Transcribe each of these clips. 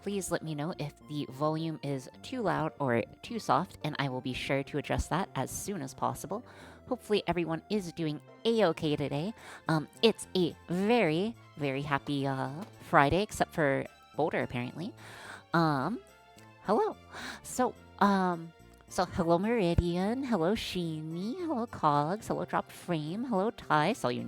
please let me know if the volume is too loud or too soft, and I will be sure to adjust that as soon as possible. Hopefully everyone is doing a-okay today. It's a very, very happy Friday, except for Boulder, apparently. Hello. So, hello Meridian, hello Sheeny, hello Cogs, hello Drop Frame, hello Ty, saw you in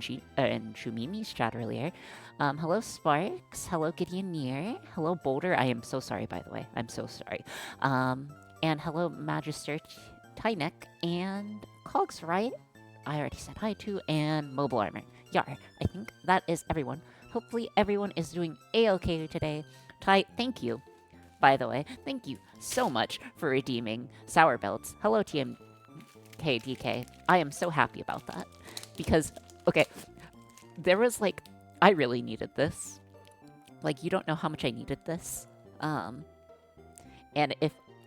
Shumimi's chat earlier. Hello Sparks, hello Gideoneer, hello Boulder, I am so sorry by the way, I'm so sorry. And hello Magister Tynek, and Cogs, right? I already said hi to, and Mobile Armor. Yar, I think that is everyone. Hopefully everyone is doing a-okay today. Ty, thank you. By the way, thank you so much for redeeming Sour Belts. Hello, TMKDK. I am so happy about that. Because, okay, there was like, I really needed this. Like, you don't know how much I needed this. And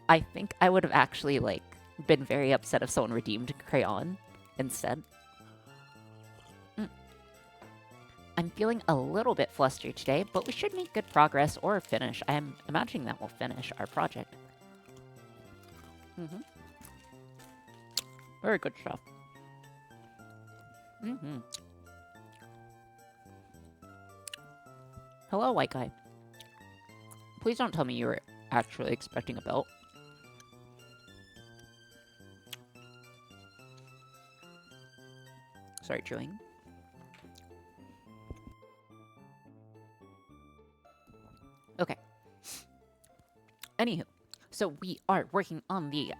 I think I would have actually, like, been very upset if someone redeemed Crayon instead. I'm feeling a little bit flustered today, but we should make good progress or finish. I'm imagining that we'll finish our project. Very good stuff. Hello, white guy. Please don't tell me you were actually expecting a belt. Sorry, chewing. Okay. Anywho, so we are working on the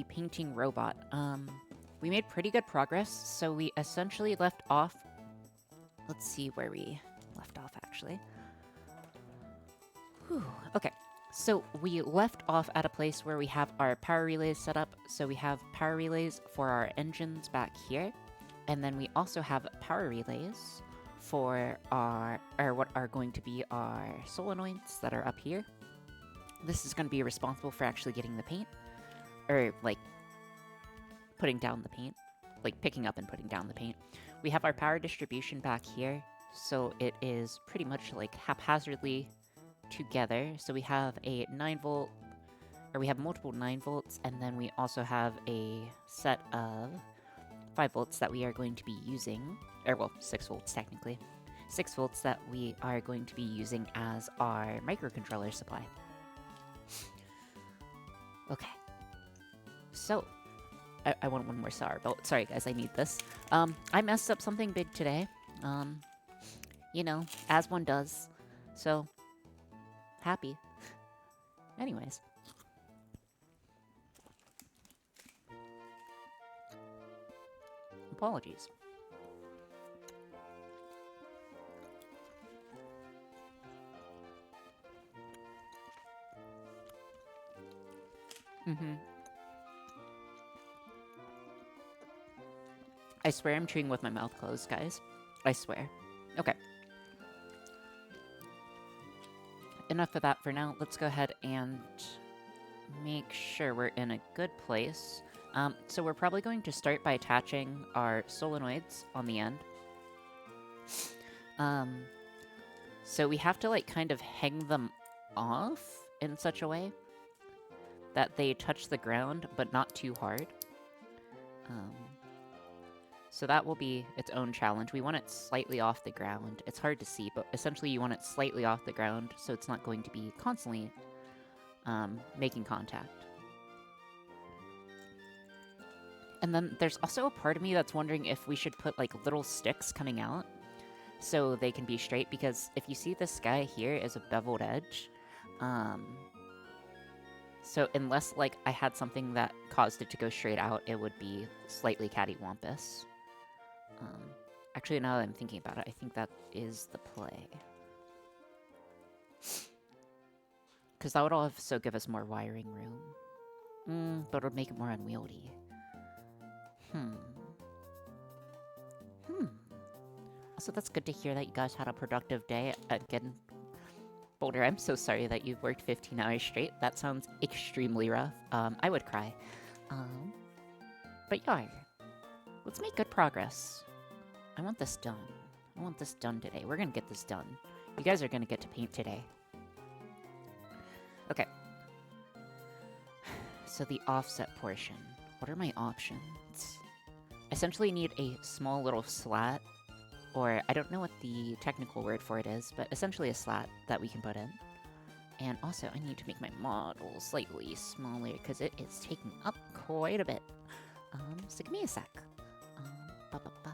painting robot. We made pretty good progress. So we essentially left off. Let's see where we left off actually. Whew. Okay. So we left off at a place where we have our power relays set up. So we have power relays for our engines back here, and then we also have power relays for what are going to be our solenoids that are up here. This is going to be responsible for actually getting the paint, or like putting down the paint, like picking up and putting down the paint. We have our power distribution back here, so it is pretty much like haphazardly together. So we have a 9-volt, or we have multiple 9 volts, and then we also have a set of 5 volts that we are going to be using, or well, 6 volts technically. 6 volts that we are going to be using as our microcontroller supply. Okay. So, I want one more sour belt. Sorry guys, I need this. I messed up something big today. You know, as one does. So, happy. Anyways. Apologies. I swear I'm chewing with my mouth closed, guys. I swear. Okay. Enough of that for now. Let's go ahead and make sure we're in a good place. So we're probably going to start by attaching our solenoids on the end. So we have to like kind of hang them off in such a way that they touch the ground, but not too hard. So that will be its own challenge. We want it slightly off the ground. It's hard to see, but essentially you want it slightly off the ground so it's not going to be constantly making contact. And then there's also a part of me that's wondering if we should put like little sticks coming out so they can be straight, because if you see this guy here is a beveled edge. So unless like I had something that caused it to go straight out, it would be slightly cattywampus. Actually, now that I'm thinking about it, I think that is the play. Because that would also give us more wiring room. But it would make it more unwieldy. Also, that's good to hear that you guys had a productive day. Again, Boulder, I'm so sorry that you've worked 15 hours straight. That sounds extremely rough. I would cry. But yeah, let's make good progress. I want this done. I want this done today. We're gonna get this done. You guys are gonna get to paint today. Okay. So the offset portion. What are my options? I essentially need a small little slat, or I don't know what the technical word for it is, but essentially a slat that we can put in. And also, I need to make my model slightly smaller because it is taking up quite a bit. So give me a sec. Ba -ba -ba.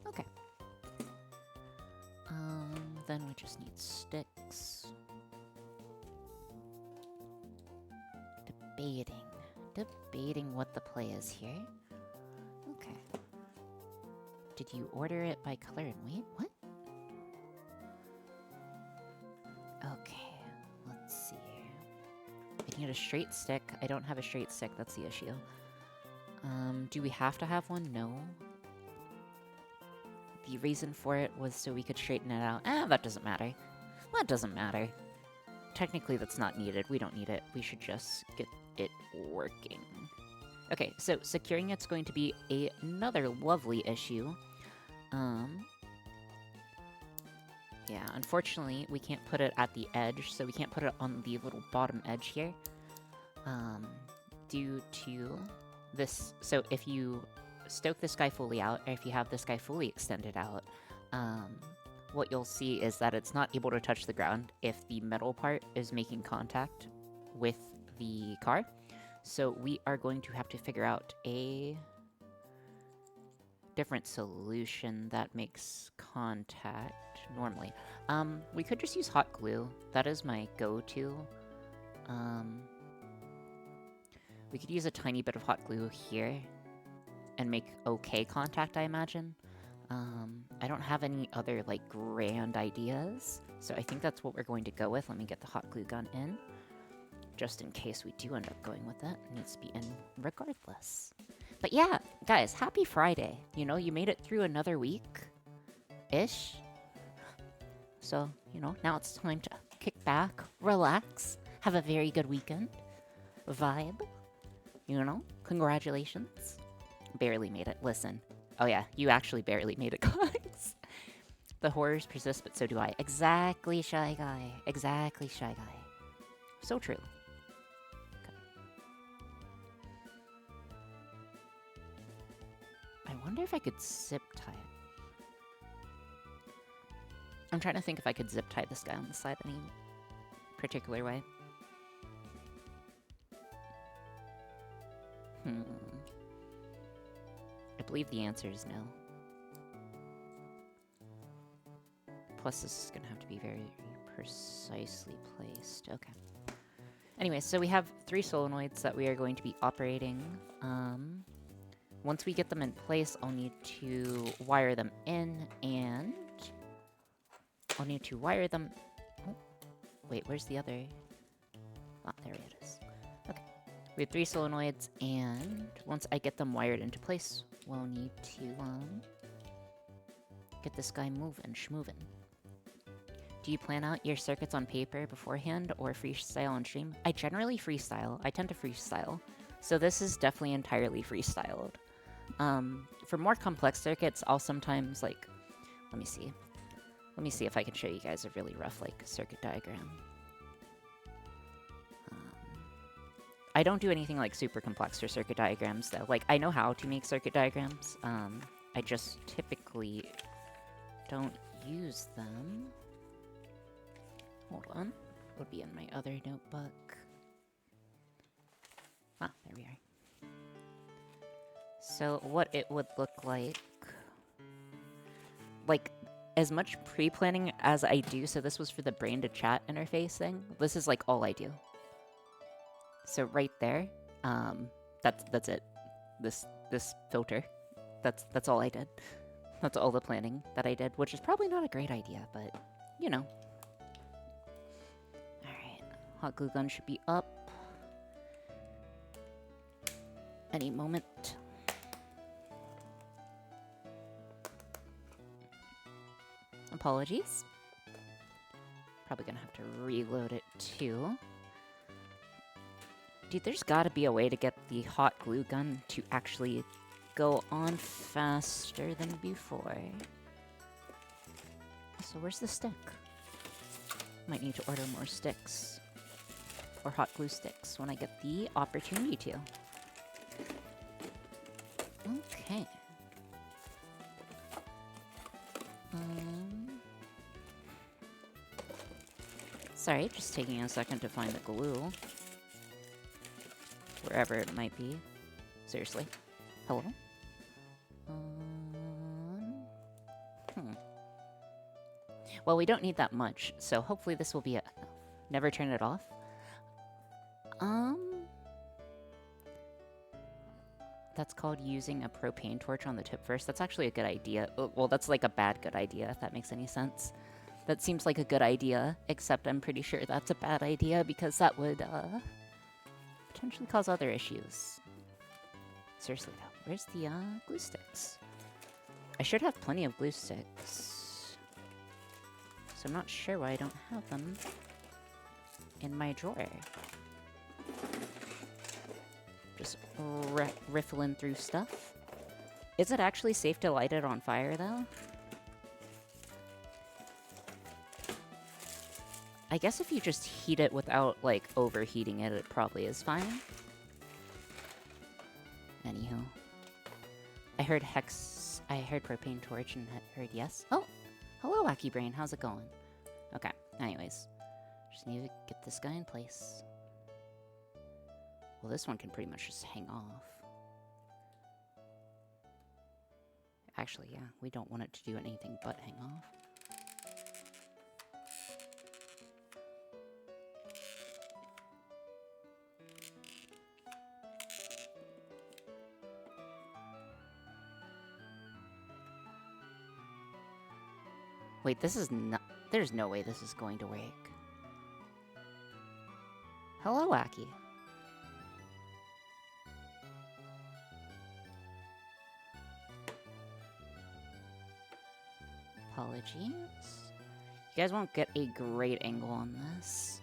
Okay. Then we just need sticks. Debating what the play is here. Okay. Did you order it by color and weight? What? Okay, let's see here. I need a straight stick. I don't have a straight stick, that's the issue. Do we have to have one? No. The reason for it was so we could straighten it out. That doesn't matter. That doesn't matter. Technically, that's not needed. We don't need it. We should just get it working. Okay, so securing it's going to be another lovely issue. Yeah, unfortunately, we can't put it at the edge, so we can't put it on the little bottom edge here. Due to this, so if you stoke this guy fully out, or if you have this guy fully extended out, what you'll see is that it's not able to touch the ground if the metal part is making contact with the car. So we are going to have to figure out a different solution that makes contact normally. We could just use hot glue. That is my go-to. We could use a tiny bit of hot glue here and make okay contact, I imagine. I don't have any other, like, grand ideas, so I think that's what we're going to go with. Let me get the hot glue gun in, just in case we do end up going with that. It needs to be in regardless. But yeah, guys, happy Friday. You know, you made it through another week-ish. So, you know, now it's time to kick back, relax, have a very good weekend, vibe. You know, congratulations. Barely made it. Listen. Oh yeah, you actually barely made it, guys. The horrors persist, but so do I. Exactly, Shy Guy. Exactly, Shy Guy. So true. Okay. I wonder if I could zip tie it. I'm trying to think if I could zip tie this guy on the side any particular way. I believe the answer is no. Plus, this is going to have to be very precisely placed. Okay. Anyway, so we have 3 solenoids that we are going to be operating. Once we get them in place, I'll need to wire them in, and I'll need to wire them... Oh, wait, where's the other... Ah, there it is. Okay. We have 3 solenoids, and once I get them wired into place, we'll need to get this guy moving, schmovin'. Do you plan out your circuits on paper beforehand or freestyle on stream? I generally freestyle. I tend to freestyle. So this is definitely entirely freestyled. For more complex circuits, I'll sometimes, like... Let me see. Let me see if I can show you guys a really rough, like, circuit diagram. I don't do anything, like, super complex for circuit diagrams, though. Like, I know how to make circuit diagrams. I just typically don't use them. Hold on. It would be in my other notebook. Ah, there we are. So, what it would look like, as much pre-planning as I do, so this was for the brain-to chat interface thing, this is, like, all I do. So right there, that's it. This filter, that's all I did. That's all the planning that I did, which is probably not a great idea, but, you know. Alright, hot glue gun should be up any moment. Apologies. Probably gonna have to reload it too. Dude, there's gotta be a way to get the hot glue gun to actually go on faster than before. So where's the stick? Might need to order more sticks. Or hot glue sticks when I get the opportunity to. Okay. Sorry, just taking a second to find the glue. Wherever it might be. Seriously. Hello? Well, we don't need that much, so hopefully this will be a... Never turn it off? That's called using a propane torch on the tip first. That's actually a good idea. Well, that's like a bad good idea, if that makes any sense. That seems like a good idea, except I'm pretty sure that's a bad idea because that would, potentially cause other issues. Seriously though, where's the, glue sticks? I should have plenty of glue sticks. So I'm not sure why I don't have them in my drawer. Just riffling through stuff. Is it actually safe to light it on fire, though? I guess if you just heat it without, like, overheating it, it probably is fine. Anywho. I heard propane torch and heard yes. Oh! Hello, Wacky Brain. How's it going? Okay. Anyways. Just need to get this guy in place. Well, this one can pretty much just hang off. Actually, yeah. We don't want it to do anything but hang off. Wait, this is not... There's no way this is going to work. Hello, Wacky. Apologies. You guys won't get a great angle on this.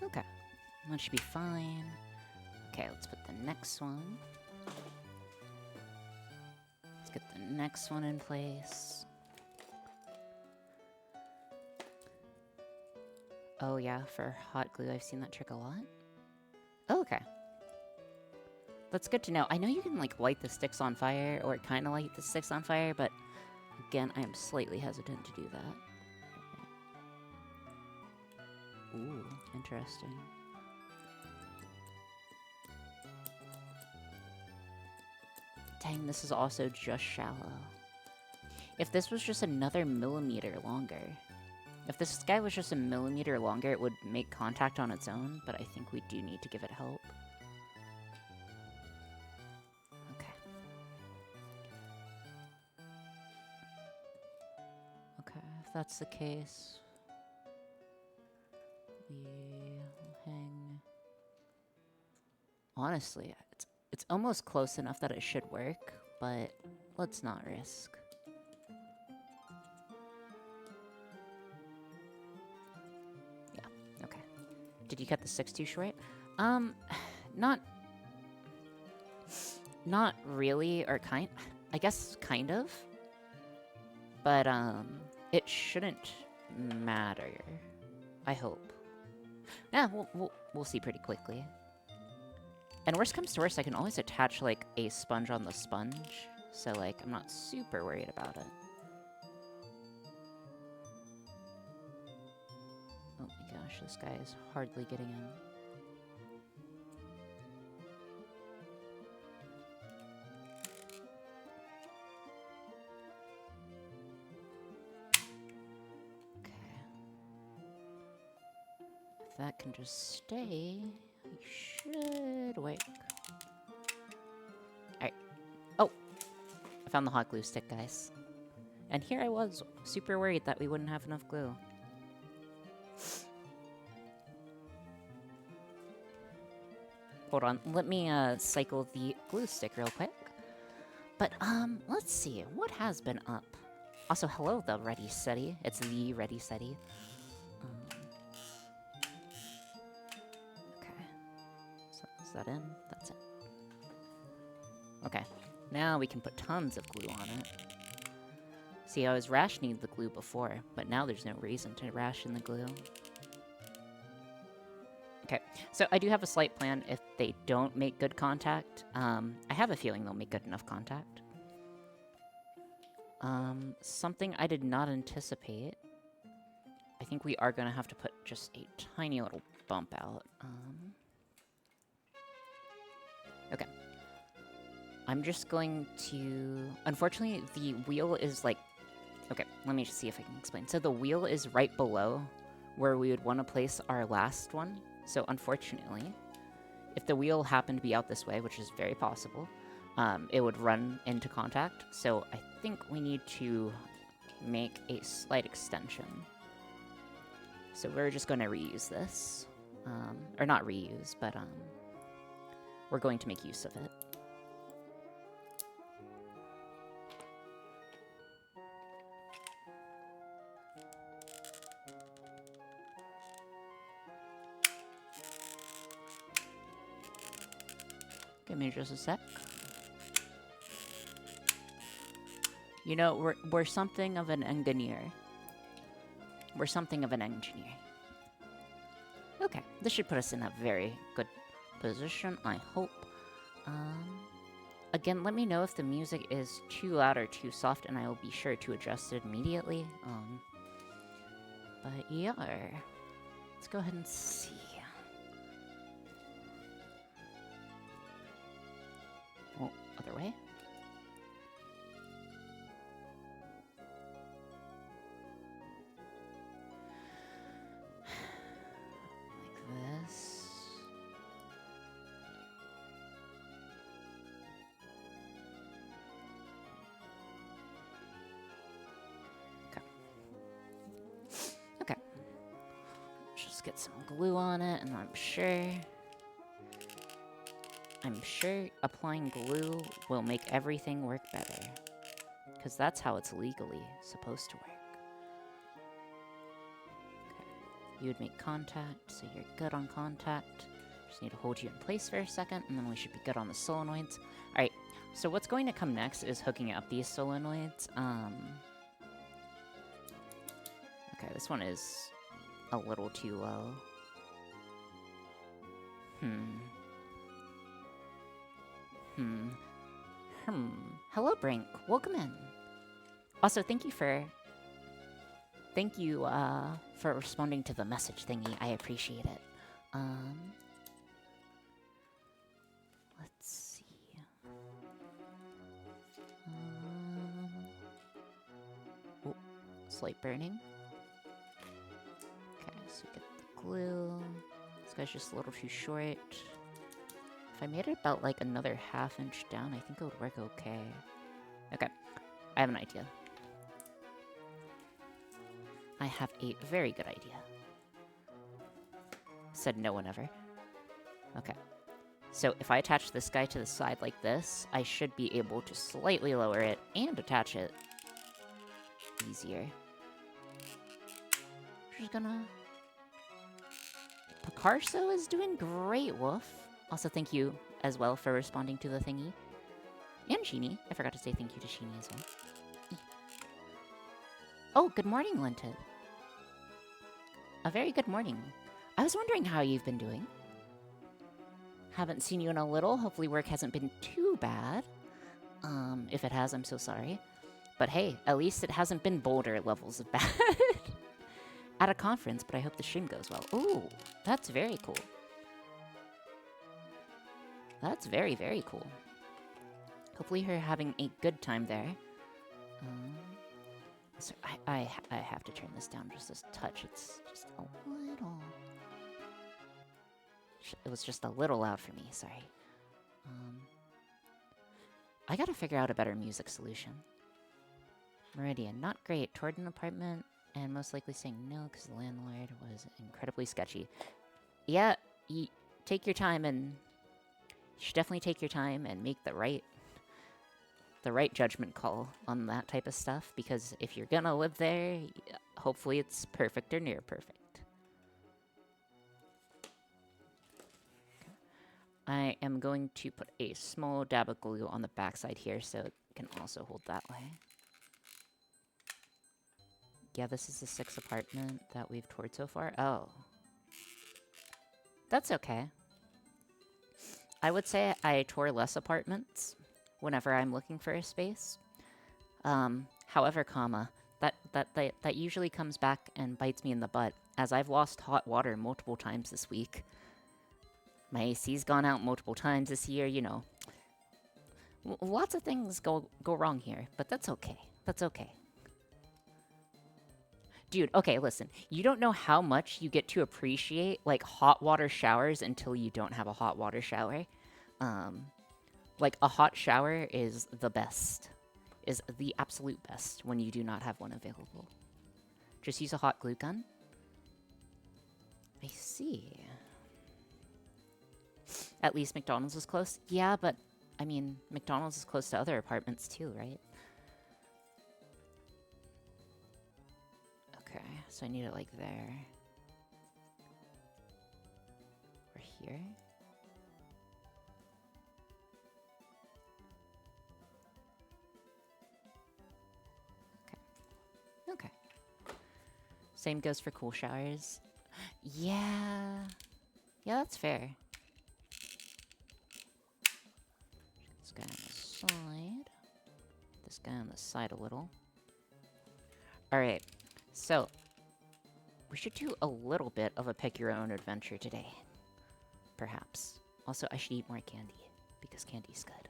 Okay. That should be fine. Okay, let's put the next one. Let's get the next one in place. Oh yeah, for hot glue, I've seen that trick a lot. Oh, okay. That's good to know. I know you can, like, light the sticks on fire, or kind of light the sticks on fire, but again, I am slightly hesitant to do that. Ooh, interesting. Dang, this is also just shallow. If this was just another millimeter longer... If this guy was just a millimeter longer, it would make contact on its own, but I think we do need to give it help. Okay. Okay, if that's the case, we'll hang... Honestly, it's almost close enough that it should work, but let's not risk. Did you cut the sticks too short? Not really, or I guess kind of. But, it shouldn't matter. I hope. Yeah, we'll see pretty quickly. And worst comes to worst, I can always attach, like, a sponge on the sponge. So, like, I'm not super worried about it. Oh my gosh, this guy is hardly getting in. Okay. If that can just stay, it should work. Alright. Oh! I found the hot glue stick, guys. And here I was, super worried that we wouldn't have enough glue. Hold on, let me cycle the glue stick real quick. But let's see, what has been up? Also, hello, the Ready Steady. It's the Ready Steady. Okay, so is that in? That's it. Okay, now we can put tons of glue on it. See, I was rationing the glue before, but now there's no reason to ration the glue. Okay, so I do have a slight plan if they don't make good contact. I have a feeling they'll make good enough contact. Something I did not anticipate. I think we are going to have to put just a tiny little bump out. Okay. I'm just going to... Unfortunately, the wheel is like... Okay, let me just see if I can explain. So the wheel is right below where we would want to place our last one. So unfortunately, if the wheel happened to be out this way, which is very possible, it would run into contact. So I think we need to make a slight extension. So we're just going to reuse this. Or not reuse, but we're going to make use of it. Give me just a sec. You know, we're something of an engineer. We're something of an engineer. Okay, this should put us in a very good position, I hope. Again, let me know if the music is too loud or too soft, and I will be sure to adjust it immediately. But yeah, let's go ahead and see. Oh, other way. Like this. Okay. Okay. Just get some glue on it, and I'm sure applying glue will make everything work better. Because that's how it's legally supposed to work. Okay. You would make contact, so you're good on contact. Just need to hold you in place for a second, and then we should be good on the solenoids. Alright, so what's going to come next is hooking up these solenoids. Okay, this one is a little too low. Hello, Brink. Welcome in. Also, thank you for responding to the message thingy. I appreciate it. Let's see. Oh, slight burning. Okay, so we get the glue. This guy's just a little too short. If I made it about, like, another ½ inch down, I think it would work okay. Okay, I have an idea. I have a very good idea. Said no one ever. Okay. So if I attach this guy to the side like this, I should be able to slightly lower it and attach it easier. Just gonna... Picasso is doing great, Wolf. Also, thank you as well for responding to the thingy. And Sheeny. I forgot to say thank you to Sheeny as well. Oh, good morning, Linted. A very good morning. I was wondering how you've been doing. Haven't seen you in a little. Hopefully work hasn't been too bad. If it has, I'm so sorry. But hey, at least it hasn't been Boulder levels of bad. At a conference, but I hope the stream goes well. Ooh, that's very cool. That's very, very cool. Hopefully you're having a good time there. So I have to turn this down just a touch. It's just a little... It was just a little loud for me, sorry. I gotta figure out a better music solution. Meridian, not great. Toured an apartment and most likely saying no because the landlord was incredibly sketchy. Yeah, you take your time and... You should definitely take your time and make the right judgment call on that type of stuff, because if you're gonna live there, hopefully it's perfect or near perfect. I am going to put a small dab of glue on the backside here so it can also hold that way. Yeah, this is the 6th apartment that we've toured so far. Oh. That's okay. I would say I tour less apartments whenever I'm looking for a space. However, that usually comes back and bites me in the butt, as I've lost hot water multiple times this week. My AC's gone out multiple times this year, you know. Lots of things go wrong here, but that's okay. That's okay. Dude, okay, listen. You don't know how much you get to appreciate, like, hot water showers until you don't have a hot water shower. Like, a hot shower is the best. Is the absolute best when you do not have one available. Just use a hot glue gun. I see. At least McDonald's is close. Yeah, but, I mean, McDonald's is close to other apartments too, right? Okay, so I need it like there. Or here. Okay. Okay. Same goes for cool showers. Yeah. Yeah, that's fair. This guy on the side. This guy on the side a little. Alright. So, we should do a little bit of a pick-your-own adventure today. Perhaps. Also, I should eat more candy, because candy's good.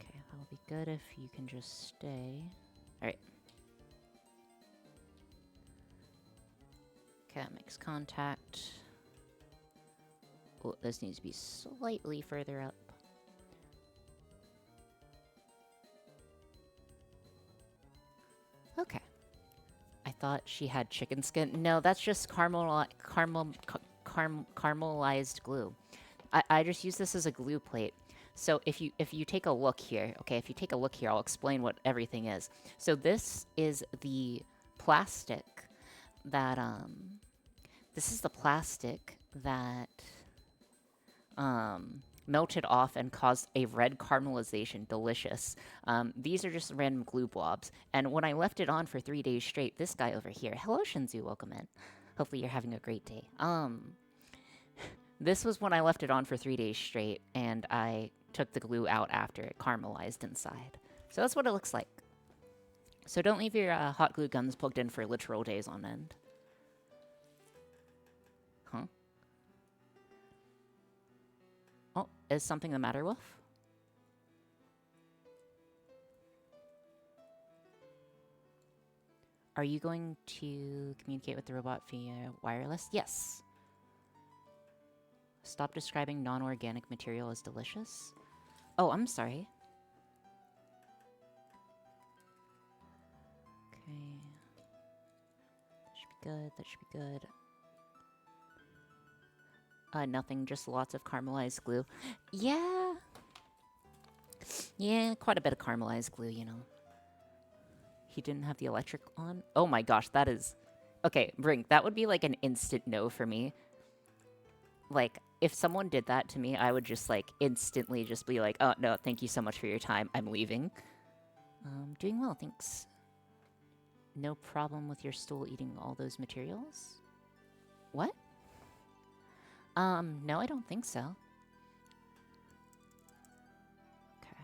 Okay, that'll be good if you can just stay. Alright. Okay, that makes contact. Oh, this needs to be slightly further up. Okay. I thought she had chicken skin. No, that's just caramelized glue. I just use this as a glue plate. So if you take a look here, okay, if you take a look here, I'll explain what everything is. So this is the plastic that melted off and caused a red caramelization. Delicious. These are just random glue blobs. And when I left it on for 3 days straight, this guy over here, hello Shinzu, welcome in. Hopefully you're having a great day. This was when I left it on for 3 days straight, and I took the glue out after it caramelized inside. So that's what it looks like. So don't leave your hot glue guns plugged in for literal days on end. Huh? Oh, is something the matter, Wolf? Are you going to communicate with the robot via wireless? Yes. Stop describing non-organic material as delicious. Oh, I'm sorry. Okay. That should be good. That should be good. Nothing, just lots of caramelized glue. Yeah. Yeah, quite a bit of caramelized glue, you know. He didn't have the electric on? Oh my gosh, that is... Okay, Brink, that would be like an instant no for me. Like, if someone did that to me, I would just, like, instantly just be like, oh, no, thank you so much for your time. I'm leaving. Doing well, thanks. No problem with your stool eating all those materials? What? No, I don't think so. Okay.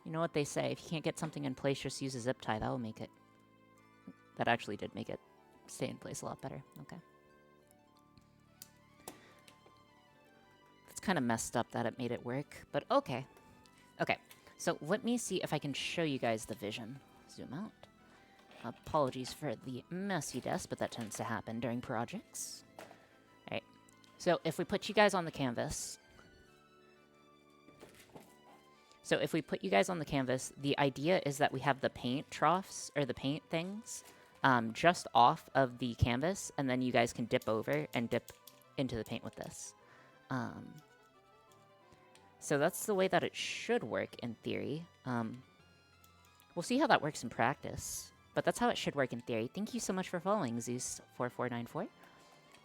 You know what they say, if you can't get something in place, just use a zip tie. That will make it... That actually did make it stay in place a lot better. Okay. It's kind of messed up that it made it work, but okay. Okay, so let me see if I can show you guys the vision. Zoom out. Apologies for the messy desk, but that tends to happen during projects. Alright, so if we put you guys on the canvas... the idea is that we have the paint troughs, or the paint things, just off of the canvas, and then you guys can dip over and dip into the paint with this. So that's the way that it should work in theory. We'll see how that works in practice, but that's how it should work in theory. Thank you so much for following, Zeus4494.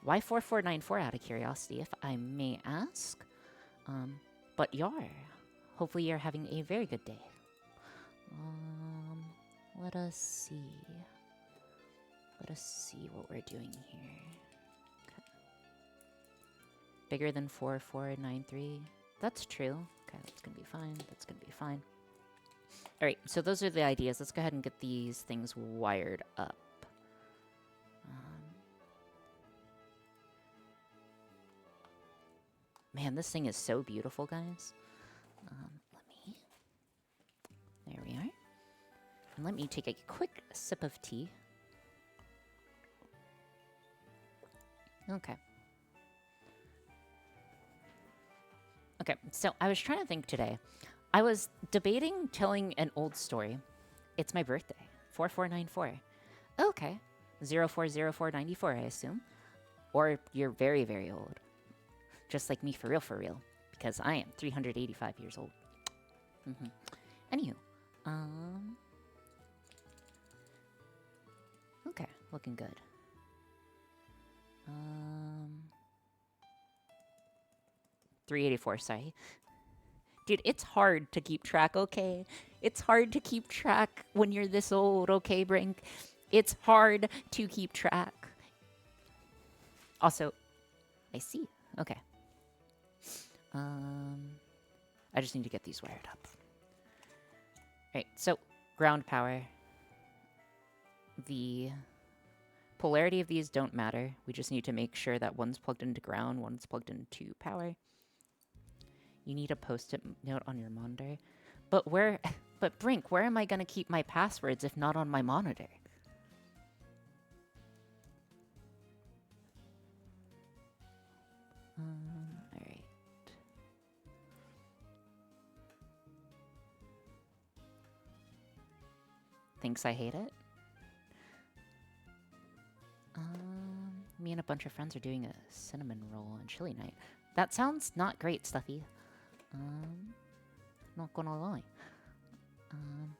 Why 4494 out of curiosity, if I may ask? But Yar, hopefully you're having a very good day. Let us see. Let us see what we're doing here. Okay. Bigger than 4493. That's true. Okay, that's gonna be fine. That's gonna be fine. All right, so those are the ideas. Let's go ahead and get these things wired up. Man, this thing is so beautiful, guys. There we are. And let me take a quick sip of tea. Okay. Okay, so I was trying to think today. I was debating telling an old story. It's my birthday, 4494. Okay, 040494, I assume. Or you're very, very old. Just like me, for real, because I am 385 years old. Anywho, okay, looking good. 384, sorry. Dude, it's hard to keep track, okay? It's hard to keep track when you're this old, okay, Brink? It's hard to keep track. Also, I see. Okay. I just need to get these wired up. Alright, so ground power. The polarity of these don't matter. We just need to make sure that one's plugged into ground, one's plugged into power. You need a post-it note on your monitor. But Brink, where am I gonna keep my passwords if not on my monitor? Alright. Thinks I hate it? Me and a bunch of friends are doing a cinnamon roll on chili night. That sounds not great, Stuffy. Not gonna lie.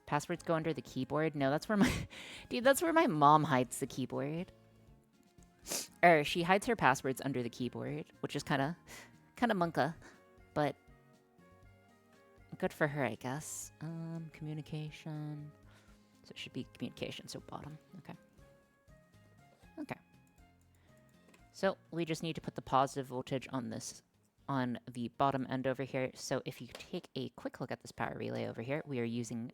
Passwords go under the keyboard? No, that's where my... Dude, that's where my mom hides the keyboard. Or she hides her passwords under the keyboard, which is kind of monka, but good for her, I guess. Communication. So it should be communication, so bottom. Okay. Okay. So we just need to put the positive voltage on this, on the bottom end over here. So if you take a quick look at this power relay over here, we are using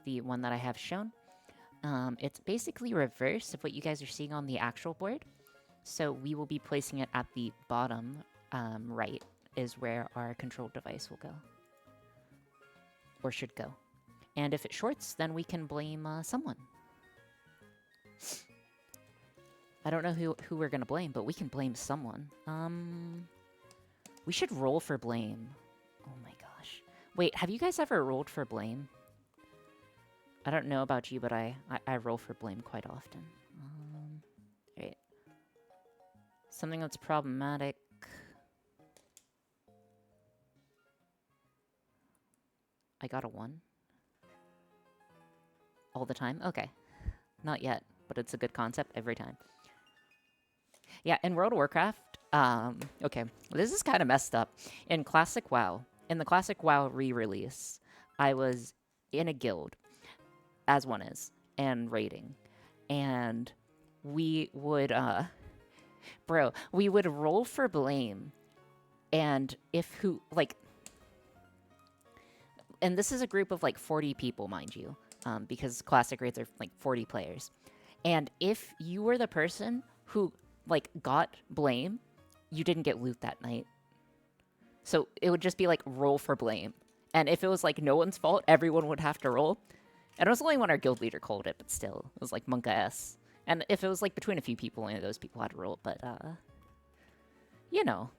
the one that I have shown. It's basically reverse of what you guys are seeing on the actual board. So we will be placing it at the bottom right is where our control device will go. Or should go. And if it shorts, then we can blame someone. I don't know who we're going to blame, but we can blame someone. We should roll for blame. Oh my gosh. Wait, have you guys ever rolled for blame? I don't know about you, but I roll for blame quite often. Right. Something that's problematic. I got a 1. All the time? Okay. Not yet, but it's a good concept every time. Yeah, in World of Warcraft, okay, this is kind of messed up. In Classic WoW, in the Classic WoW re-release, I was in a guild, as one is, and raiding. And we would, we would roll for blame. And and this is a group of like 40 people, mind you, because Classic raids are like 40 players. And if you were the person who like got blame, you didn't get loot that night. So it would just be like roll for blame. And if it was like no one's fault, everyone would have to roll. And it was only when our guild leader called it, but still, it was like Monka S. And if it was like between a few people, only those people had to roll. But you know,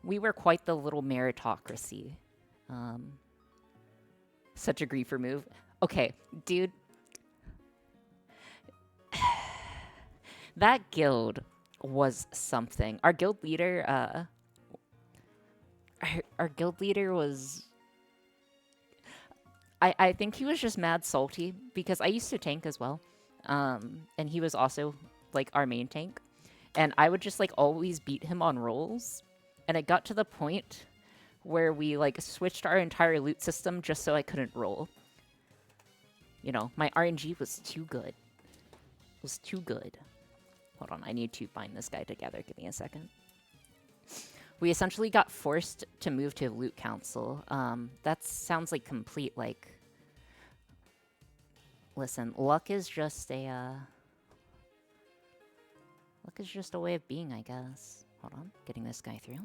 we were quite the little meritocracy. Such a griefer move. Okay, dude. That guild was something. Our guild leader, our guild leader was... I think he was just mad salty, because I used to tank as well. And he was also, like, our main tank. And I would just like always beat him on rolls. And it got to the point where we like switched our entire loot system just so I couldn't roll. You know, my RNG was too good. It was too good. Hold on, I need to bind this guy together. Give me a second. We essentially got forced to move to Loot Council. That sounds like complete, like... Listen, luck is just a, luck is just a way of being, I guess. Hold on, getting this guy through.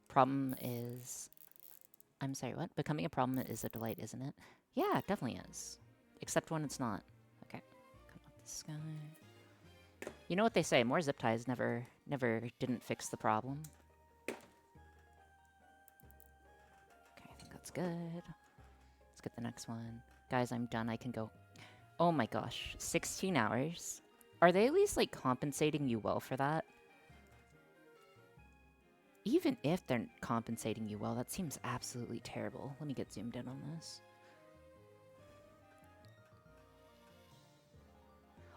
Problem is... I'm sorry, what? Becoming a problem is a delight, isn't it? Yeah, it definitely is. Except when it's not. Okay, come up this guy. You know what they say, more zip ties never didn't fix the problem. Okay, I think that's good. Let's get the next one. Guys, I'm done, I can go. Oh my gosh, 16 hours? Are they at least, like, compensating you well for that? Even if they're compensating you well, that seems absolutely terrible. Let me get zoomed in on this.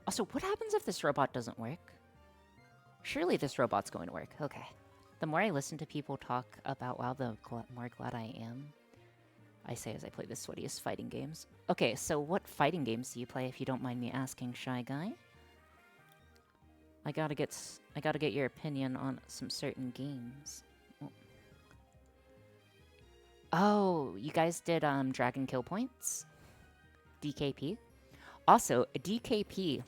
Also, what happens if this robot doesn't work? Surely this robot's going to work. Okay. The more I listen to people talk about WoW, the more glad I am. I say as I play the sweatiest fighting games. Okay, so what fighting games do you play, if you don't mind me asking, Shy Guy? I gotta get your opinion on some certain games. Oh, you guys did Dragon Kill Points? DKP? Also, a DKP,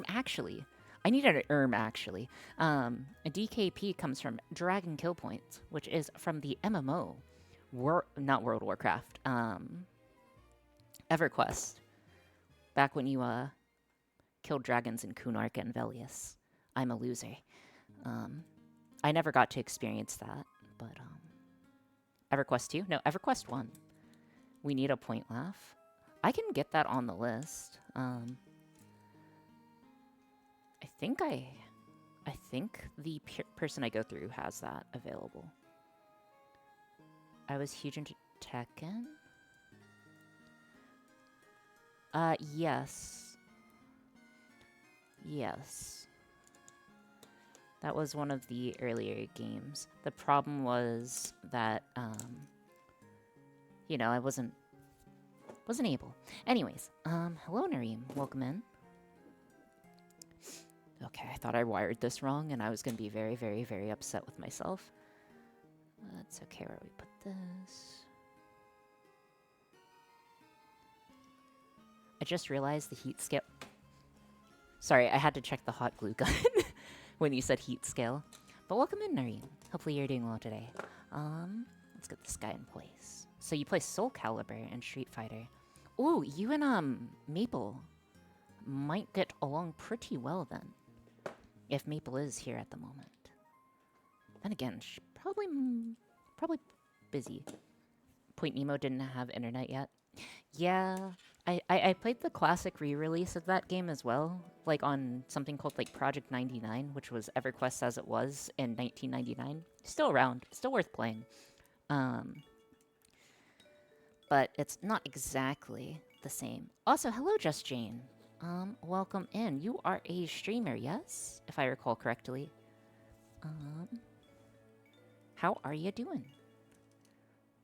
actually, I need an actually. A DKP comes from Dragon Kill Points, which is from the MMO, not World of Warcraft, EverQuest. Back when you killed dragons in Kunark and Velius. I'm a loser. I never got to experience that, but EverQuest 2? No, EverQuest 1. We need a point laugh. I can get that on the list. I think the person I go through has that available. I was huge into Tekken. Yes. Yes. That was one of the earlier games. The problem was that, you know, I wasn't able. Anyways, hello Nareem, welcome in. Okay, I thought I wired this wrong and I was gonna be very, very, very upset with myself. That's okay, where we put this. I just realized the heat scale. Sorry, I had to check the hot glue gun when you said heat scale. But welcome in, Nareem. Hopefully you're doing well today. Let's get this guy in place. So you play Soul Calibur and Street Fighter. Ooh, you and Maple might get along pretty well then. If Maple is here at the moment. Then again, she's probably busy. Point Nemo didn't have internet yet. Yeah, I played the classic re-release of that game as well, like on something called like Project 99, which was EverQuest as it was in 1999. Still around, still worth playing. But it's not exactly the same. Also, hello Just Jane. Welcome in. You are a streamer, yes? If I recall correctly. How are you doing?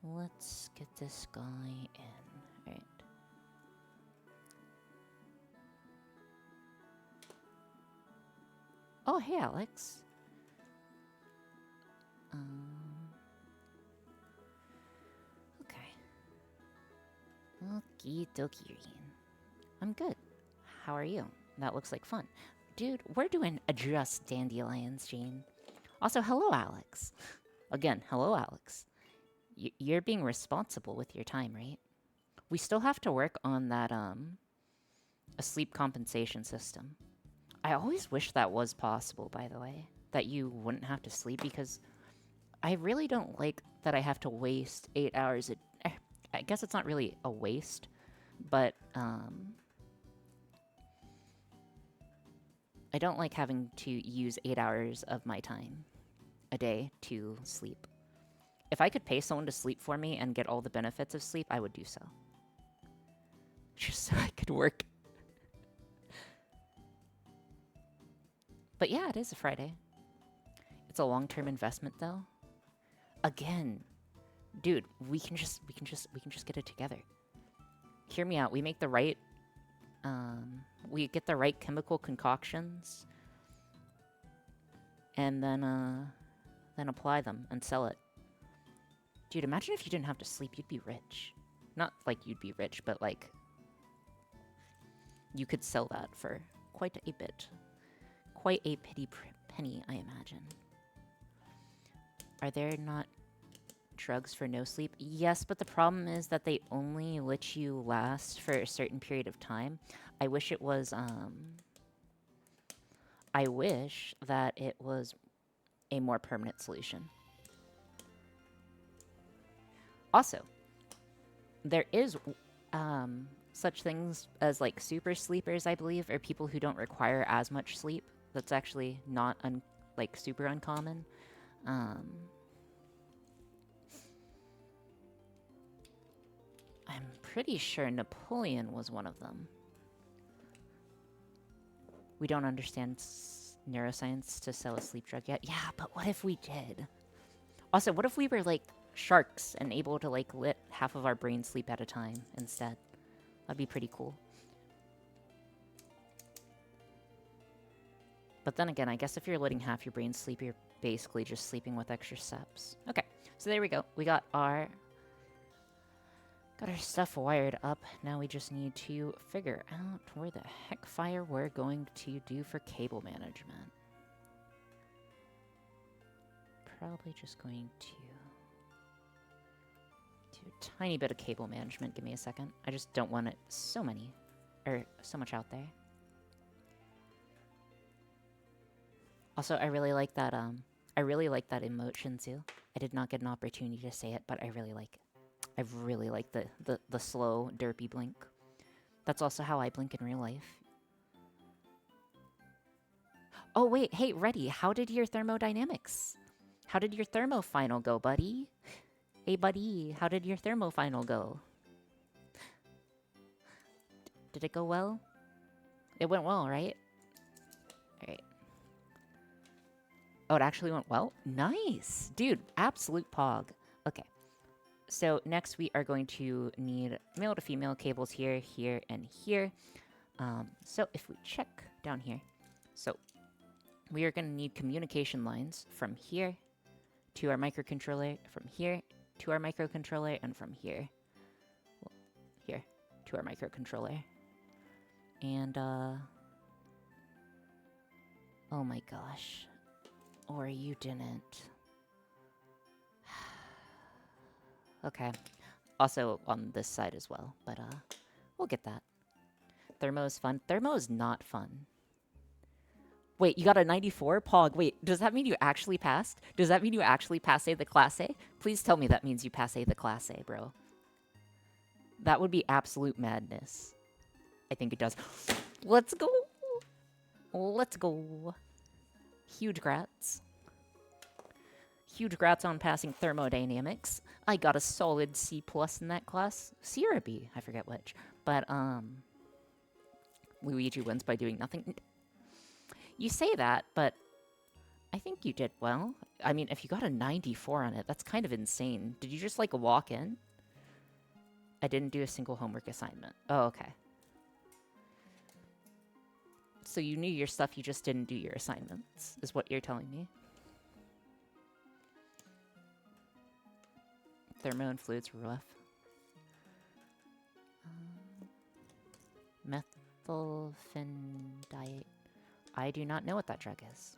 Let's get this guy in. Alright. Oh, hey, Alex. Okay. Okie dokie, Reen. I'm good. How are you? That looks like fun. Dude, we're doing a just dandelions, Jane. Also, hello, Alex. Again, hello, Alex. You're being responsible with your time, right? We still have to work on that, a sleep compensation system. I always wish that was possible, by the way. That you wouldn't have to sleep, because I really don't like that I have to waste 8 hours. I guess it's not really a waste, but, I don't like having to use 8 hours of my time a day to sleep. If I could pay someone to sleep for me and get all the benefits of sleep, I would do so. Just so I could work. But yeah, it is a Friday. It's a long-term investment, though. Again, dude, we can just get it together. Hear me out. We make the right, we get the right chemical concoctions, and then apply them and sell it. Dude, imagine if you didn't have to sleep. You'd be rich. Not like you'd be rich, but like you could sell that for quite a bit. Quite a penny, I imagine. Are there not drugs for no sleep? Yes, but the problem is that they only let you last for a certain period of time. I wish it was, I wish that it was a more permanent solution. Also, there is, such things as, like, super sleepers, I believe, or people who don't require as much sleep. That's actually not, like, super uncommon. I'm pretty sure Napoleon was one of them. We don't understand neuroscience to sell a sleep drug yet. Yeah, but what if we did? Also, what if we were, like, sharks and able to, like, let half of our brain sleep at a time instead? That'd be pretty cool. But then again, I guess if you're letting half your brain sleep, you're basically just sleeping with extra steps. Okay, so there we go. We got our stuff wired up. Now we just need to figure out where the heck fire we're going to do for cable management. Probably just going to do a tiny bit of cable management. Give me a second. I just don't want it so much out there. Also, I really like that emote, Shinzu. I did not get an opportunity to say it, but I really like it. I really like the slow, derpy blink. That's also how I blink in real life. Oh, wait. Hey, Reddy, how did your thermodynamics? How did your thermo final go, buddy? Hey, buddy, how did your thermo final go? Did it go well? It went well, right? Alright. Oh, it actually went well? Nice! Dude, absolute pog. Okay. So next we are going to need male to female cables here, here, and here. So if we check down here. So we are going to need communication lines from here to our microcontroller, from here to our microcontroller, and from here. Well, here to our microcontroller. And, oh my gosh. Or you didn't. Okay. Also on this side as well, but, we'll get that. Thermo is fun. Thermo is not fun. Wait, you got a 94? Pog, wait, does that mean you actually passed? Does that mean you actually passed the Class A? Please tell me that means you passed the Class A, bro. That would be absolute madness. I think it does. Let's go! Let's go. Huge grats. Huge grats on passing thermodynamics. I got a solid C+ in that class. C or a B? I forget which. But, Luigi wins by doing nothing. You say that, but I think you did well. I mean, if you got a 94 on it, that's kind of insane. Did you just, like, walk in? I didn't do a single homework assignment. Oh, okay. So you knew your stuff, you just didn't do your assignments, is what you're telling me. Thermo and fluids rough. Methylphendiate. I do not know what that drug is.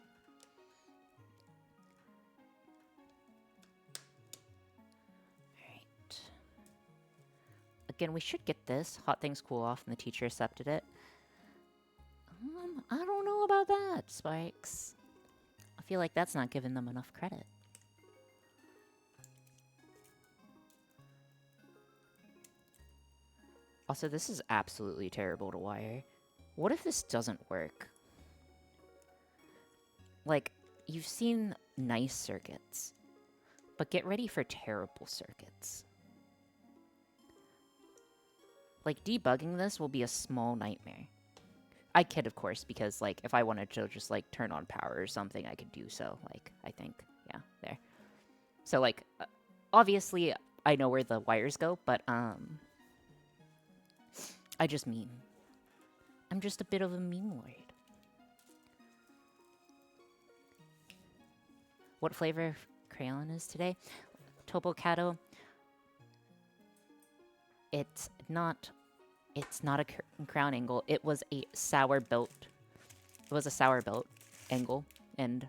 Alright. Again, we should get this. Hot things cool off, and the teacher accepted it. I don't know about that, Spikes. I feel like that's not giving them enough credit. Also, this is absolutely terrible to wire. What if this doesn't work? Like, you've seen nice circuits, but get ready for terrible circuits. Like, debugging this will be a small nightmare. I kid, of course, because, like, if I wanted to just, like, turn on power or something, I could do so. Like, I think. Yeah, there. So, like, obviously, I know where the wires go, but, I just meme. I'm just a bit of a meme lord. What flavor crayon is today? Topocato. It's not a crown angle. It was a sour belt. It was a sour belt angle, and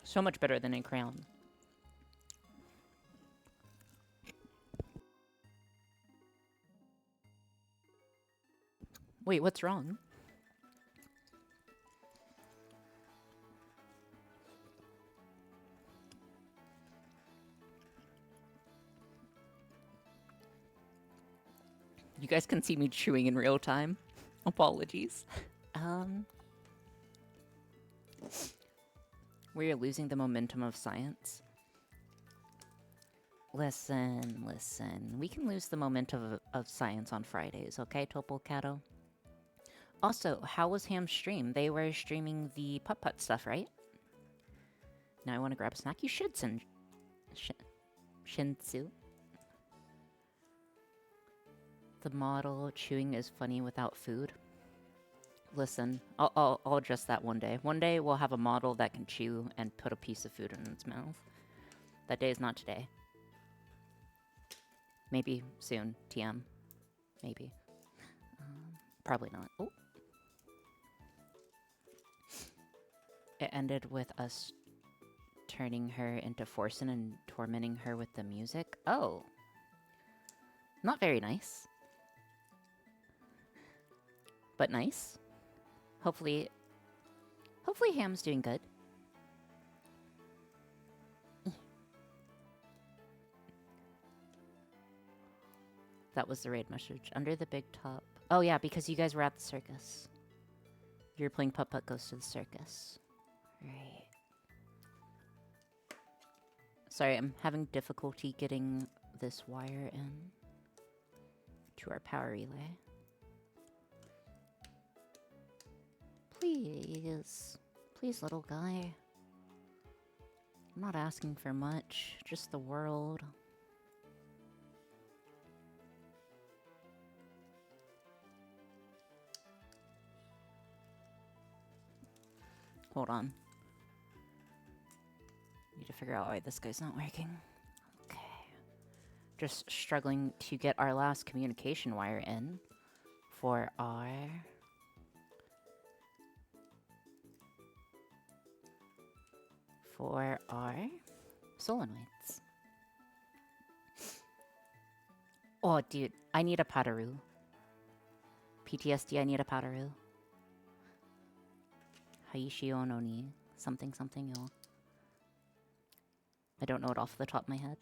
so much better than a crown. Wait, what's wrong? You guys can see me chewing in real time. Apologies. We are losing the momentum of science. Listen. We can lose the momentum of science on Fridays, okay, Topocato? Also, how was Ham's stream? They were streaming the putt-putt stuff, right? Now I want to grab a snack. You should, Shinsu. The model chewing is funny without food. Listen, I'll adjust that one day. One day we'll have a model that can chew and put a piece of food in its mouth. That day is not today. Maybe soon, TM. Maybe. Probably not. Oh. It ended with us turning her into Forsen and tormenting her with the music. Oh. Not very nice. But nice. Hopefully Ham's doing good. That was the raid message. Under the big top. Oh yeah, because you guys were at the circus. You're playing Putt-Putt Goes to the Circus. Right. Sorry, I'm having difficulty getting this wire in to our power relay. Please. Please, little guy. I'm not asking for much, just the world. Hold on. Need to figure out why this guy's not working. Okay. Just struggling to get our last communication wire in for our solenoids. Oh, dude, I need a Padaru. PTSD, I need a Padaru. Haishio no ni. Something yo. I don't know it off the top of my head.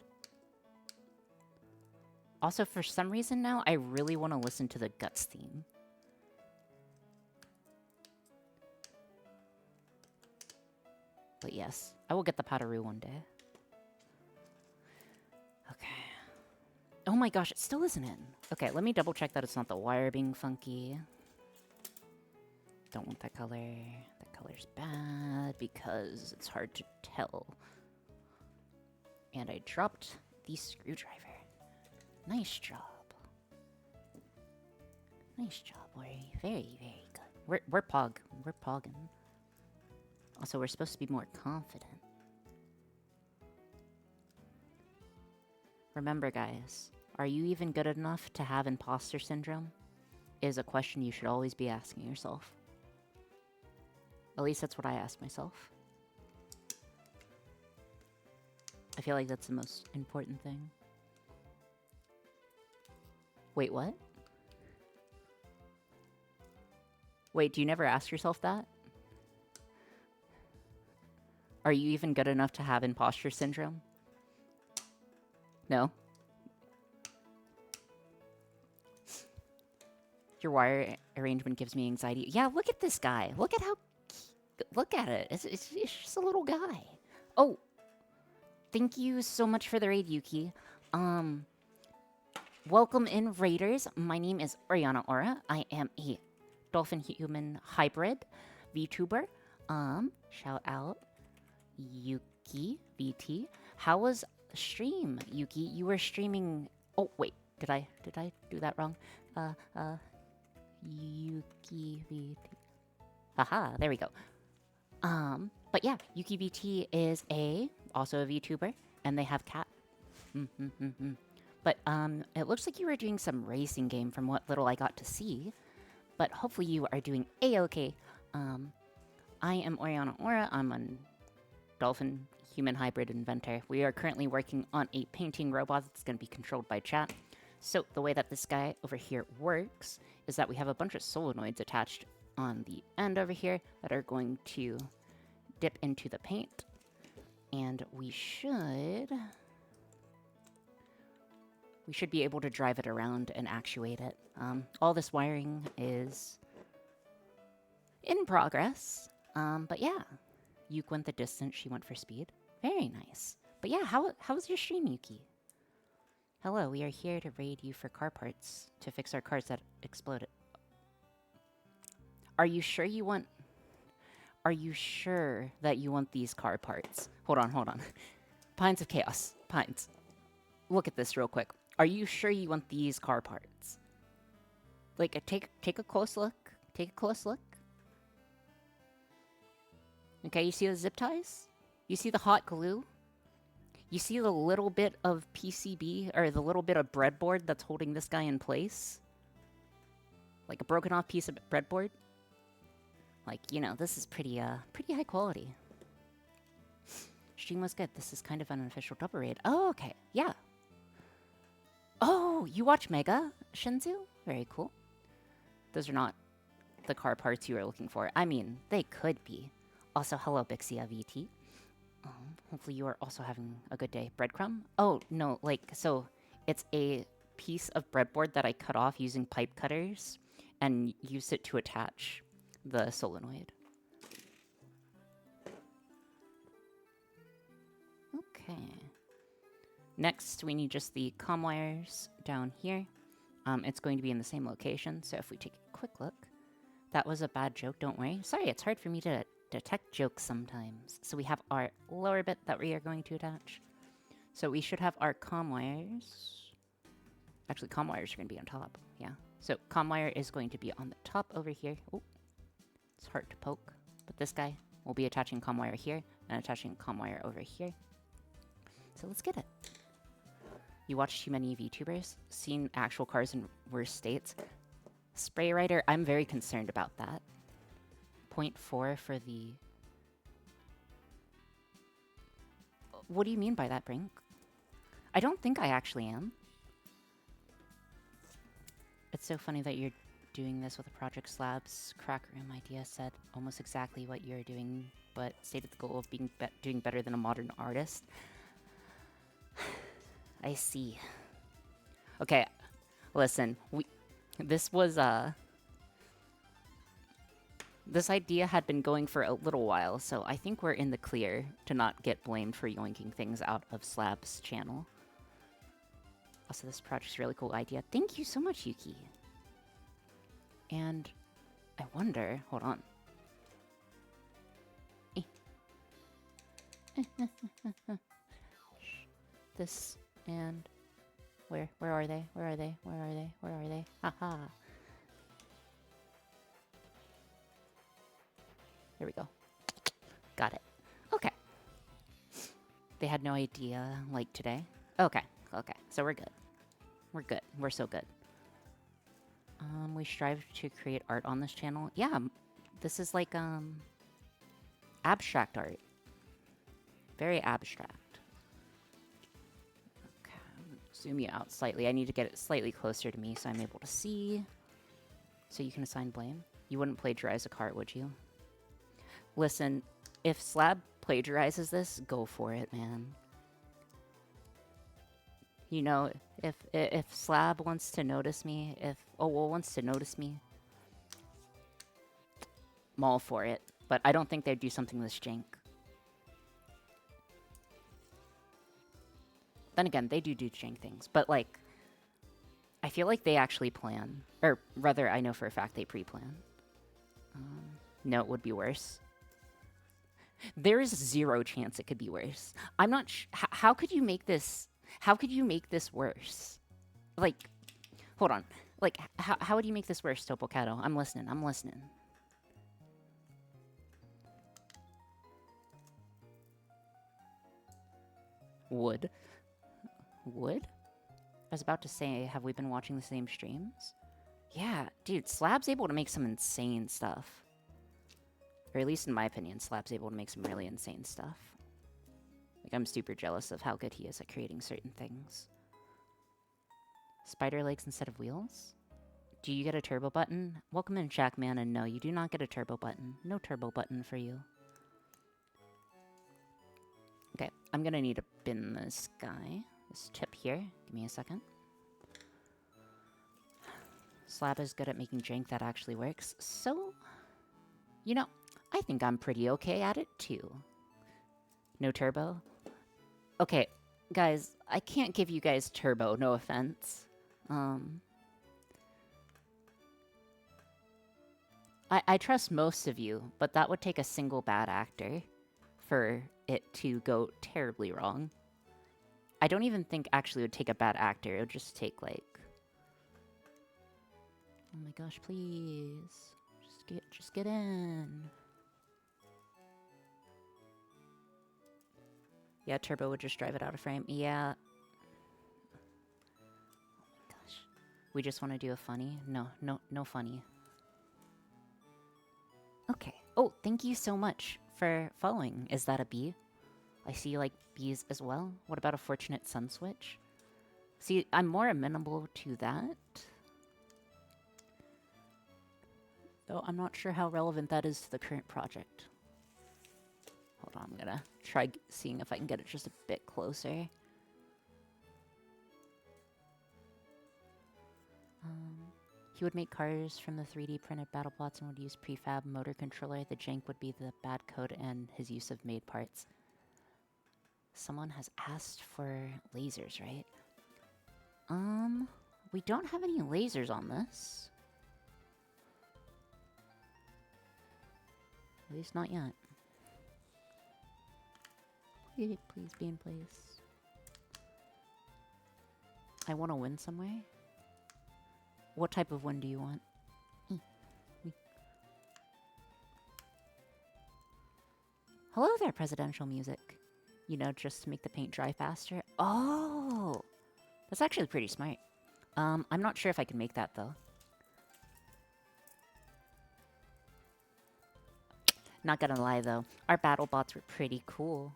Also, for some reason now, I really want to listen to the Guts theme. But yes, I will get the Padaru one day. Okay. Oh my gosh, it still isn't in. Okay, let me double check that it's not the wire being funky. Don't want that color. That color's bad because it's hard to tell. And I dropped the screwdriver. Nice job. Nice job, Ori. Very, very good. We're pogging. Also, we're supposed to be more confident. Remember, guys, are you even good enough to have imposter syndrome? Is a question you should always be asking yourself. At least that's what I ask myself. I feel like that's the most important thing. Wait, what? Wait, do you never ask yourself that? Are you even good enough to have imposter syndrome? No? Your wire arrangement gives me anxiety. Yeah, look at this guy. Look at how... Look at it. It's just a little guy. Oh! Thank you so much for the raid, Yuki. welcome in, Raiders. My name is Oriana Aura. I am a dolphin human hybrid VTuber. Shout out Yuki VT. How was stream, Yuki? You were streaming. Oh wait, did I do that wrong? Yuki VT. Haha, there we go. But yeah, Yuki VT is also a VTuber, and they have cat. But it looks like you were doing some racing game from what little I got to see. But hopefully you are doing a-okay. I am Oriana Aura. I'm a dolphin human hybrid inventor. We are currently working on a painting robot that's going to be controlled by chat. So the way that this guy over here works is that we have a bunch of solenoids attached on the end over here that are going to dip into the paint. And we should be able to drive it around and actuate it. All this wiring is in progress. But yeah, Yuke went the distance, she went for speed. Very nice. But yeah, how was your stream, Yuki? Hello, we are here to raid you for car parts to fix our cars that exploded. Are you sure you want... Are you sure that you want these car parts? Hold on. Pines of Chaos. Pines. Look at this real quick. Are you sure you want these car parts? Like, take a close look. Take a close look. Okay, you see the zip ties? You see the hot glue? You see the little bit of PCB, or the little bit of breadboard that's holding this guy in place? Like a broken off piece of breadboard? Like, you know, this is pretty high quality. Stream was good. This is kind of an unofficial double raid. Oh, okay. Yeah. Oh, you watch Mega, Shinzu? Very cool. Those are not the car parts you were looking for. I mean, they could be. Also, hello, Bixia VT. Hopefully you are also having a good day. Breadcrumb? Oh, no, like, so it's a piece of breadboard that I cut off using pipe cutters and used it to attach the solenoid. Okay. Next, we need just the comm wires down here. It's going to be in the same location, so if we take a quick look. That was a bad joke, don't worry. Sorry, it's hard for me to detect jokes sometimes. So we have our lower bit that we are going to attach. So we should have our comm wires. Actually, comm wires are going to be on top, yeah. So comm wire is going to be on the top over here. Oh, it's hard to poke. But this guy will be attaching comm wire here and attaching comm wire over here. So let's get it. You watch too many VTubers? Seen actual cars in worse states? Spray Rider, I'm very concerned about that. 0.4 for the... What do you mean by that, Brink? I don't think I actually am. It's so funny that you're doing this with a Project Slabs crack room idea said almost exactly what you're doing, but stated the goal of being doing better than a modern artist. I see. Okay, listen, this was, this idea had been going for a little while, so I think we're in the clear to not get blamed for yoinking things out of Slab's channel. Also, this project's a really cool idea. Thank you so much, Yuki. And I wonder, hold on. This and where are they? Where are they? Where are they? Where are they? Haha. Here we go. Got it. Okay. They had no idea, like, today? Okay. Okay. So we're good. We're good. We're so good. We strive to create art on this channel. Yeah, this is like, abstract art. Very abstract. Okay, zoom you out slightly. I need to get it slightly closer to me so I'm able to see. So you can assign blame. You wouldn't plagiarize a cart, would you? Listen, if Slab plagiarizes this, go for it, man. You know, if Slab wants to notice me, if wants to notice me, I'm all for it. But I don't think they'd do something this jank. Then again, they do jank things, but like, feel like they actually plan. Or rather, I know for a fact they pre-plan. No, it would be worse. There is zero chance it could be worse. I'm not how could you make this... How could you make this worse? Like, hold on. Like, how would you make this worse, Topocato? I'm listening. I'm listening. Wood. Wood? I was about to say, have we been watching the same streams? Yeah, dude, Slab's able to make some insane stuff. Or at least in my opinion, Slab's able to make some really insane stuff. Like, I'm super jealous of how good he is at creating certain things. Spider legs instead of wheels? Do you get a turbo button? Welcome in, Jackman, and no, you do not get a turbo button. No turbo button for you. Okay, I'm gonna need to bin this guy. This tip here. Give me a second. Slab is good at making jank that actually works. So, you know, I think I'm pretty okay at it too. No turbo? Okay, guys, I can't give you guys turbo, no offense. I trust most of you, but that would take a single bad actor for it to go terribly wrong. I don't even think actually it would take a bad actor. It would just take, like... Oh my gosh, please. Just get in. Yeah, turbo would just drive it out of frame. Yeah. Oh my gosh. We just want to do a funny? No funny. Okay. Oh, thank you so much for following. Is that a bee? I see you like bees as well. What about a fortunate sun switch? See, I'm more amenable to that. Though I'm not sure how relevant that is to the current project. Hold on, I'm gonna try seeing if I can get it just a bit closer. He would make cars from the 3D printed battle plots and would use prefab motor controller. The jank would be the bad code and his use of made parts. Someone has asked for lasers, right? We don't have any lasers on this. At least not yet. Please be in place. I want to win somewhere. What type of win do you want? Hello there, presidential music. You know, just to make the paint dry faster. Oh! That's actually pretty smart. I'm not sure if I can make that, though. Not gonna lie, though. Our battle bots were pretty cool.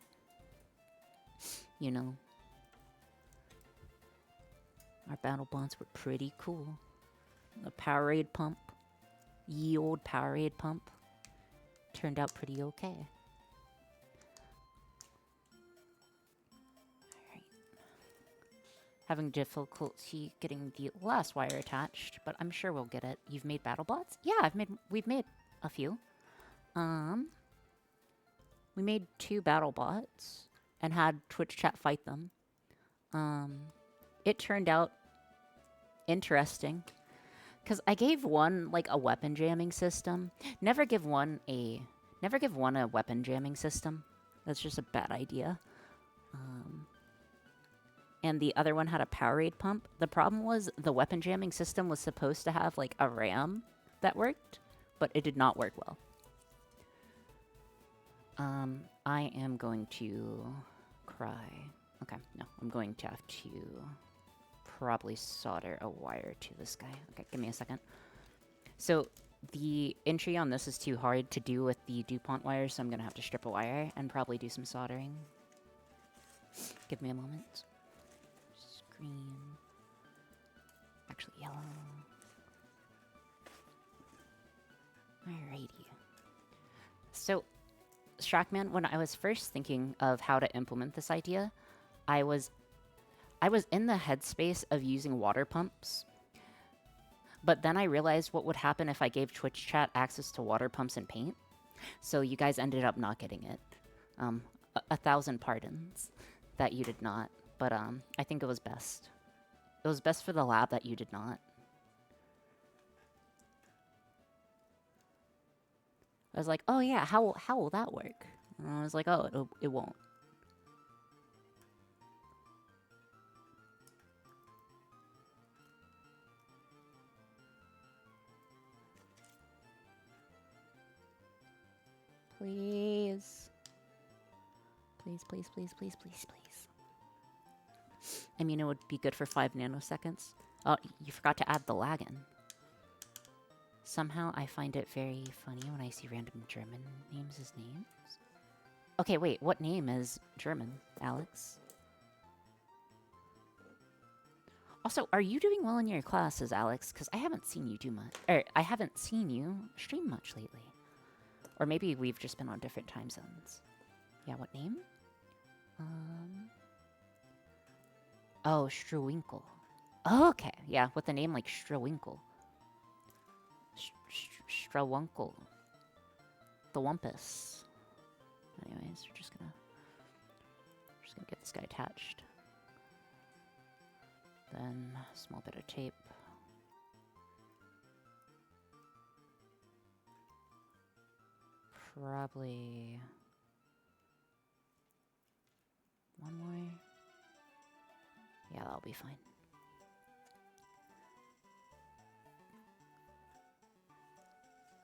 You know. Our battle bots were pretty cool. The Powerade pump. Ye old Powerade pump. Turned out pretty okay. Alright. Having difficulty getting the last wire attached, but I'm sure we'll get it. You've made battle bots? Yeah, we've made a few. We made 2 battle bots and had Twitch chat fight them. It turned out interesting. Because I gave one, like, a weapon jamming system. Never give one a weapon jamming system. That's just a bad idea. And the other one had a Powerade pump. The problem was the weapon jamming system was supposed to have, like, a RAM that worked, but it did not work well. I am going to cry. Okay, no, I'm going to have to probably solder a wire to this guy. Okay, give me a second. So the entry on this is too hard to do with the DuPont wire, so I'm gonna have to strip a wire and probably do some soldering. Give me a moment. Green. Actually, yellow. Alrighty. So, Strackman, when I was first thinking of how to implement this idea, I was in the headspace of using water pumps. But then I realized what would happen if I gave Twitch chat access to water pumps and paint. So you guys ended up not getting it. 1,000 pardons that you did not. But I think it was best. It was best for the lab that you did not. I was like, oh yeah, how will that work? And I was like, oh, it won't. Please. Please, please, please, please, please, please. I mean, it would be good for 5 nanoseconds. Oh, you forgot to add the lag in. Somehow I find it very funny when I see random German names as names. Okay, wait, what name is German, Alex? Also, are you doing well in your classes, Alex? Because I haven't seen you do much. I haven't seen you stream much lately. Or maybe we've just been on different time zones. Yeah, what name? Oh, Struwinkle. Oh, okay, yeah, with a name like Struwinkle. Strawunkle. The Wumpus. Anyways, we're just gonna get this guy attached. Then a small bit of tape. Probably one more. Yeah, that'll be fine.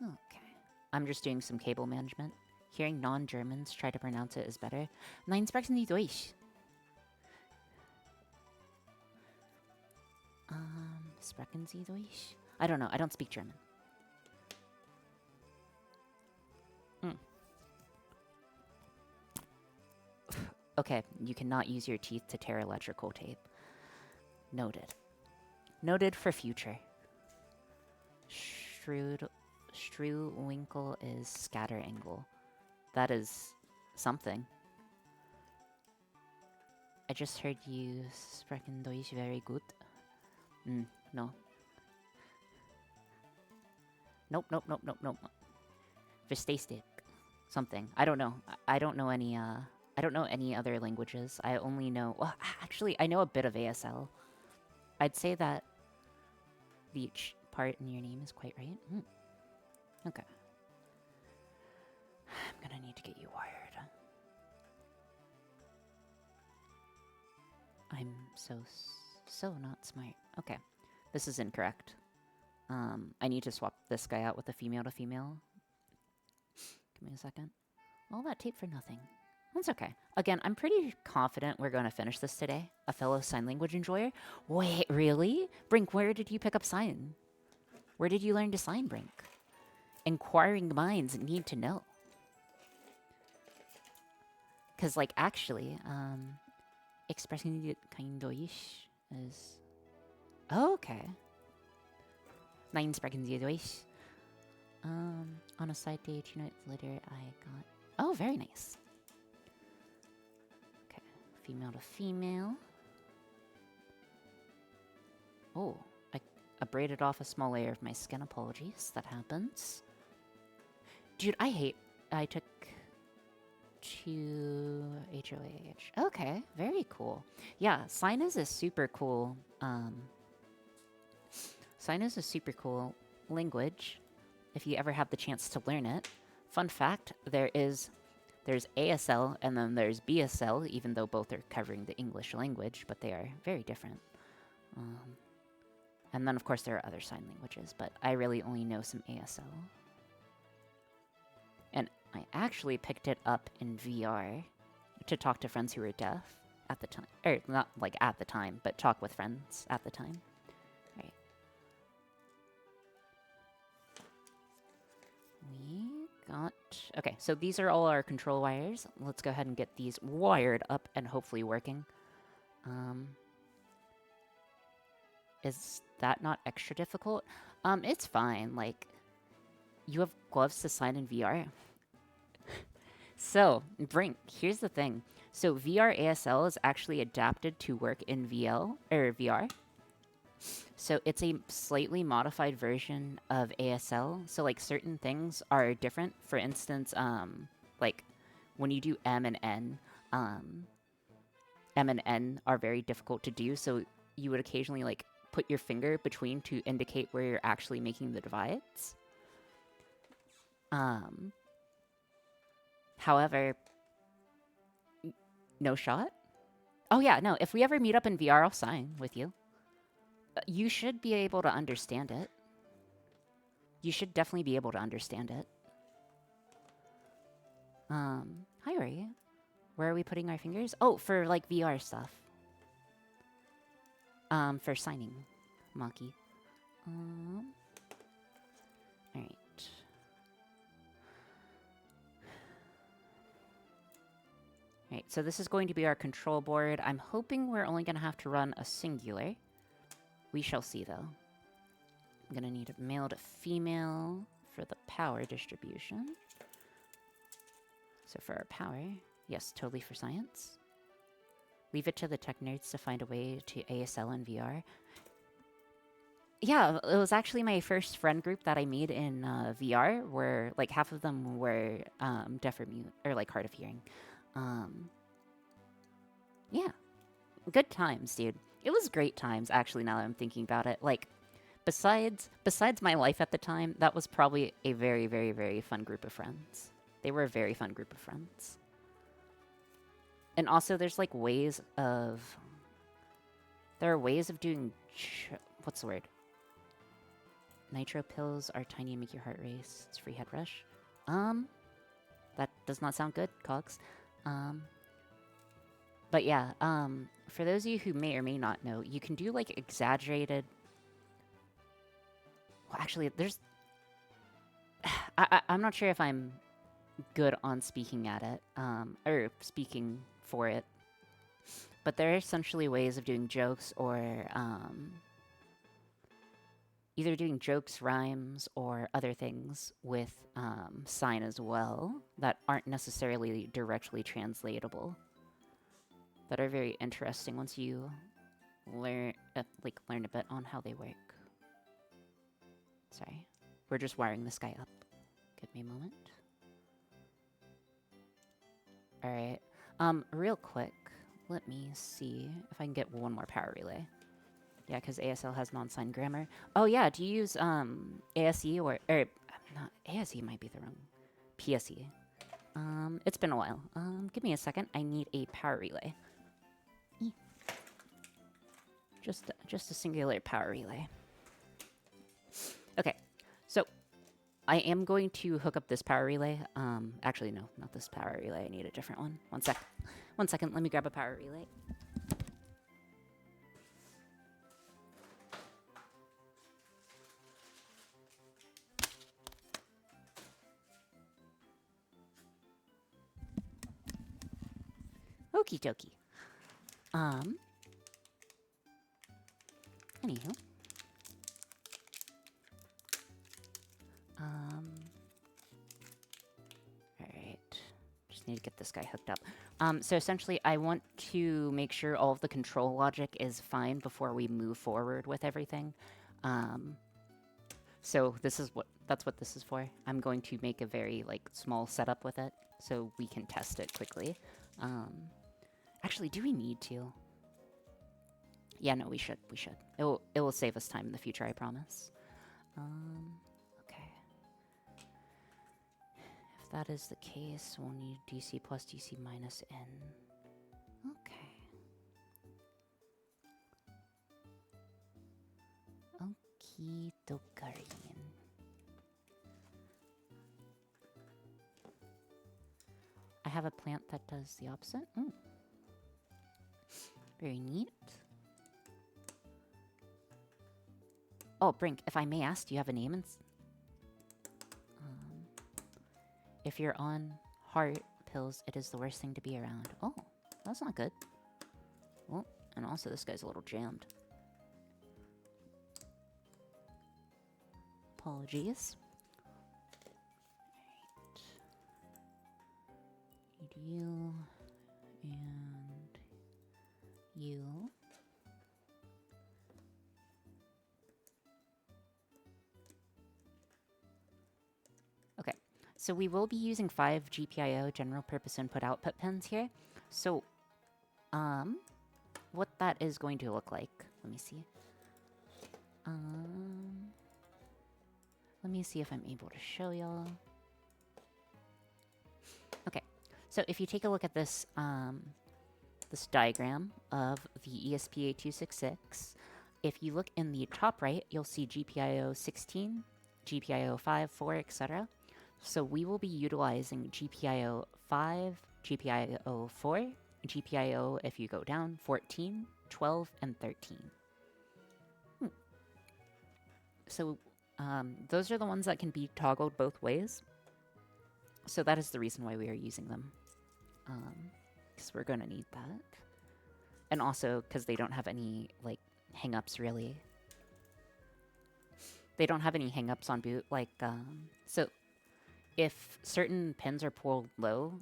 Okay. I'm just doing some cable management. Hearing non-Germans try to pronounce it is better. Nein, sprechen Sie Deutsch. Sprechen Sie Deutsch? I don't know. I don't speak German. Okay, you cannot use your teeth to tear electrical tape. Noted. Noted for future. Struwinkle is scatter angle. That is something. I just heard you sprechen Deutsch very good. No. Nope. Verstehst something. I don't know. I don't know any other languages. I only know... Well, actually, I know a bit of ASL. I'd say that the part in your name is quite right. Okay. I'm gonna need to get you wired. I'm so not smart. Okay. This is incorrect. I need to swap this guy out with a female to female. Give me a second. All that tape for nothing. That's okay. Again, I'm pretty confident we're going to finish this today. A fellow sign language enjoyer? Wait, really? Brink, where did you pick up sign? Where did you learn to sign, Brink? Inquiring minds need to know. Because, like, actually, expressing kein Deutsch is... Oh, okay. Nein, sprechen Sie Deutsch. On a side day, 2 nights later, I got... Oh, very nice. Okay, female to female. Oh, I braided off a small layer of my skin. Apologies, that happens. Dude, I took 2 HOH. Okay, very cool. Yeah, sign is a super cool, sign is a super cool language, if you ever have the chance to learn it. Fun fact, there's ASL and then there's BSL, even though both are covering the English language, but they are very different. And then, of course, there are other sign languages, but I really only know some ASL. And I actually picked it up in VR to talk to friends who were deaf at the time. Or, not like at the time, but talk with friends at the time. Right. We got... Okay, so these are all our control wires. Let's go ahead and get these wired up and hopefully working. Is that not extra difficult? It's fine. Like, you have gloves to sign in VR. So, Brink, here's the thing. So, VR ASL is actually adapted to work in VR. So, it's a slightly modified version of ASL. So, like, certain things are different. For instance, like, when you do M and N are very difficult to do. So, you would occasionally like put your finger between to indicate where you're actually making the divides. However, no shot. Oh yeah, no. If we ever meet up in VR, I'll sign with you. You should be able to understand it. You should definitely be able to understand it. Hi, Ori. Where are we putting our fingers? Oh, for like VR stuff. For signing, Maki. Alright. Alright, so this is going to be our control board. I'm hoping we're only going to have to run a singular. We shall see, though. I'm going to need a male to female for the power distribution. So for our power, yes, totally for science. Leave it to the tech nerds to find a way to ASL in VR. Yeah, it was actually my first friend group that I made in VR, where like half of them were deaf or mute, or like hard of hearing. Yeah, good times, dude. It was great times, actually, now that I'm thinking about it. Like, besides my life at the time, that was probably a very, very, very fun group of friends. They were a very fun group of friends. And also, there's like ways of... There are ways of doing... what's the word? Nitro pills are tiny and make your heart race. It's free head rush. That does not sound good, Cogs. But yeah, for those of you who may or may not know, you can do like exaggerated... Well, actually, there's... I'm not sure if I'm good on speaking at it, or speaking for it. But there are essentially ways of doing jokes or, either doing jokes, rhymes, or other things with sign as well that aren't necessarily directly translatable. That are very interesting once you learn a bit on how they work. Sorry, we're just wiring this guy up. Give me a moment. All right, real quick, let me see if I can get one more power relay. Yeah, because ASL has non-sign grammar. Oh yeah, do you use ASE or not ASE might be the wrong PSE. It's been a while. Give me a second. I need a power relay. Just a singular power relay. Okay, so I am going to hook up this power relay. Actually, no, not this power relay. I need a different one. One second. Let me grab a power relay. Okie dokie. Anywho. Alright. Just need to get this guy hooked up. So essentially, I want to make sure all of the control logic is fine before we move forward with everything. So that's what this is for. I'm going to make a very, like, small setup with it so we can test it quickly. Actually, do we need to? Yeah, no, we should. It will save us time in the future, I promise. Okay. If that is the case, we'll need DC plus DC minus N. Okay. Okie dokie. I have a plant that does the opposite. Very neat. Oh, Brink, if I may ask, do you have a name? If you're on heart pills, it is the worst thing to be around. Oh, that's not good. Oh, and also this guy's a little jammed. Apologies. Right. Need you and you. Okay, so we will be using 5 GPIO general purpose input output pins here. So, what that is going to look like. Let me see. Let me see if I'm able to show y'all. Okay, so if you take a look at this this diagram of the ESP8266, if you look in the top right, you'll see GPIO 16, GPIO 5, 4, etc. So we will be utilizing GPIO 5, GPIO 4, GPIO, if you go down, 14, 12, and 13. So those are the ones that can be toggled both ways. So that is the reason why we are using them. Because we're going to need that. And also because they don't have any, like, hang-ups, really. They don't have any hang-ups on boot. Like, so if certain pins are pulled low,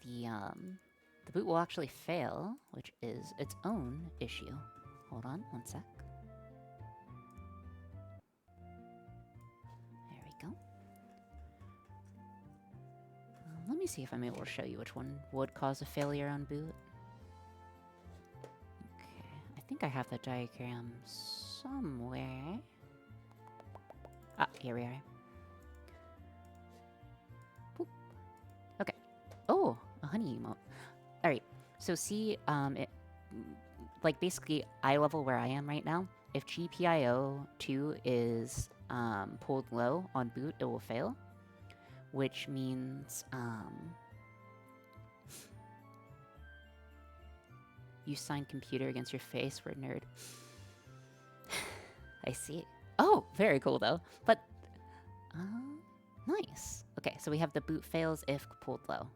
the boot will actually fail, which is its own issue. Hold on, one sec. There we go. Let me see if I'm able to show you which one would cause a failure on boot. Okay, I think I have the diagram somewhere. Ah, here we are. Boop. Okay. Oh, a honey emote. Alright, so see, like basically eye level where I am right now, if GPIO 2 is pulled low on boot, it will fail. Which means, you sign computer against your face, we're nerd. I see. Oh, very cool though. But, nice. Okay, so we have the boot fails if pulled low.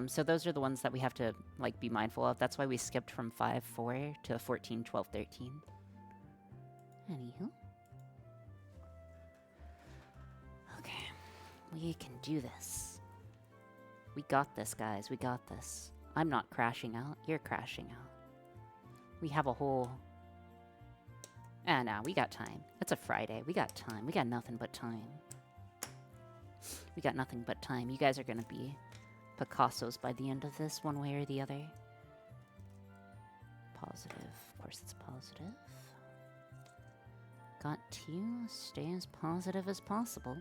So those are the ones that we have to, like, be mindful of. That's why we skipped from 5, 4 to 14, 12, 13. Anywho. Okay. We can do this. We got this, guys. We got this. I'm not crashing out. You're crashing out. We have a whole... Ah, no, we got time. It's a Friday. We got time. We got nothing but time. We got nothing but time. You guys are gonna be Picassos by the end of this, one way or the other. Positive. Of course it's positive. Got to stay as positive as possible.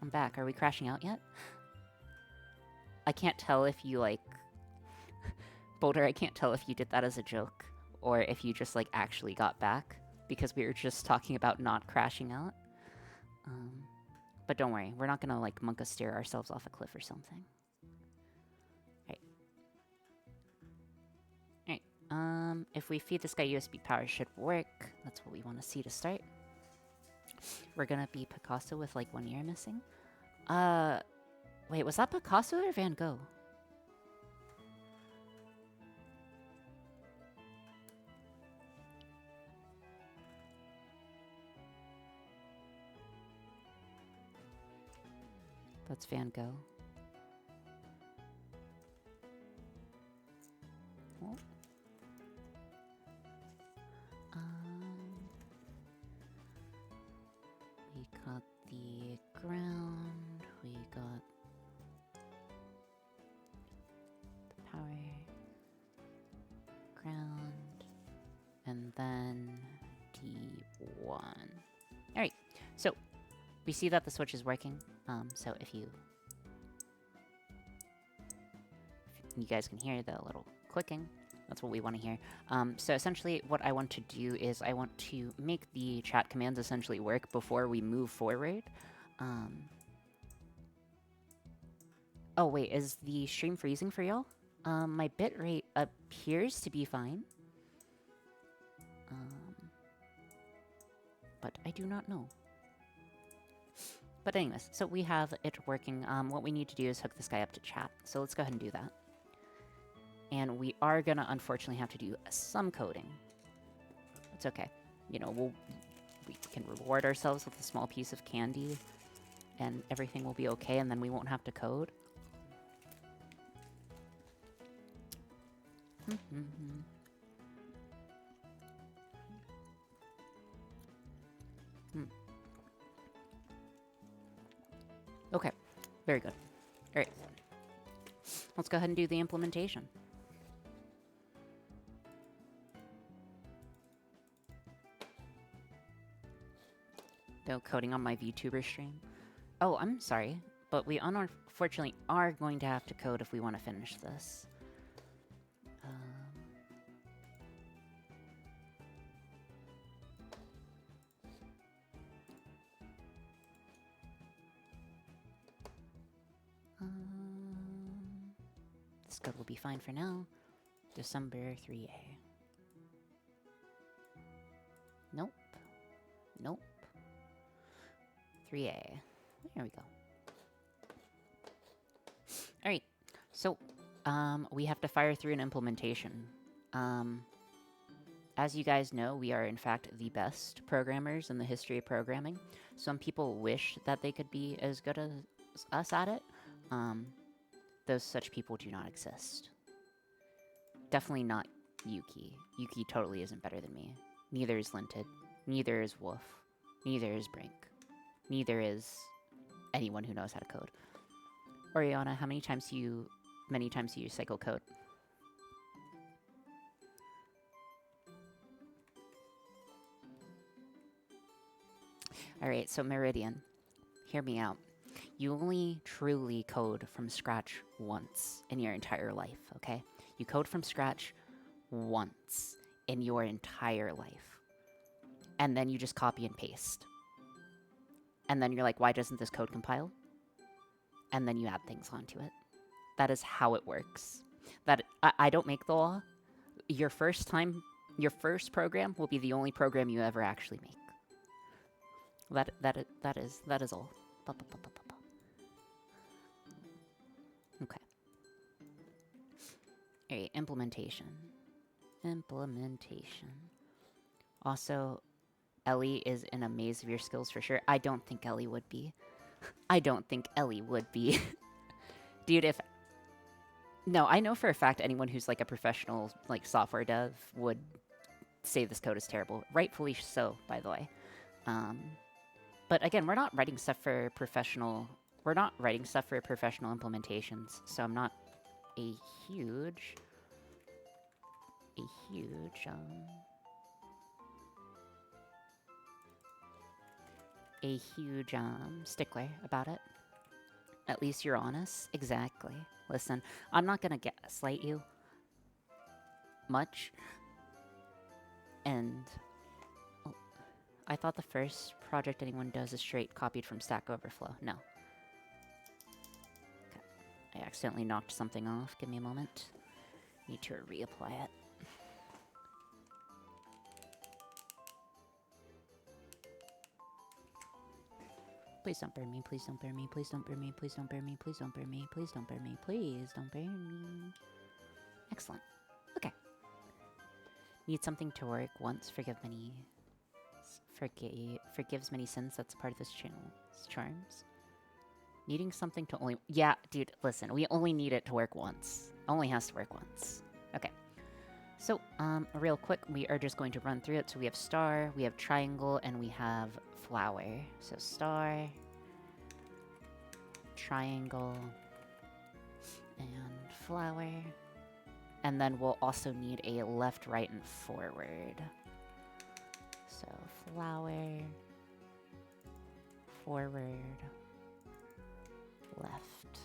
I'm back. Are we crashing out yet? I can't tell if you, like... Boulder, I can't tell if you did that as a joke, or if you just, like, actually got back, because we were just talking about not crashing out. But don't worry, we're not gonna, like, monka steer ourselves off a cliff or something. Alright. If we feed this guy USB power, it should work. That's what we want to see to start. We're gonna be Picasso with, like, one ear missing. Wait, was that Picasso or Van Gogh? That's Van Gogh. Oh. We got the ground, we got the power, ground, and then D1. Alright, so we see that the switch is working. So if you guys can hear the little clicking, that's what we want to hear. So essentially what I want to do is I want to make the chat commands essentially work before we move forward. Oh wait, is the stream freezing for y'all? My bitrate appears to be fine. But I do not know. But anyways, so we have it working. What we need to do is hook this guy up to chat. So let's go ahead and do that. And we are gonna unfortunately have to do some coding. It's okay. You know, we can reward ourselves with a small piece of candy, and everything will be okay, and then we won't have to code. Okay, very good. All right, let's go ahead and do the implementation. No coding on my VTuber stream. Oh, I'm sorry, but we unfortunately are going to have to code if we want to finish this. This code will be fine for now. December 3A. Nope. Nope. 3A. There we go. Alright, so, we have to fire through an implementation. As you guys know, we are in fact the best programmers in the history of programming. Some people wish that they could be as good as us at it. Those such people do not exist. Definitely not Yuki. Yuki totally isn't better than me. Neither is Linted. Neither is Wolf. Neither is Brink. Neither is anyone who knows how to code. Oriana, how many times do you cycle code? Alright, so Meridian, hear me out. You only truly code from scratch once in your entire life, okay? You code from scratch once in your entire life. And then you just copy and paste. And then you're like, why doesn't this code compile? And then you add things onto it. That is how it works. I don't make the law. Your first program will be the only program you ever actually make. That is all. Okay. Alright, implementation. Also, Ellie is in a maze of your skills for sure. I don't think Ellie would be. Dude, if... No, I know for a fact anyone who's like a professional like software dev would say this code is terrible. Rightfully so, by the way. But again, we're not writing stuff for professional... We're not writing stuff for professional implementations, so I'm not a huge stickler about it. At least you're honest. Exactly. Listen, I'm not gonna gaslight you much. And I thought the first project anyone does is straight copied from Stack Overflow. No. Okay. I accidentally knocked something off. Give me a moment. Need to reapply it. Please don't burn me, please don't burn me, please don't burn me, please don't burn me, please don't burn me, please don't burn me, please don't burn me. Excellent. Okay. Need something to work once, forgives many sins, that's a part of this channel's charms. Needing something to only... Yeah, dude, listen, we only need it to work once. Only has to work once. Okay. So, real quick, we are just going to run through it. So we have star, we have triangle, and we have flower. So star, triangle, and flower. And then we'll also need a left, right, and forward. So flower, forward, left.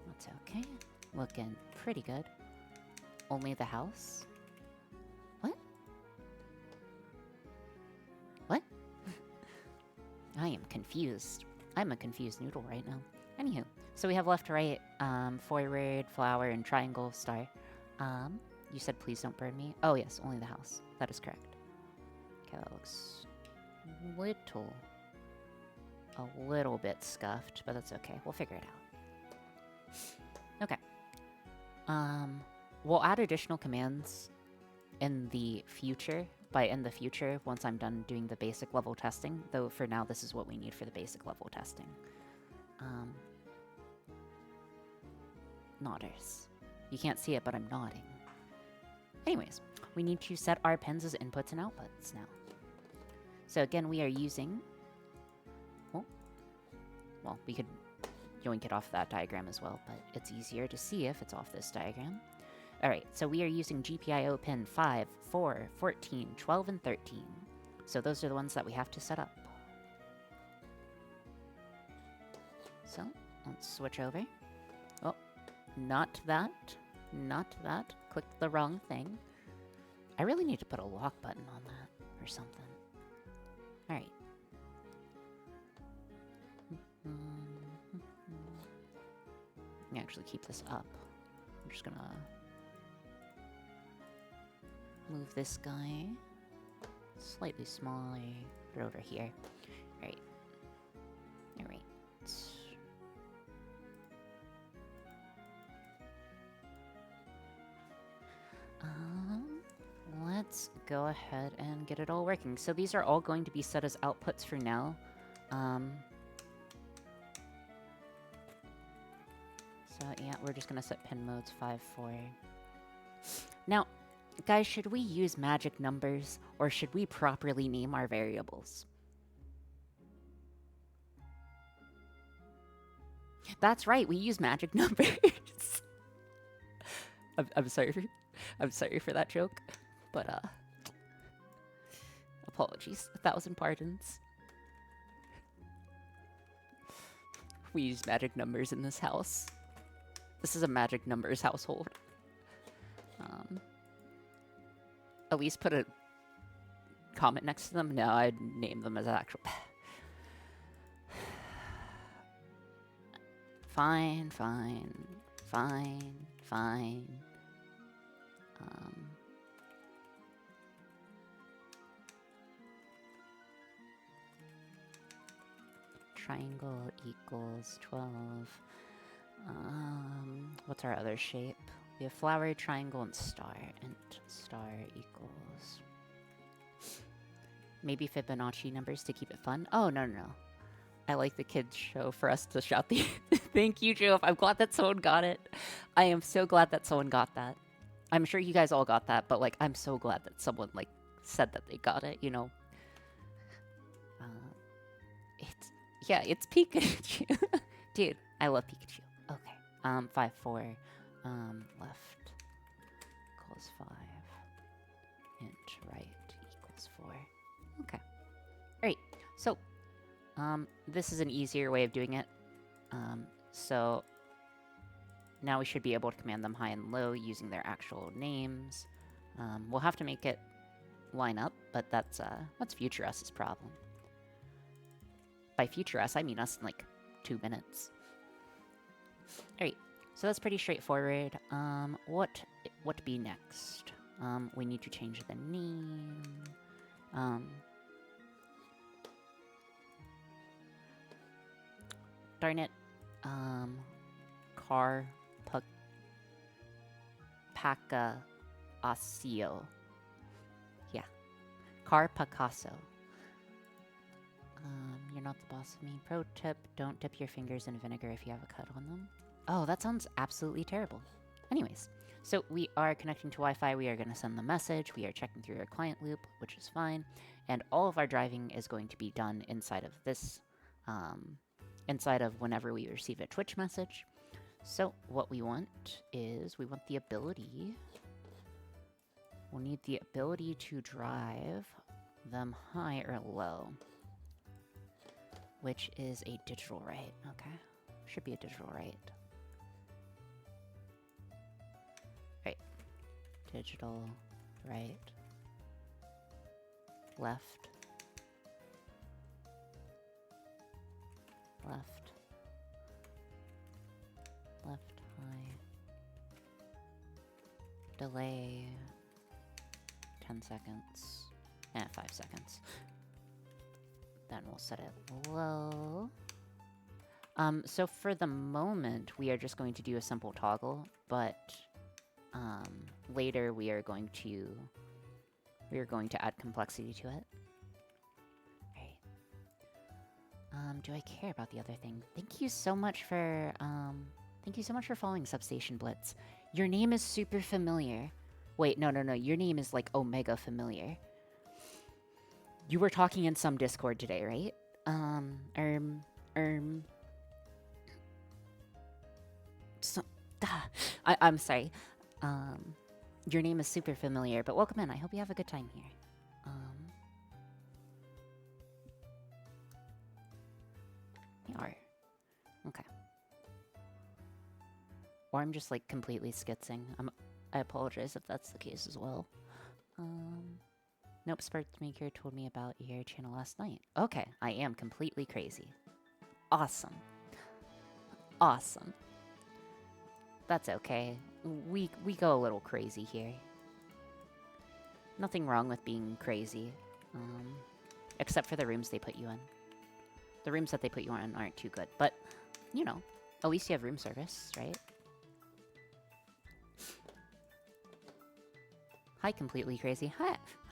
That's okay. Looking pretty good. Only the house? What? What? I am confused. I'm a confused noodle right now. Anywho, so we have left, right, forward, flower, and triangle, star. You said please don't burn me? Oh yes, only the house. That is correct. Okay, that looks a little bit scuffed, but that's okay. We'll figure it out. Okay. We'll add additional commands in the future, once I'm done doing the basic level testing, though for now this is what we need for the basic level testing. Nodders. You can't see it, but I'm nodding. Anyways, we need to set our pens as inputs and outputs now. So again, we are using... Well, we could yoink it off that diagram as well, but it's easier to see if it's off this diagram. All right, so we are using GPIO pin 5, 4, 14, 12, and 13. So those are the ones that we have to set up. So let's switch over. Oh, not that. Not that. Clicked the wrong thing. I really need to put a lock button on that or something. All right. Let me actually keep this up. I'm just gonna move this guy slightly smaller over here. All right. All right. Let's go ahead and get it all working. So these are all going to be set as outputs for now. So yeah, we're just gonna set pin modes 5, 4. Now, guys, should we use magic numbers or should we properly name our variables? That's right, we use magic numbers. I'm sorry for that joke, but apologies, 1,000 pardons. We use magic numbers in this house. This is a magic numbers household. At least put a comment next to them. No, I'd name them as actual. Fine. Triangle equals 12. What's our other shape? We have flower, triangle, and star. And star equals... Maybe Fibonacci numbers to keep it fun? Oh, no. I like the kids' show for us to shout the... Thank you, Joe. I'm glad that someone got it. I am so glad that someone got that. I'm sure you guys all got that, but, like, I'm so glad that someone, like, said that they got it, you know? It's Pikachu. Dude, I love Pikachu. Okay. 5, 4, left equals 5, and right equals 4. Okay. Alright, so, this is an easier way of doing it. So, now we should be able to command them high and low using their actual names. We'll have to make it line up, but that's future us's problem. By future us, I mean us in like 2 minutes. Alright, so that's pretty straightforward. What be next? We need to change the name. Darn it. Picasso. Yeah. Picasso. You're not the boss of me. Pro tip, don't dip your fingers in vinegar if you have a cut on them. Oh, that sounds absolutely terrible. Anyways, so we are connecting to Wi-Fi. We are going to send the message. We are checking through our client loop, which is fine. And all of our driving is going to be done inside of this, inside of whenever we receive a Twitch message. So what we want is we want the ability... We'll need the ability to drive them high or low, which is a digital right. Okay, should be a digital right. Right. Digital right. Left. Left. Left high. Delay 10 seconds. 5 seconds. Then we'll set it low. So for the moment, we are just going to do a simple toggle, but later we are going to add complexity to it. Right. Do I care about the other thing? Thank you so much for following Substation Blitz. Your name is super familiar. Wait, no. Your name is like Omega familiar. You were talking in some Discord today, right? So, I'm sorry. Your name is super familiar, but welcome in. I hope you have a good time here. You are. Okay. Or I'm just like completely skitzing. I apologize if that's the case as well. Nope, Sparkmaker told me about your channel last night. Okay, I am completely crazy. Awesome. Awesome. That's okay. We go a little crazy here. Nothing wrong with being crazy. Except for the rooms they put you in. The rooms that they put you in aren't too good, but, you know, at least you have room service, right? Hi, completely crazy.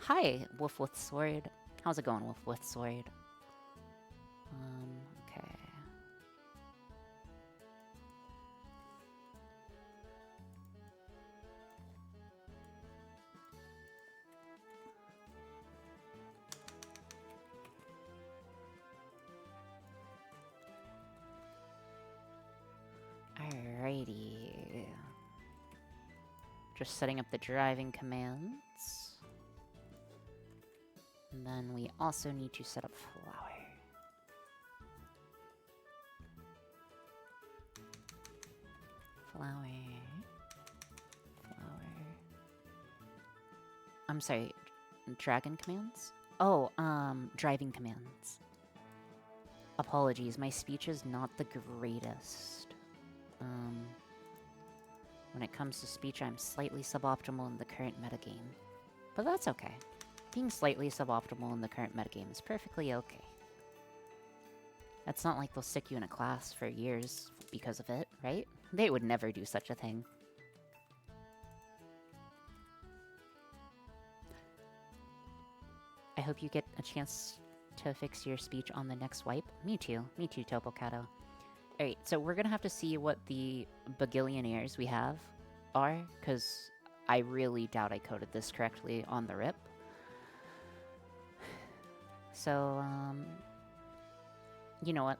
Hi, Wolf with Sword. How's it going, Wolf with Sword? Okay. Alrighty. Just setting up the driving commands. And then we also need to set up flower. Flower. I'm sorry, dragon commands? Oh, driving commands. Apologies, my speech is not the greatest. When it comes to speech, I'm slightly suboptimal in the current metagame. But that's okay. Being slightly suboptimal in the current metagame is perfectly okay. It's not like they'll stick you in a class for years because of it, right? They would never do such a thing. I hope you get a chance to fix your speech on the next wipe. Me too, Topocato. Alright, so we're gonna have to see what the bagillionaires we have are, because I really doubt I coded this correctly on the rip. So, you know what?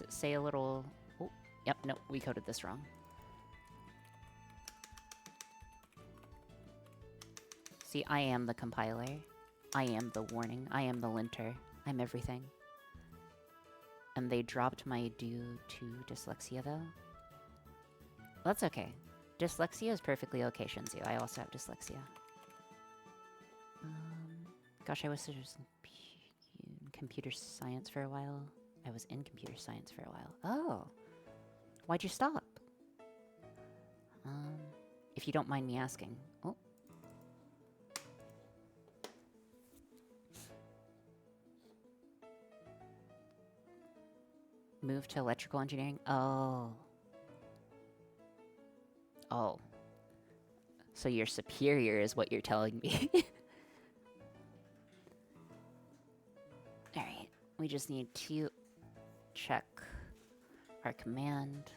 Say a little... Oh, yep, no, we coded this wrong. See, I am the compiler. I am the warning. I am the linter. I'm everything. And they dropped my due to dyslexia, though. That's okay. Dyslexia is perfectly okay, Shinzu. I also have dyslexia. Gosh, I was in computer science for a while. I was in computer science for a while. Oh. Why'd you stop? If you don't mind me asking. Oh. Move to electrical engineering? Oh. Oh. So your superior is what you're telling me. Alright. We just need to check our command.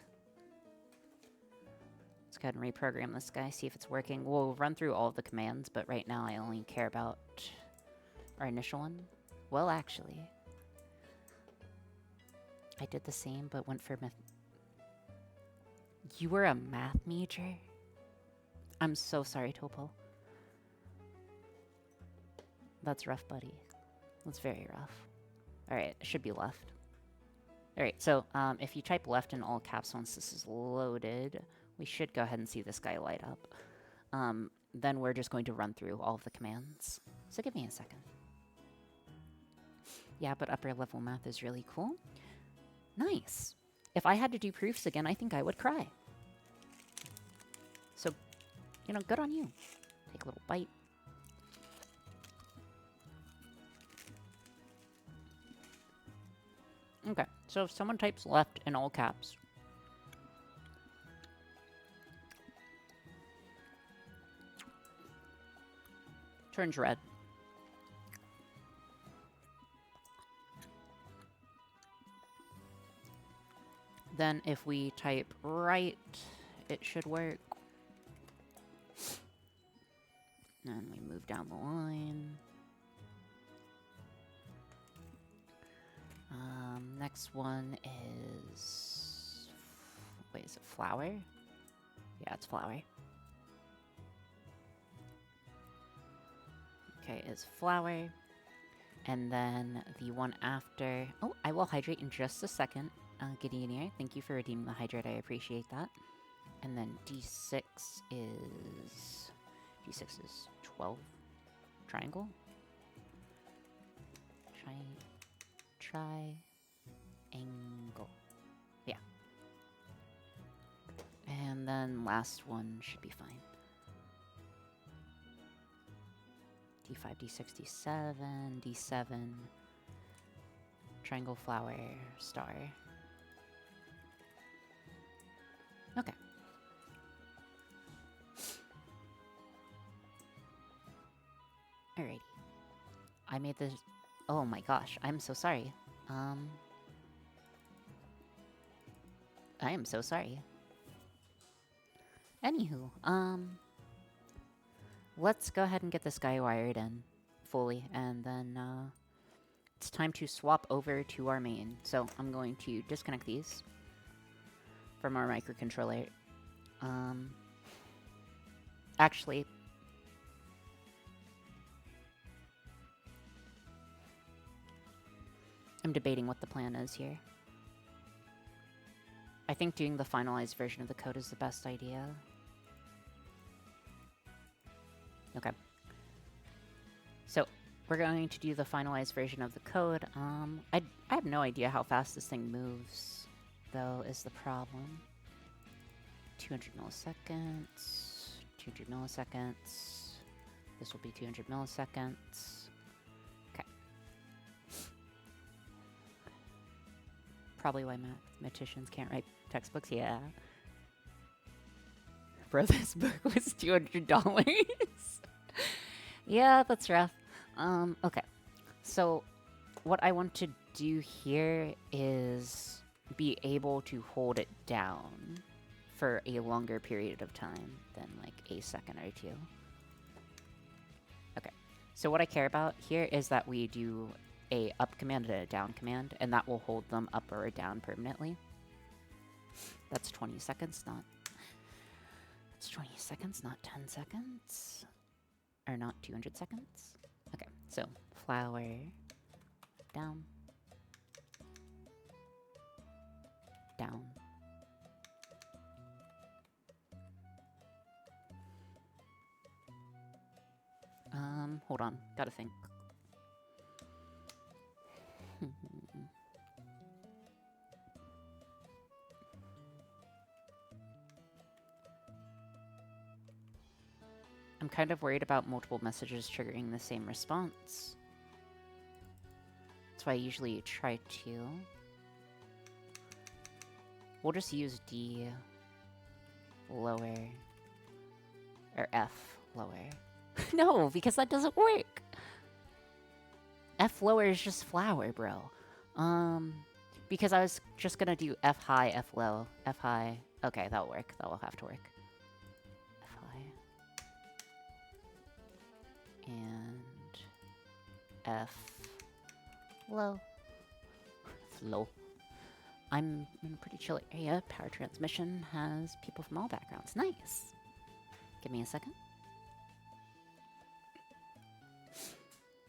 Let's go ahead and reprogram this guy, see if it's working. We'll run through all of the commands, but right now I only care about our initial one. Well, actually... I did the same, but went for math. You were a math major? I'm so sorry, Topo. That's rough, buddy. That's very rough. Alright, it should be left. Alright, so if you type left in all caps once this is loaded, we should go ahead and see this guy light up. Then we're just going to run through all of the commands. So give me a second. Yeah, but upper level math is really cool. Nice. If I had to do proofs again, I think I would cry. So, you know, good on you. Take a little bite. Okay, so if someone types left in all caps, turns red. Then if we type right, it should work. And we move down the line. Next one is... Wait, is it flower? Yeah, it's flower. Okay, is flour. And then the one after... Oh, I will hydrate in just a second. Gideonir, thank you for redeeming the hydrate. I appreciate that. And then D6 is... D6 is 12. Triangle? Triangle. Yeah. And then last one should be fine. D5, D6, D7, D7. Triangle, flower, star. Okay. Alrighty. I made this... Oh my gosh, I'm so sorry. I am so sorry. Anywho, let's go ahead and get this guy wired in fully, and then, it's time to swap over to our main. So I'm going to disconnect these from our microcontroller. Actually... I'm debating what the plan is here. I think doing the finalized version of the code is the best idea. Okay. So, we're going to do the finalized version of the code. I have no idea how fast this thing moves, though, is the problem. 200 milliseconds. 200 milliseconds. This will be 200 milliseconds. Probably why mathematicians can't write textbooks. Yeah. Bro, this book was $200. Yeah, that's rough. Okay. So, what I want to do here is be able to hold it down for a longer period of time than like a second or two. Okay. So what I care about here is that we do a up command and a down command, and that will hold them up or down permanently. That's 20 seconds, not... It's 20 seconds, not 10 seconds. Or not 200 seconds. Okay, so flower, down, down. Hold on, gotta think. I'm kind of worried about multiple messages triggering the same response. That's why I usually try to. We'll just use D lower, or F lower. No, because that doesn't work. F lower is just flower, bro. Because I was just gonna do F high, F low, F high. Okay, that'll work. That will have to work. F high. And F low. Low. I'm in a pretty chill area. Power transmission has people from all backgrounds. Nice. Give me a second.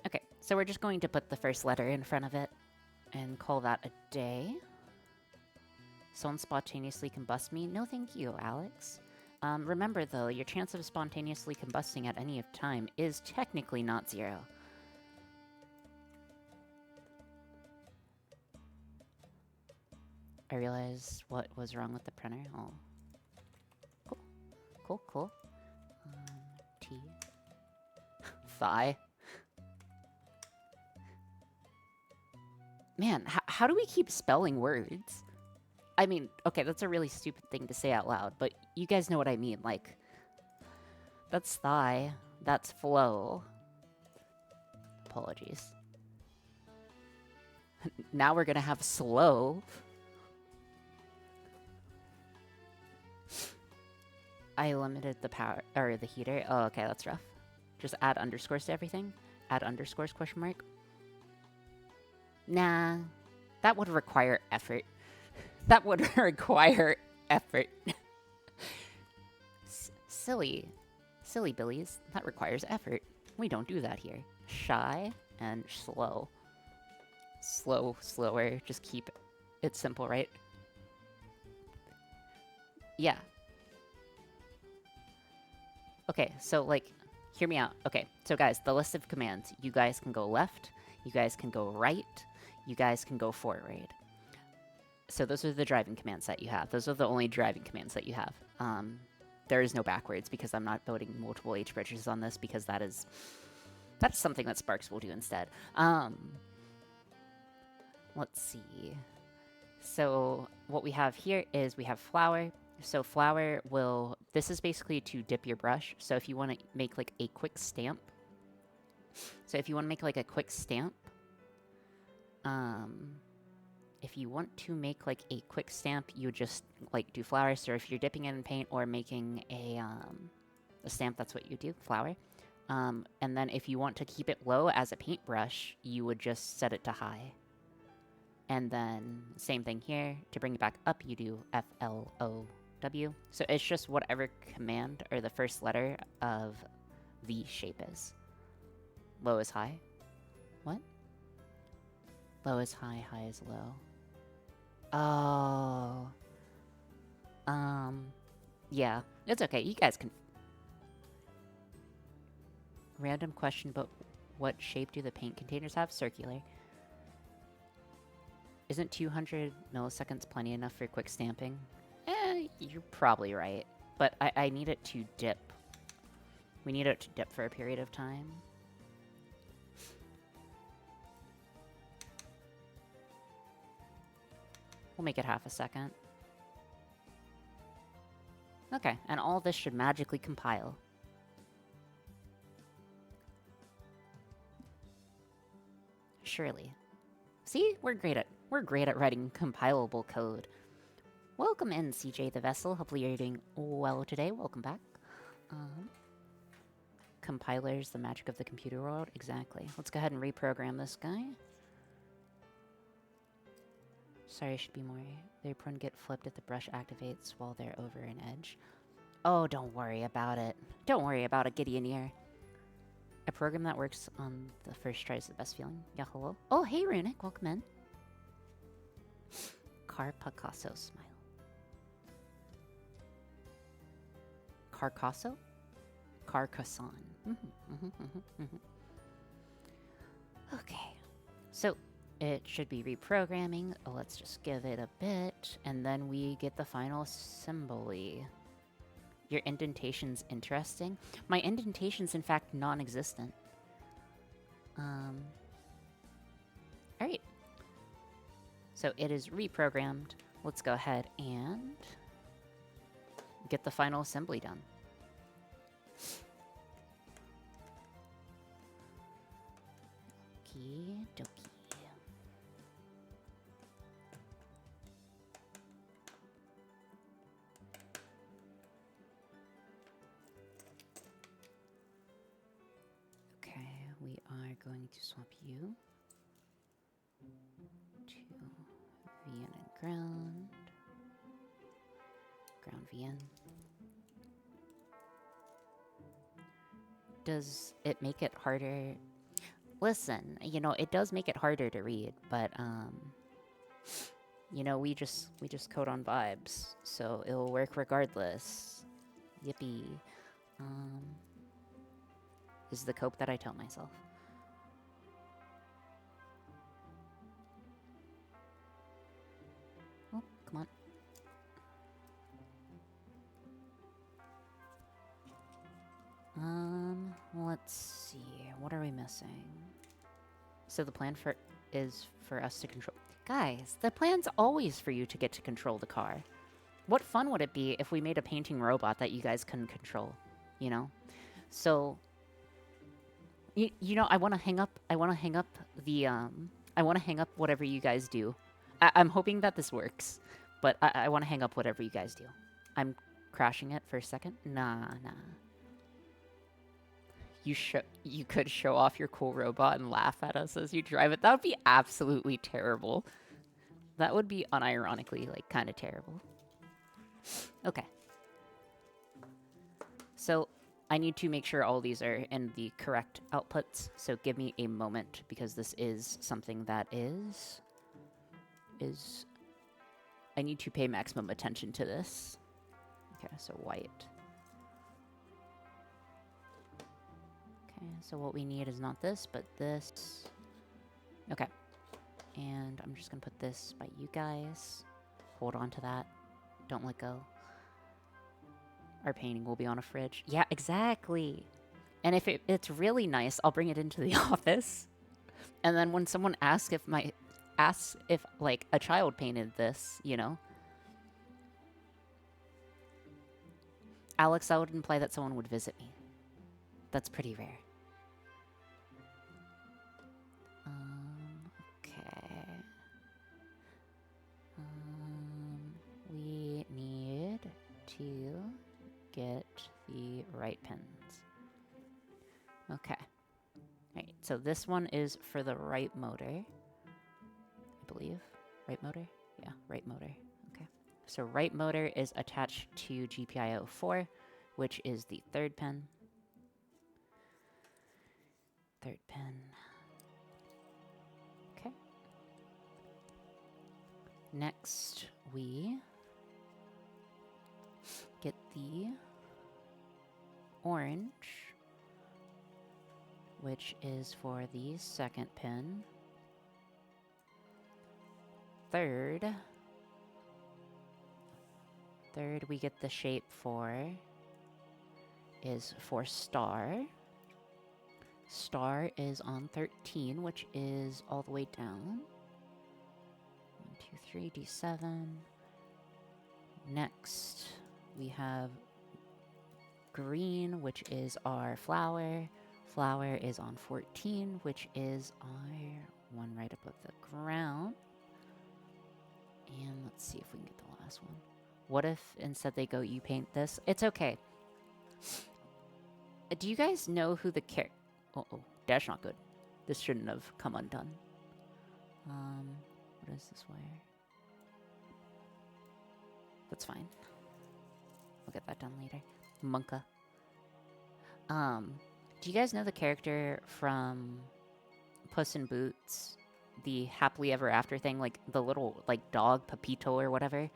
Okay, so we're just going to put the first letter in front of it and call that a day. Someone spontaneously combust me? No thank you, Alex. Remember though, your chance of spontaneously combusting at any time is technically not 0. I realized what was wrong with the printer. Oh. Cool. Cool, cool. T. Thigh. Man, how do we keep spelling words? I mean, okay, that's a really stupid thing to say out loud, but you guys know what I mean. Like, that's thigh. That's flow. Apologies. Now we're gonna have slow. I limited the power, or the heater. Oh, okay, that's rough. Just add underscores to everything. Add underscores, question mark. Nah, that would require effort. That would require effort. Silly. Silly billies. That requires effort. We don't do that here. Shy and slow. Slow, slower. Just keep it simple, right? Yeah. Okay, so, like, hear me out. Okay, so guys, the list of commands. You guys can go left. You guys can go right. You guys can go forward. So those are the driving commands that you have. Those are the only driving commands that you have. There is no backwards because I'm not building multiple H bridges on this because that's something that Sparks will do instead. Let's see. So what we have here is we have flour. So flour will, this is basically to dip your brush. So if you want to make like a quick stamp, if you want to make like a quick stamp, you just like do flour. So if you're dipping it in paint or making a stamp, that's what you do, flour. And then if you want to keep it low as a paintbrush, you would just set it to high. And then same thing here. To bring it back up, you do FLOW. So it's just whatever command or the first letter of the shape is. Low is high. What? Low is high, high is low. Oh. Yeah. It's okay. You guys can... Random question, but what shape do the paint containers have? Circular. Isn't 200 milliseconds plenty enough for quick stamping? You're probably right. But I need it to dip. We need it to dip for a period of time. We'll make it half a second. Okay, and all this should magically compile. Surely. See? We're great at writing compilable code. Welcome in, CJ the Vessel. Hopefully you're doing well today. Welcome back. Compilers, the magic of the computer world. Exactly. Let's go ahead and reprogram this guy. Sorry, I should be more. They're prone to get flipped if the brush activates while they're over an edge. Oh, don't worry about it. Don't worry about it, Gideon ear. A program that works on the first try is the best feeling. Yeah, hello? Oh, hey, Runic. Welcome in. Picasso smile. Carcasso? Carcasson. Okay. So, it should be reprogramming. Let's just give it a bit. And then we get the final assembly. Your indentation's interesting. My indentation's, in fact, non-existent. Alright. So it is reprogrammed. Let's go ahead and get the final assembly done. Okie dokie. We are going to swap you to VN and ground. Ground VN. Does it make it harder? Listen, you know, it does make it harder to read, but you know, we just code on vibes, so it'll work regardless. Yippee. Is the cope that I tell myself. Oh, come on. Let's see. What are we missing? So the plan is for us to control... Guys, the plan's always for you to get to control the car. What fun would it be if we made a painting robot that you guys couldn't control, you know? So... You know, I want to hang up the, I want to hang up whatever you guys do. I'm hoping that this works, but I want to hang up whatever you guys do. I'm crashing it for a second. Nah. You could show off your cool robot and laugh at us as you drive it. That would be absolutely terrible. That would be unironically, like, kind of terrible. Okay. So, I need to make sure all these are in the correct outputs, so give me a moment, because this is something that is... I need to pay maximum attention to this. Okay, so white. Okay, so what we need is not this, but this. Okay. And I'm just gonna put this by you guys. Hold on to that. Don't let go. Our painting will be on a fridge. Yeah, exactly. And if it's really nice, I'll bring it into the office. And then when someone asks if like a child painted this, you know, Alex, that would imply that someone would visit me. That's pretty rare. Okay. We need to get the right pins. Okay. Alright, so this one is for the right motor, I believe. Right motor? Yeah, right motor. Okay. So right motor is attached to GPIO 4, which is the third pin. Third pin. Okay. Next, we get the orange, which is for the second pin. Third, we get the shape for is for star. Star is on 13, which is all the way down. 1, 2, 3, D7. Next, we have green, which is our flower. Flower is on 14, which is our one right above the ground. And let's see if we can get the last one. What if instead they go, you paint this? It's okay. Do you guys know who the oh, that's not good. This shouldn't have come undone. What is this wire? That's fine. We'll get that done later. Monka. Do you guys know the character from Puss in Boots? The happily ever after thing, like the little like dog Pepito or whatever.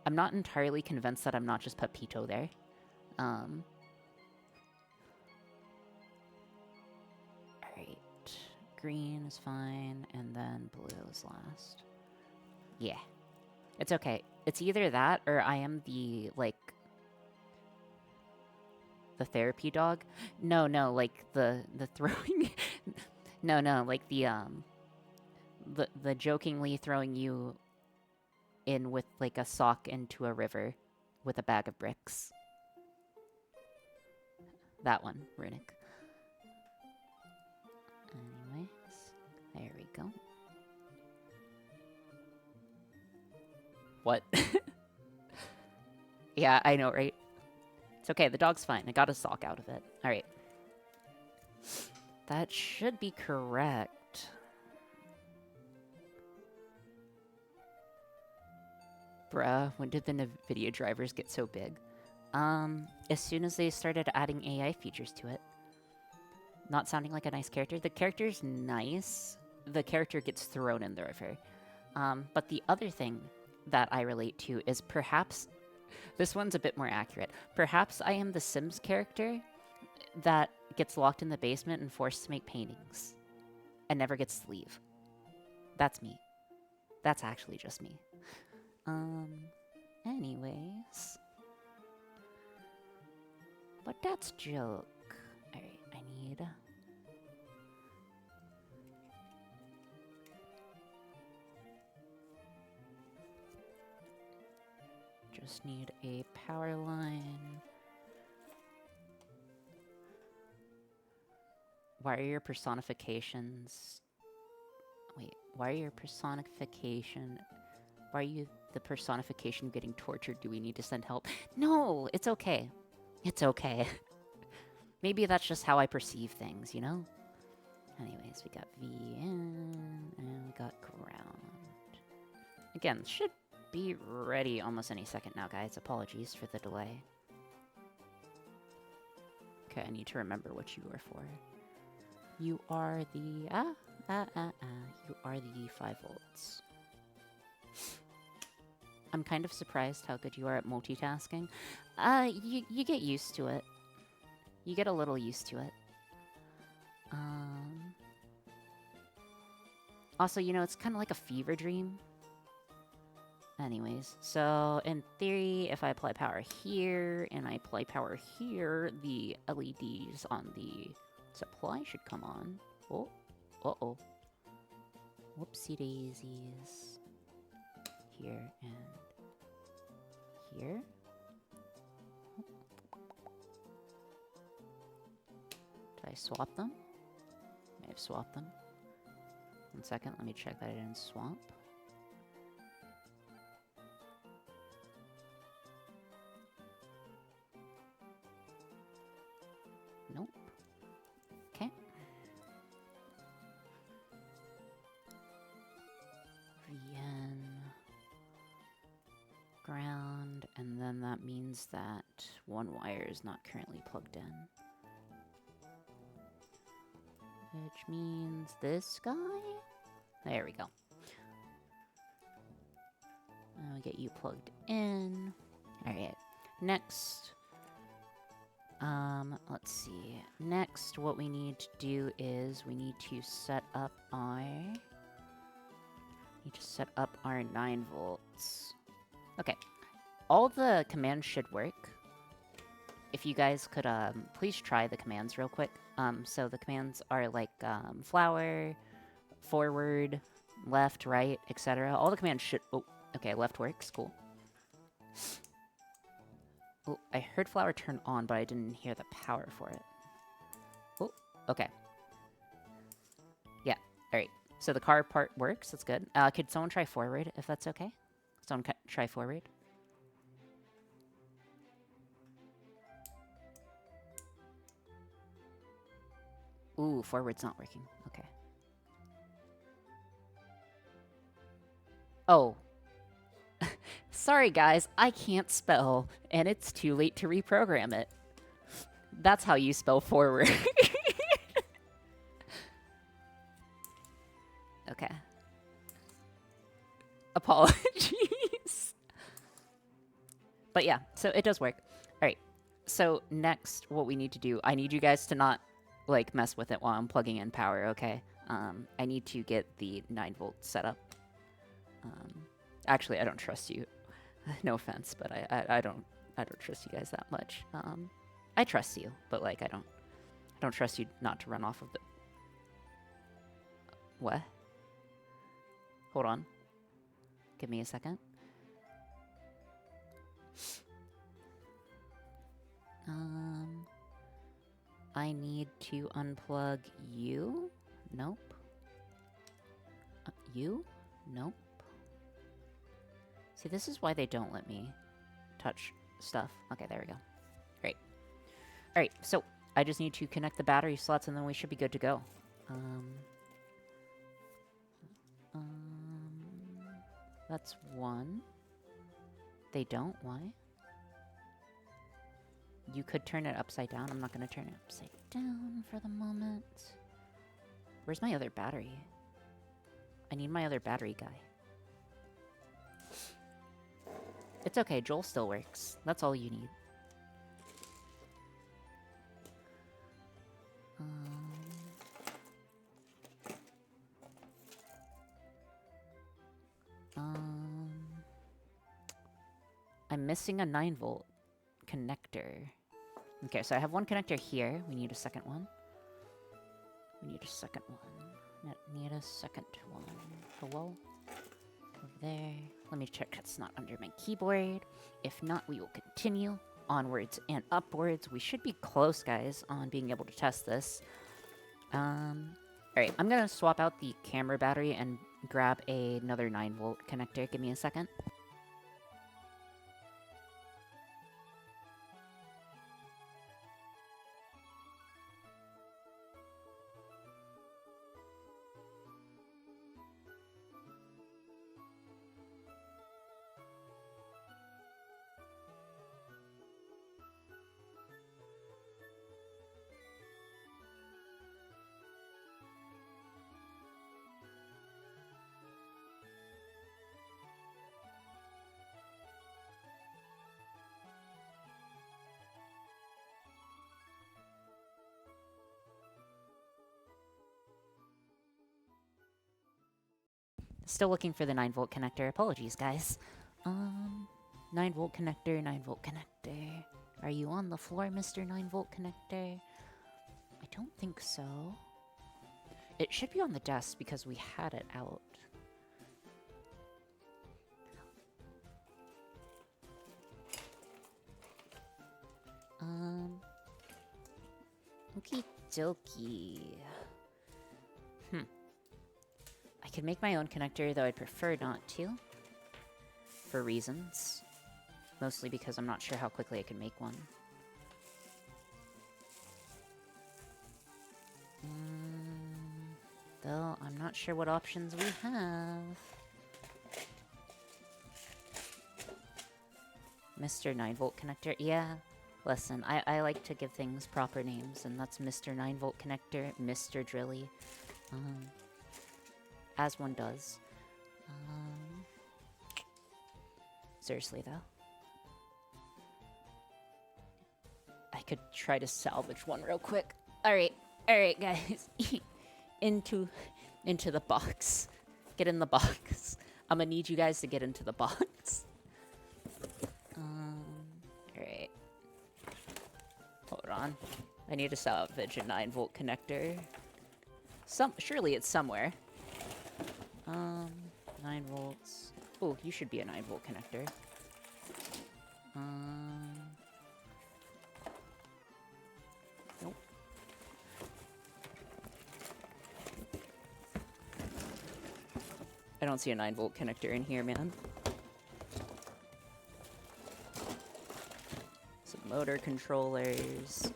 I'm not entirely convinced that I'm not just Pepito there. Alright. Green is fine, and then blue is last. Yeah. It's okay. It's either that or I am the, like, the therapy dog. No, like the throwing... No, like the jokingly throwing you in with like a sock into a river with a bag of bricks. That one, Runic. Anyways, there we go. What? Yeah, I know, right? It's okay, the dog's fine. I got a sock out of it. Alright. That should be correct. Bruh, when did the NVIDIA drivers get so big? As soon as they started adding AI features to it. Not sounding like a nice character. The character's nice. The character gets thrown in the river. But the other thing that I relate to is perhaps... This one's a bit more accurate. Perhaps I am the Sims character that gets locked in the basement and forced to make paintings. And never gets to leave. That's me. That's actually just me. Anyways. But that's joke. Alright, I need... Just need a power line. Why are your personifications... Wait, why are your personification... Why are you the personification getting tortured? Do we need to send help? No, it's okay. It's okay. Maybe that's just how I perceive things, you know? Anyways, we got VN, and we got ground. Again, should be ready almost any second now, guys. Apologies for the delay. Okay, I need to remember what you are for. You are the... You are the 5 volts. I'm kind of surprised how good you are at multitasking. You get used to it. You get a little used to it. Also, you know, it's kind of like a fever dream. Anyways, so in theory, if I apply power here and I apply power here, the LEDs on the supply should come on. Oh, uh-oh. Whoopsie daisies. Here and here. Did I swap them? May have swapped them. 1 second, let me check that I didn't swap. Nope. Okay. VN. Ground, and then that means that one wire is not currently plugged in. Which means this guy? There we go. I'll get you plugged in. Alright, next. Let's see. Next, what we need to do is we need to set up our... 9 volts. Okay. All the commands should work. If you guys could, please try the commands real quick. So the commands are like, flower, forward, left, right, etc. All the commands should... Oh, okay, left works. Cool. Oh, I heard flower turn on, but I didn't hear the power for it. Oh, okay. Yeah, alright. So the car part works. That's good. Could someone try forward, if that's okay? Someone try forward. Ooh, forward's not working. Okay. Oh. Sorry, guys. I can't spell, and it's too late to reprogram it. That's how you spell forward. Okay. Apologies. But yeah, so it does work. Alright. So next, what we need to do, I need you guys to not, like, mess with it while I'm plugging in power, okay? I need to get the 9 volts set up. Actually, I don't trust you. No offense, but I don't trust you guys that much. I trust you, but like I don't trust you not to run off of the... What? Hold on. Give me a second. I need to unplug you. Nope. You? Nope. See, this is why they don't let me touch stuff. Okay, there we go. Great. Alright, so I just need to connect the battery slots and then we should be good to go. That's one. They don't? Why? You could turn it upside down. I'm not going to turn it upside down for the moment. Where's my other battery? I need my other battery guy. It's okay, Joel still works. That's all you need. I'm missing a 9 volt connector. Okay, so I have one connector here. We need a second one. We need a second one. Need a second one. Hello? Over there. Let me check it's not under my keyboard. If not, we will continue onwards and upwards. We should be close, guys, on being able to test this. Alright, I'm gonna swap out the camera battery and grab another 9 volt connector. Give me a second. Still looking for the 9-volt connector. Apologies, guys. 9-volt connector, 9-volt connector. Are you on the floor, Mr. 9-volt connector? I don't think so. It should be on the desk because we had it out. Okie dokie. I could make my own connector, though I'd prefer not to. For reasons. Mostly because I'm not sure how quickly I can make one. Though I'm not sure what options we have. Mr. 9-volt connector. Yeah. Listen, I like to give things proper names, and that's Mr. 9-volt connector, Mr. Drilly. As one does. Seriously, though. I could try to salvage one real quick. Alright, guys. into the box. Get in the box. I'm gonna need you guys to get into the box. Alright. Hold on. I need to salvage a 9-volt connector. Surely it's somewhere. 9 volts. Oh, you should be a 9-volt connector. Nope. I don't see a 9-volt connector in here, man. Some motor controllers.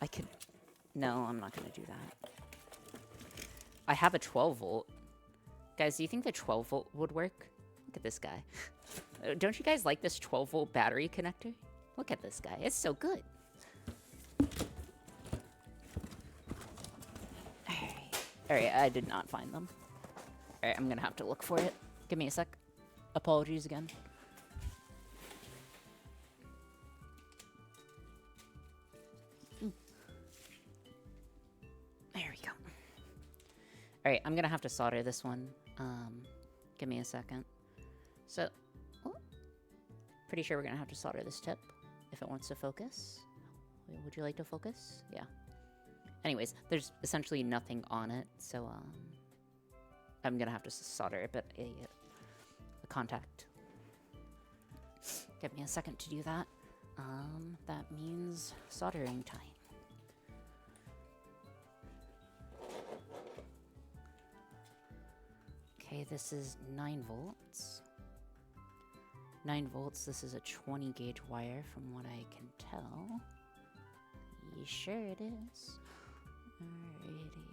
I could... No, I'm not going to do that. I have a 12-volt. Guys, do you think the 12-volt would work? Look at this guy. Don't you guys like this 12-volt battery connector? Look at this guy. It's so good. Alright, I did not find them. Alright, I'm going to have to look for it. Give me a sec. Apologies again. There we go. Alright, I'm gonna have to solder this one. Give me a second. So, pretty sure we're gonna have to solder this tip if it wants to focus. Would you like to focus? Yeah. Anyways, there's essentially nothing on it, so I'm gonna have to solder a contact. Give me a second to do that. That means soldering time. Okay, this is 9 volts. 9 volts, this is a 20 gauge wire from what I can tell. Yeah, sure it is. Alrighty,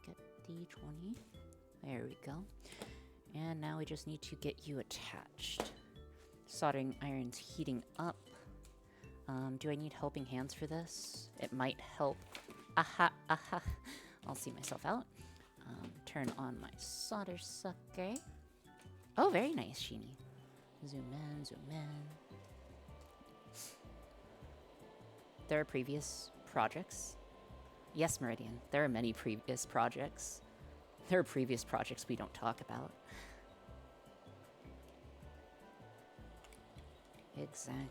get the 20. There we go. And now we just need to get you attached. Soldering iron's heating up. Do I need helping hands for this? It might help. Aha, aha. I'll see myself out. Turn on my solder sucker. Oh, very nice, Sheeny. Zoom in, zoom in. There are previous projects. Yes, Meridian, there are many previous projects. There are previous projects we don't talk about. Exactly.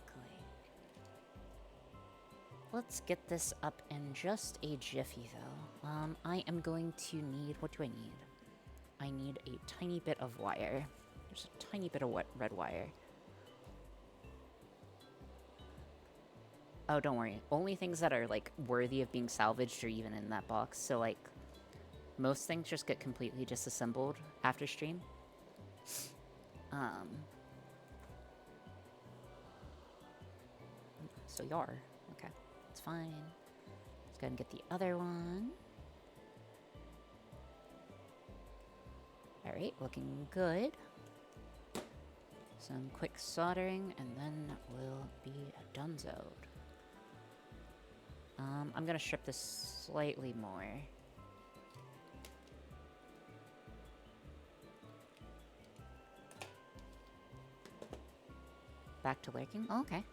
Let's get this up in just a jiffy, though. I am going to need... What do I need? I need a tiny bit of wire. There's a tiny bit of red wire. Oh, don't worry. Only things that are, like, worthy of being salvaged are even in that box. So, like, most things just get completely disassembled after stream. So you are. Okay. It's fine. Let's go ahead and get the other one. Alright, looking good. Some quick soldering, and then we'll be donezoed. I'm gonna strip this slightly more. Back to lurking? Oh, okay.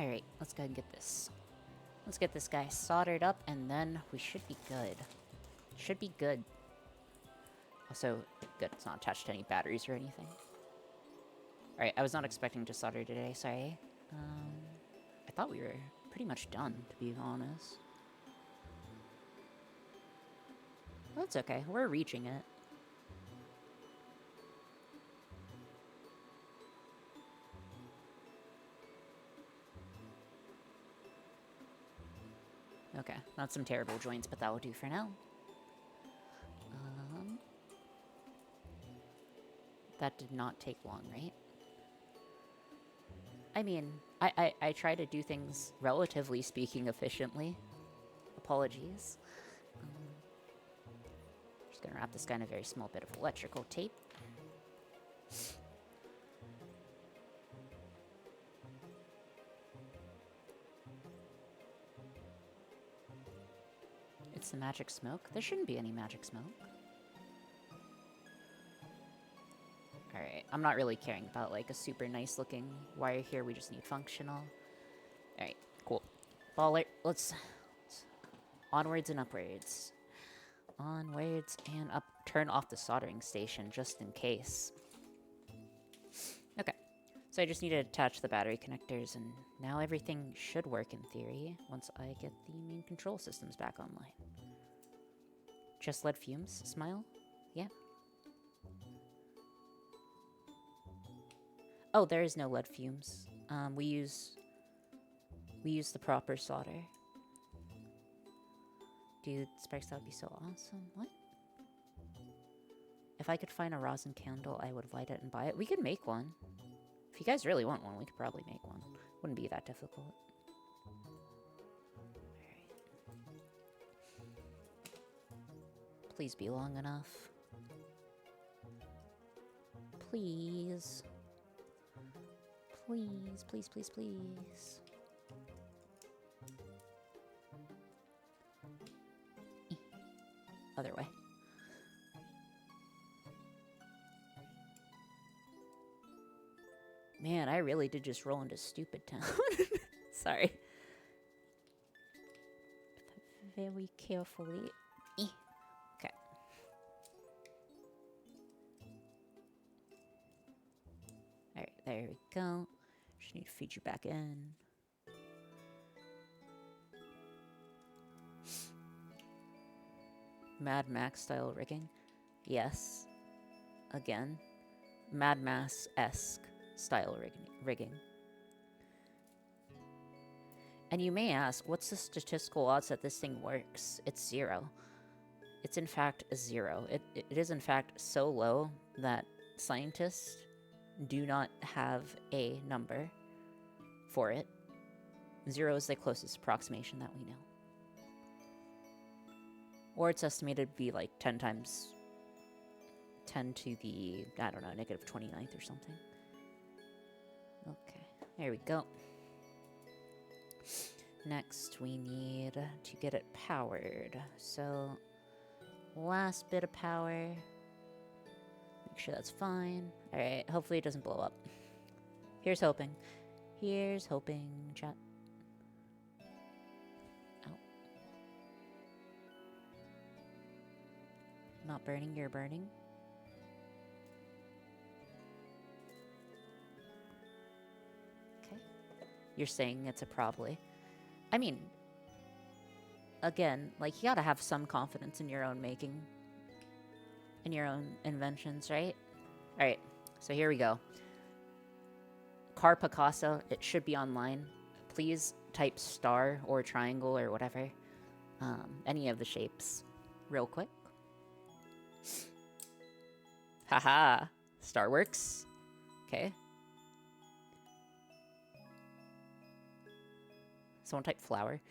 Alright, let's go and get this. Let's get this guy soldered up, and then we should be good. Should be good. Also, good, it's not attached to any batteries or anything. Alright, I was not expecting to solder today, sorry. I thought we were pretty much done, to be honest. That's okay, we're reaching it. Okay, not some terrible joints, but that will do for now. That did not take long, right? I mean, I try to do things, relatively speaking, efficiently. Apologies. Just gonna wrap this guy in a very small bit of electrical tape. It's the magic smoke? There shouldn't be any magic smoke. Alright, I'm not really caring about like a super nice looking wire here, we just need functional. Alright, cool. Baller, let's onwards and upwards. Onwards and up. Turn off the soldering station just in case. Okay, so I just need to attach the battery connectors, and now everything should work in theory once I get the main control systems back online. Just lead fumes? Smile? Yeah. Oh, there is no lead fumes. We use the proper solder. Dude, Sparks, that would be so awesome. What? If I could find a rosin candle, I would light it and buy it. We could make one. If you guys really want one, we could probably make one. Wouldn't be that difficult. Alright. Please be long enough. Please. Please, please, please, please. Other way. Man, I really did just roll into stupid town. Sorry. Very carefully. Okay. Alright, there we go. Just need to feed you back in. Mad Max style rigging? Yes. Again. Mad Max-esque style rigging. And you may ask, what's the statistical odds that this thing works? It's 0. It's in fact 0. It is in fact so low that scientists do not have a number for it. 0 is the closest approximation that we know. Or it's estimated to be like 10 times 10 to the, I don't know, negative 29th or something. Okay, there we go. Next, we need to get it powered. So, last bit of power. Make sure that's fine. Alright, hopefully it doesn't blow up. Here's hoping. Here's hoping, chat. Not burning, you're burning. Okay. You're saying it's a probably. I mean, again, like, you gotta have some confidence in your own making. In your own inventions, right? Alright, so here we go. Car Picasso, it should be online. Please type star or triangle or whatever. Any of the shapes. Real quick. Haha, star works. Okay. Someone type flower.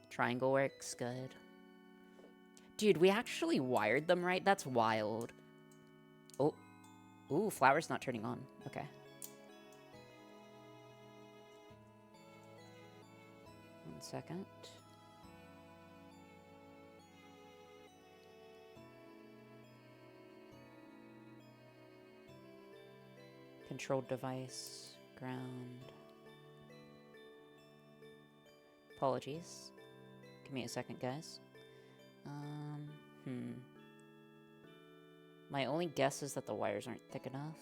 Triangle works, good. Dude, we actually wired them right? That's wild. Oh. Ooh, flower's not turning on. Okay. One second. Controlled device, background. Apologies. Give me a second, guys. My only guess is that the wires aren't thick enough.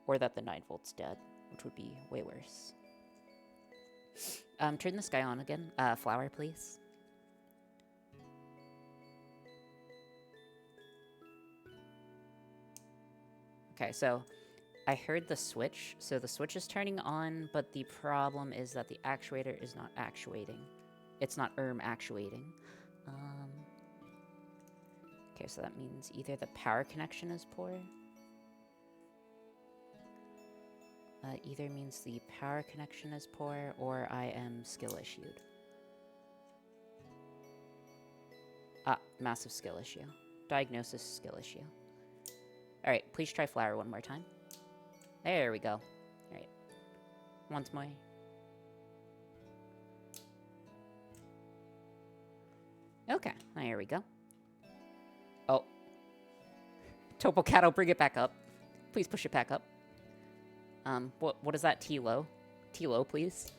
Or that the 9-volt's dead, which would be way worse. Turn the sky on again. Flower, please. Okay, so I heard the switch. So the switch is turning on, but the problem is that the actuator is not actuating. It's not actuating. Okay, so that means either the power connection is poor. Either means the power connection is poor, or I am skill issued. Massive skill issue. Diagnosis skill issue. Alright, please try flower one more time. There we go. Alright. Once more. Okay, there we go. Oh. Topocato, bring it back up. Please push it back up. What is that, T-low? T-low, please.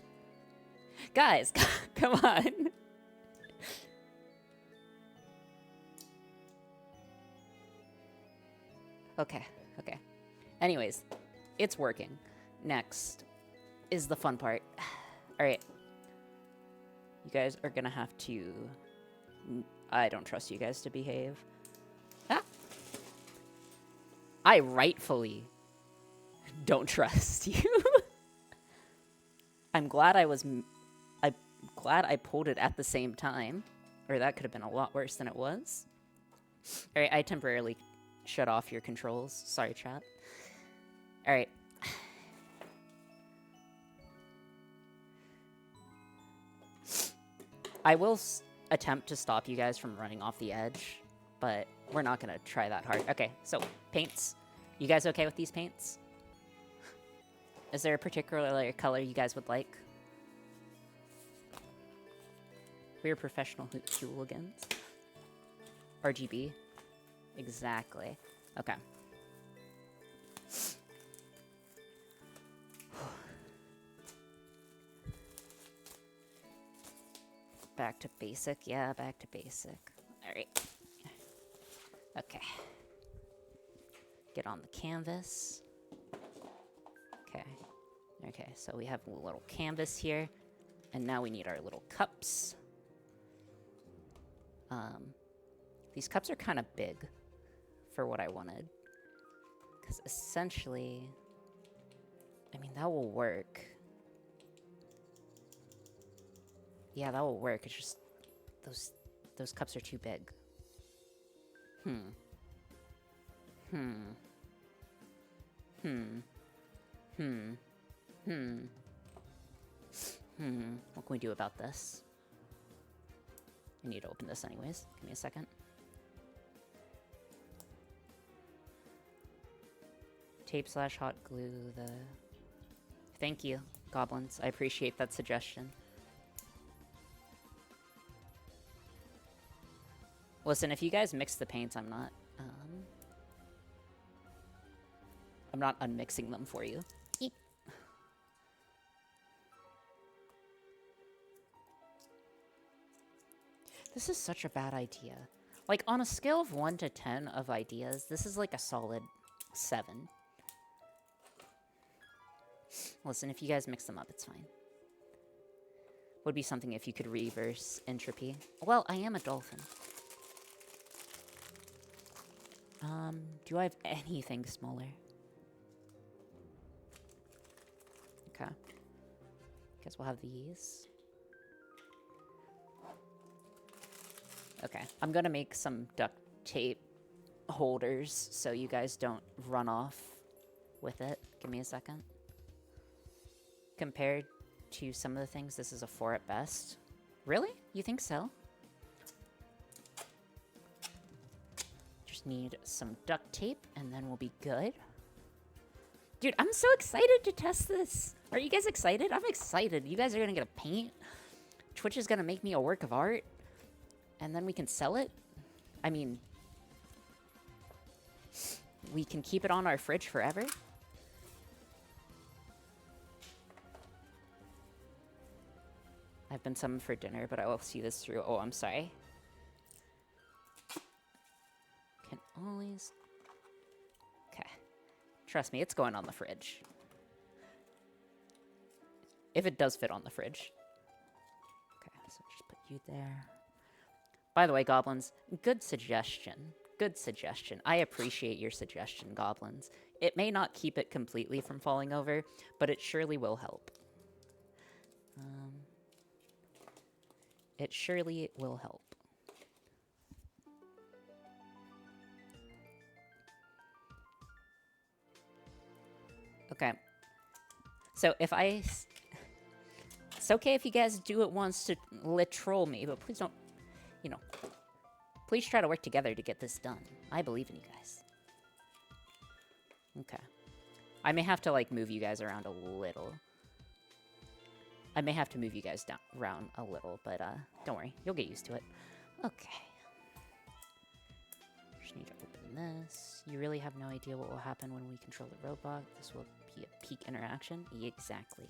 Guys, come on. Okay. Anyways, it's working. Next is the fun part. Alright. You guys are gonna have to... I don't trust you guys to behave. Ah! I rightfully don't trust you. I'm glad I pulled it at the same time. Or that could have been a lot worse than it was. Alright, I temporarily shut off your controls. Sorry, chat. Alright. I will attempt to stop you guys from running off the edge, but we're not going to try that hard. Okay, so paints. You guys okay with these paints? Is there a particular color you guys would like? We're professional hooligans. RGB. Exactly. Okay. Back to basic. Yeah, back to basic. All right. Okay. Get on the canvas. Okay. Okay, so we have a little canvas here. And now we need our little cups. These cups are kind of big for what I wanted. Because essentially... I mean, that will work. Yeah, that will work. It's just... Those cups are too big. What can we do about this? I need to open this anyways. Give me a second. Tape/hot glue the... Thank you, goblins. I appreciate that suggestion. Listen, if you guys mix the paints, I'm not unmixing them for you. Eep. This is such a bad idea. Like, on a scale of 1 to 10 of ideas, this is like a solid 7. Listen, if you guys mix them up, it's fine. Would be something if you could reverse entropy. Well, I am a dolphin. Do I have anything smaller? Okay. Guess we'll have these. Okay. I'm gonna make some duct tape holders so you guys don't run off with it. Give me a second. Compared to some of the things, this is a 4 at best. Really? You think so? Just need some duct tape and then we'll be good. Dude, I'm so excited to test this. Are you guys excited? I'm excited. You guys are gonna get a paint. Twitch is gonna make me a work of art. And then we can sell it. I mean, we can keep it on our fridge forever. I've been summoned for dinner, but I will see this through. Oh, I'm sorry. Can always... Okay. Trust me, it's going on the fridge. If it does fit on the fridge. Okay, so just put you there. By the way, goblins, good suggestion. Good suggestion. I appreciate your suggestion, goblins. It may not keep it completely from falling over, but it surely will help. It surely will help. Okay. So if I... It's okay if you guys do it once to troll me, but please don't, you know, please try to work together to get this done. I believe in you guys. Okay. I may have to, like, move you guys around a little. I may have to move you guys around a little, but, don't worry. You'll get used to it. Okay. Just need to open this. You really have no idea what will happen when we control the robot. This will be a peak interaction. Exactly.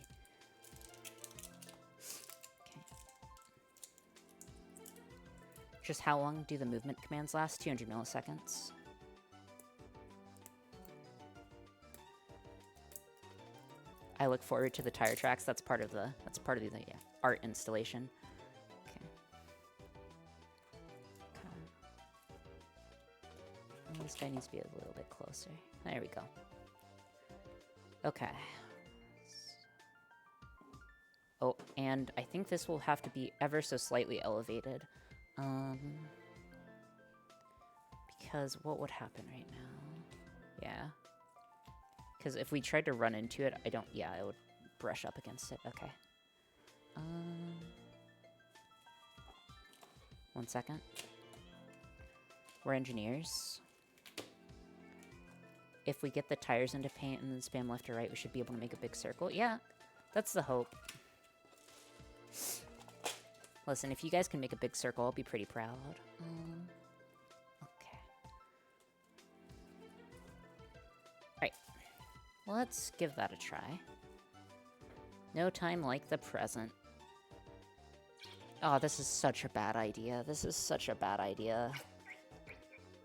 Just how long do the movement commands last? 200 milliseconds. I look forward to the tire tracks. That's part of the yeah, art installation. Okay. Oh, this guy needs to be a little bit closer. There we go. Okay. Oh, and I think this will have to be ever so slightly elevated. Because what would happen right now? Yeah. Because if we tried to run into it, yeah, it would brush up against it. Okay. 1 second. We're engineers. If we get the tires into paint and then spam left or right, we should be able to make a big circle. Yeah, that's the hope. Listen, if you guys can make a big circle, I'll be pretty proud. Okay. Alright. Let's give that a try. No time like the present. Oh, this is such a bad idea. This is such a bad idea.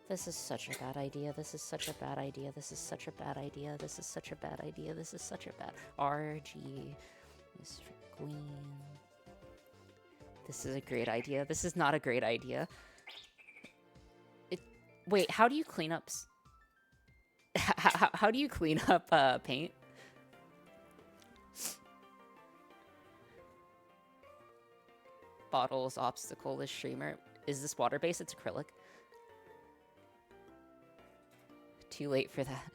This is such a bad idea. This is such a bad idea. This is such a bad idea. This is such a bad idea. This is such a bad... RG. This for Queen. This is a great idea. This is not a great idea. Wait, how do you clean up... How do you clean up paint? Bottles, obstacle, is streamer. Is this water-based? It's acrylic. Too late for that.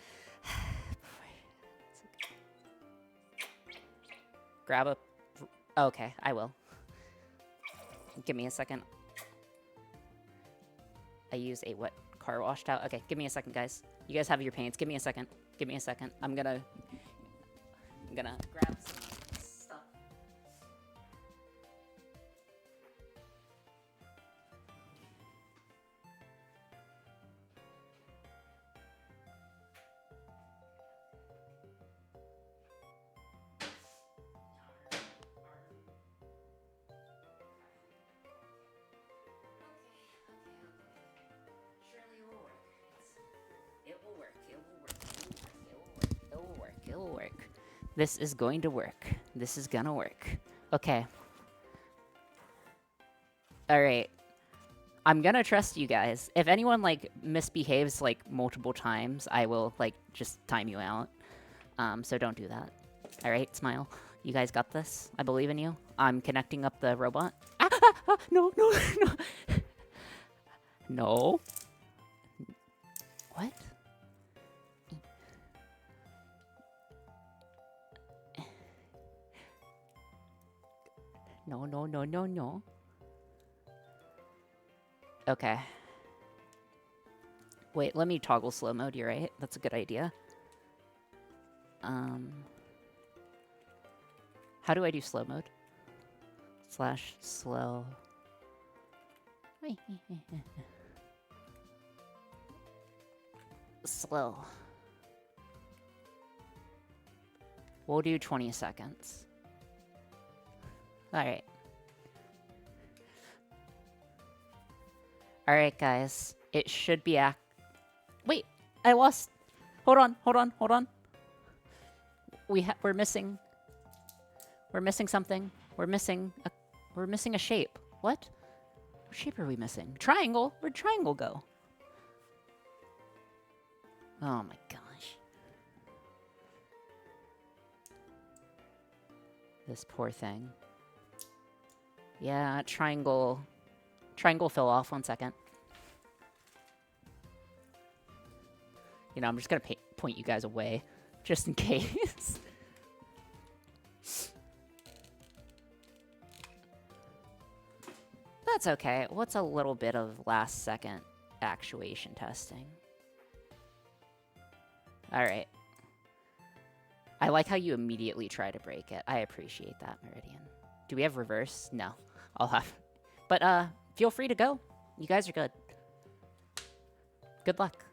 Grab a... Okay, I will. Give me a second. I use a wet car wash towel. Okay, give me a second, guys. You guys have your paints. Give me a second. Give me a second. I'm gonna grab some stuff. This is going to work. This is gonna work. Okay. Alright. I'm gonna trust you guys. If anyone, like, misbehaves, like, multiple times, I will, like, just time you out. So don't do that. Alright, Smile. You guys got this. I believe in you. I'm connecting up the robot. No, no, no. No. What? No, no, no, no, no. Okay. Wait, let me toggle slow mode, you're right. That's a good idea. How do I do slow mode? / slow. Slow. We'll do 20 seconds. Alright. All right, guys. It should be Wait, I lost. Hold on, hold on, hold on. We're missing. We're missing something. We're missing a shape. What? What shape are we missing? Triangle. Where'd triangle go? Oh my gosh. This poor thing. Yeah, triangle. Triangle fell off. 1 second. You know, I'm just gonna point you guys away, just in case. That's okay. What's a little bit of last second actuation testing? Alright. I like how you immediately try to break it. I appreciate that, Meridian. Do we have reverse? No. I'll have... But, feel free to go. You guys are good. Good luck.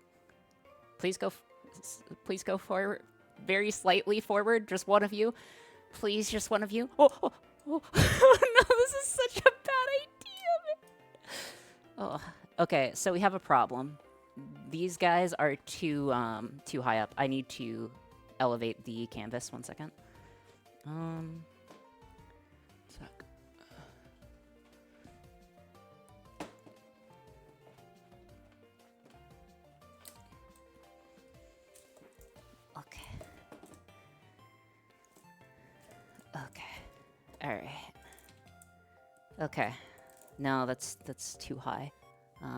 Please go forward. Very slightly forward. Just one of you. Please, just one of you. Oh, oh, oh. No, this is such a bad idea. Oh, okay, so we have a problem. These guys are too high up. I need to elevate the canvas. 1 second. Sec. Okay. Okay. All right. Okay. No, that's too high.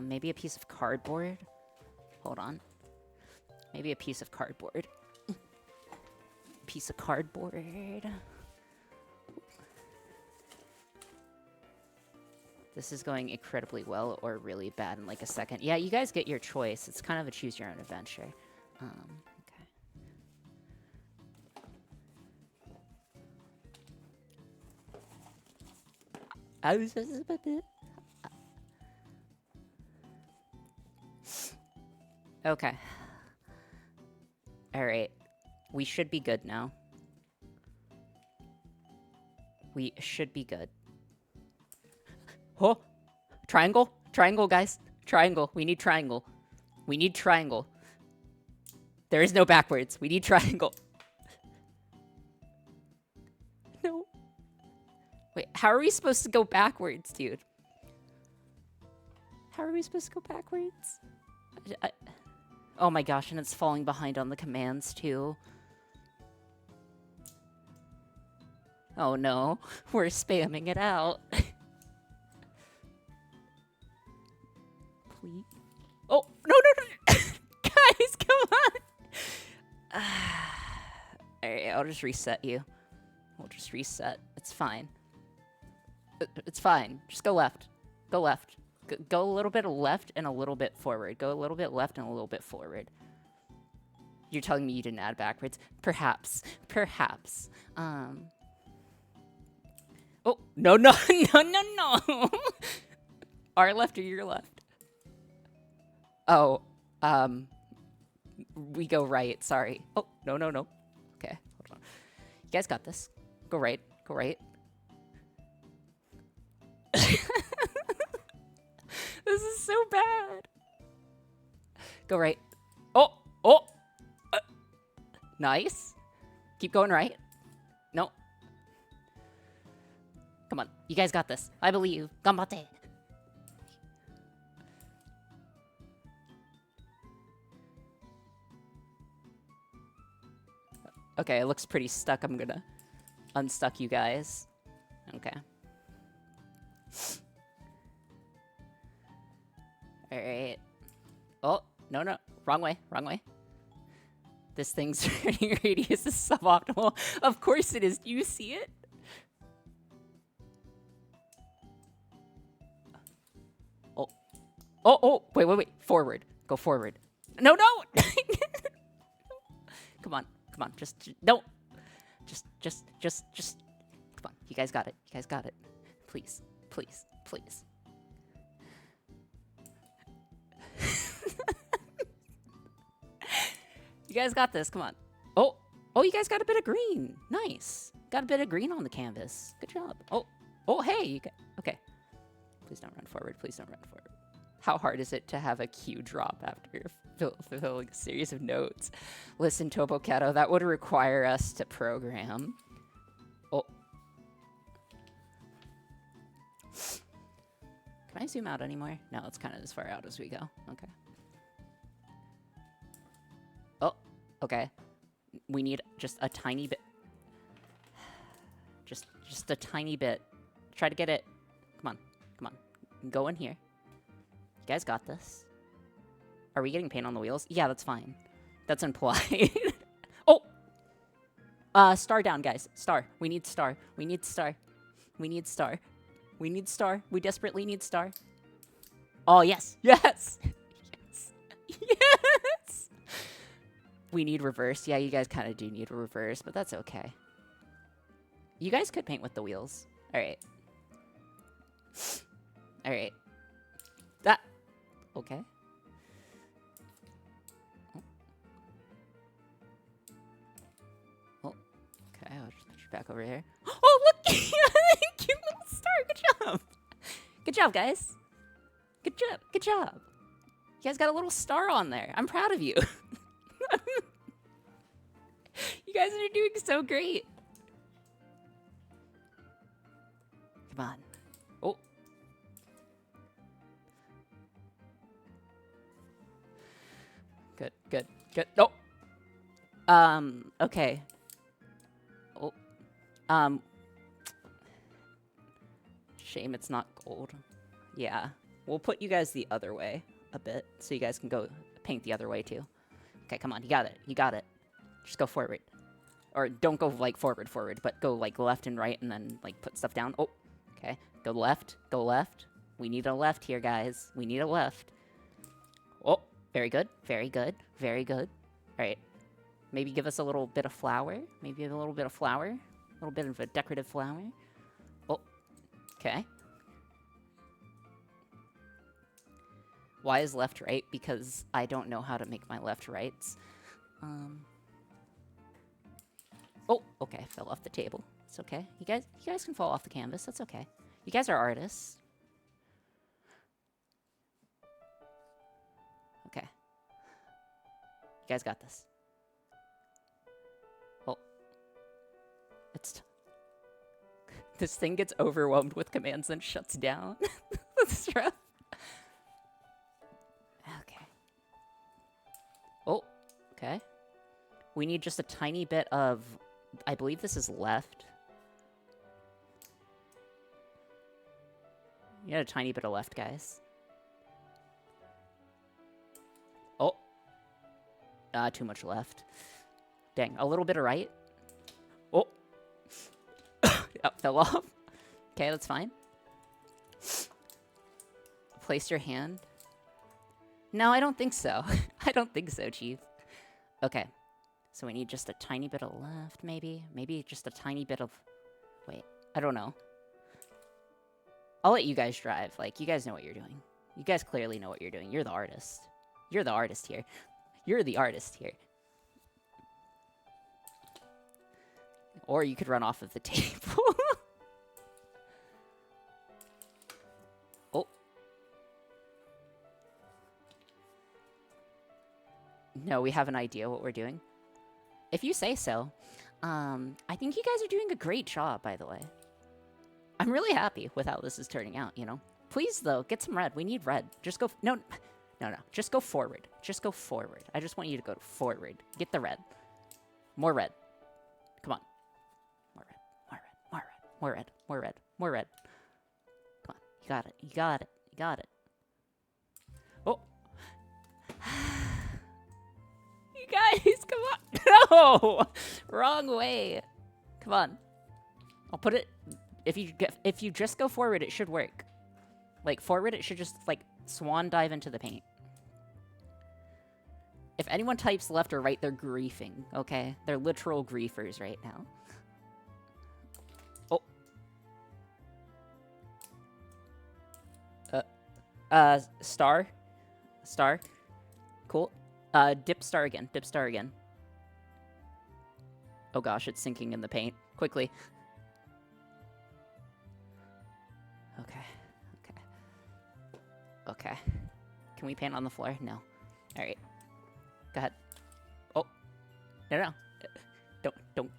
Maybe a piece of cardboard. Hold on. Maybe a piece of cardboard. Piece of cardboard. This is going incredibly well or really bad in like a second. Yeah, you guys get your choice. It's kind of a choose your own adventure. Okay. I was just about to... Okay. All right. We should be good now. We should be good. Oh! Triangle? Triangle, guys. Triangle. We need triangle. We need triangle. There is no backwards. We need triangle. No. Wait, how are we supposed to go backwards, dude? How are we supposed to go backwards? Oh my gosh, and it's falling behind on the commands, too. Oh no, we're spamming it out. Please. Oh, no, no, no. Guys, come on. Alright, I'll just reset you. We'll just reset. It's fine. It's fine. Just go left. Go left. Go a little bit left and a little bit forward. Go a little bit left and a little bit forward. You're telling me you didn't add backwards? Perhaps. Perhaps. Oh, no, no, no, no, no. Our left or your left? Oh, we go right. Sorry. Oh, no, no, no. Okay, hold on. You guys got this. Go right. Go right. This is so bad. Go right. Oh, oh. Nice. Keep going right. No. Come on. You guys got this. I believe. Ganbatte. Okay, it looks pretty stuck. I'm gonna unstuck you guys. Okay. Alright. Oh, no, no. Wrong way. Wrong way. This thing's turning radius is suboptimal. Of course it is. Do you see it? Oh. Oh, oh. Wait, wait, wait. Forward. Go forward. No, no! Come on. Come on. Just, no. Just. Come on. You guys got it. You guys got it. Please. Please. Please. You guys got this. Come on. Oh. Oh, you guys got a bit of green. Nice. Got a bit of green on the canvas. Good job. Oh. Oh, hey. Okay. Please don't run forward. Please don't run forward. How hard is it to have a cue drop after fulfilling a series of notes? Listen, Toboketo, that would require us to program. Oh. Can I zoom out anymore? No, it's kind of as far out as we go. Okay. Oh, okay. We need just a tiny bit. Just a tiny bit. Try to get it. Come on. Come on. Go in here. You guys got this. Are we getting paint on the wheels? Yeah, that's fine. That's implied. Oh! Star down, guys. Star. We need star. We need star. We need star. We need star. We desperately need star. Oh, yes. Yes! Yes! Yes! We need reverse. Yeah, you guys kind of do need a reverse, but that's okay. You guys could paint with the wheels. Alright. Alright. That. Okay. Oh. Okay, I'll just put you back over here. Oh, look! Cute little star. Good job. Good job, guys. Good job. Good job. You guys got a little star on there. I'm proud of you. You guys are doing so great. Come on. Oh. Good, good, good. Oh. Okay. Oh. Shame it's not gold. Yeah. We'll put you guys the other way a bit, so you guys can go paint the other way, too. Okay, come on. You got it. You got it. Just go forward. Or don't go, like, forward, but go, like, left and right and then, like, put stuff down. Oh. Okay. Go left. Go left. We need a left here, guys. We need a left. Oh. Very good. Very good. Very good. All right. Maybe give us a little bit of flower. Maybe a little bit of flower. A little bit of a decorative flower. Oh. Okay. Why is left right? Because I don't know how to make my left rights. Oh, okay. Fell off the table. It's okay. You guys can fall off the canvas. That's okay. You guys are artists. Okay. You guys got this. Oh. This thing gets overwhelmed with commands and shuts down. That's rough. Okay. Oh, okay. We need just a tiny bit of... I believe this is left. You got a tiny bit of left, guys. Oh. Too much left. Dang, a little bit of right. Oh. Oh, fell off. Okay, that's fine. Place your hand. No, I don't think so. I don't think so, Chief. Okay. So we need just a tiny bit of left, maybe? Maybe just a tiny bit of... Wait, I don't know. I'll let you guys drive. Like, you guys know what you're doing. You guys clearly know what you're doing. You're the artist. You're the artist here. You're the artist here. Or you could run off of the table. Oh. No, we have an idea what we're doing. If you say so. I think you guys are doing a great job, by the way. I'm really happy with how this is turning out, you know? Please, though, get some red. We need red. Just go... No. Just go forward. Just go forward. I just want you to go forward. Get the red. More red. Come on. More red. More red. More red. More red. More red. More red. Come on. You got it. You got it. You got it. Oh. You guys, come on. No! Wrong way. Come on. I'll put it... If you just go forward, it should work. Like, forward, it should just, like, swan dive into the paint. If anyone types left or right, they're griefing, okay? They're literal griefers right now. Oh. Star. Star. Cool. Dip star again. Dip star again. Oh gosh, it's sinking in the paint. Quickly. Okay. Okay. Okay. Can we paint on the floor? No. All right. Go ahead. Oh. No.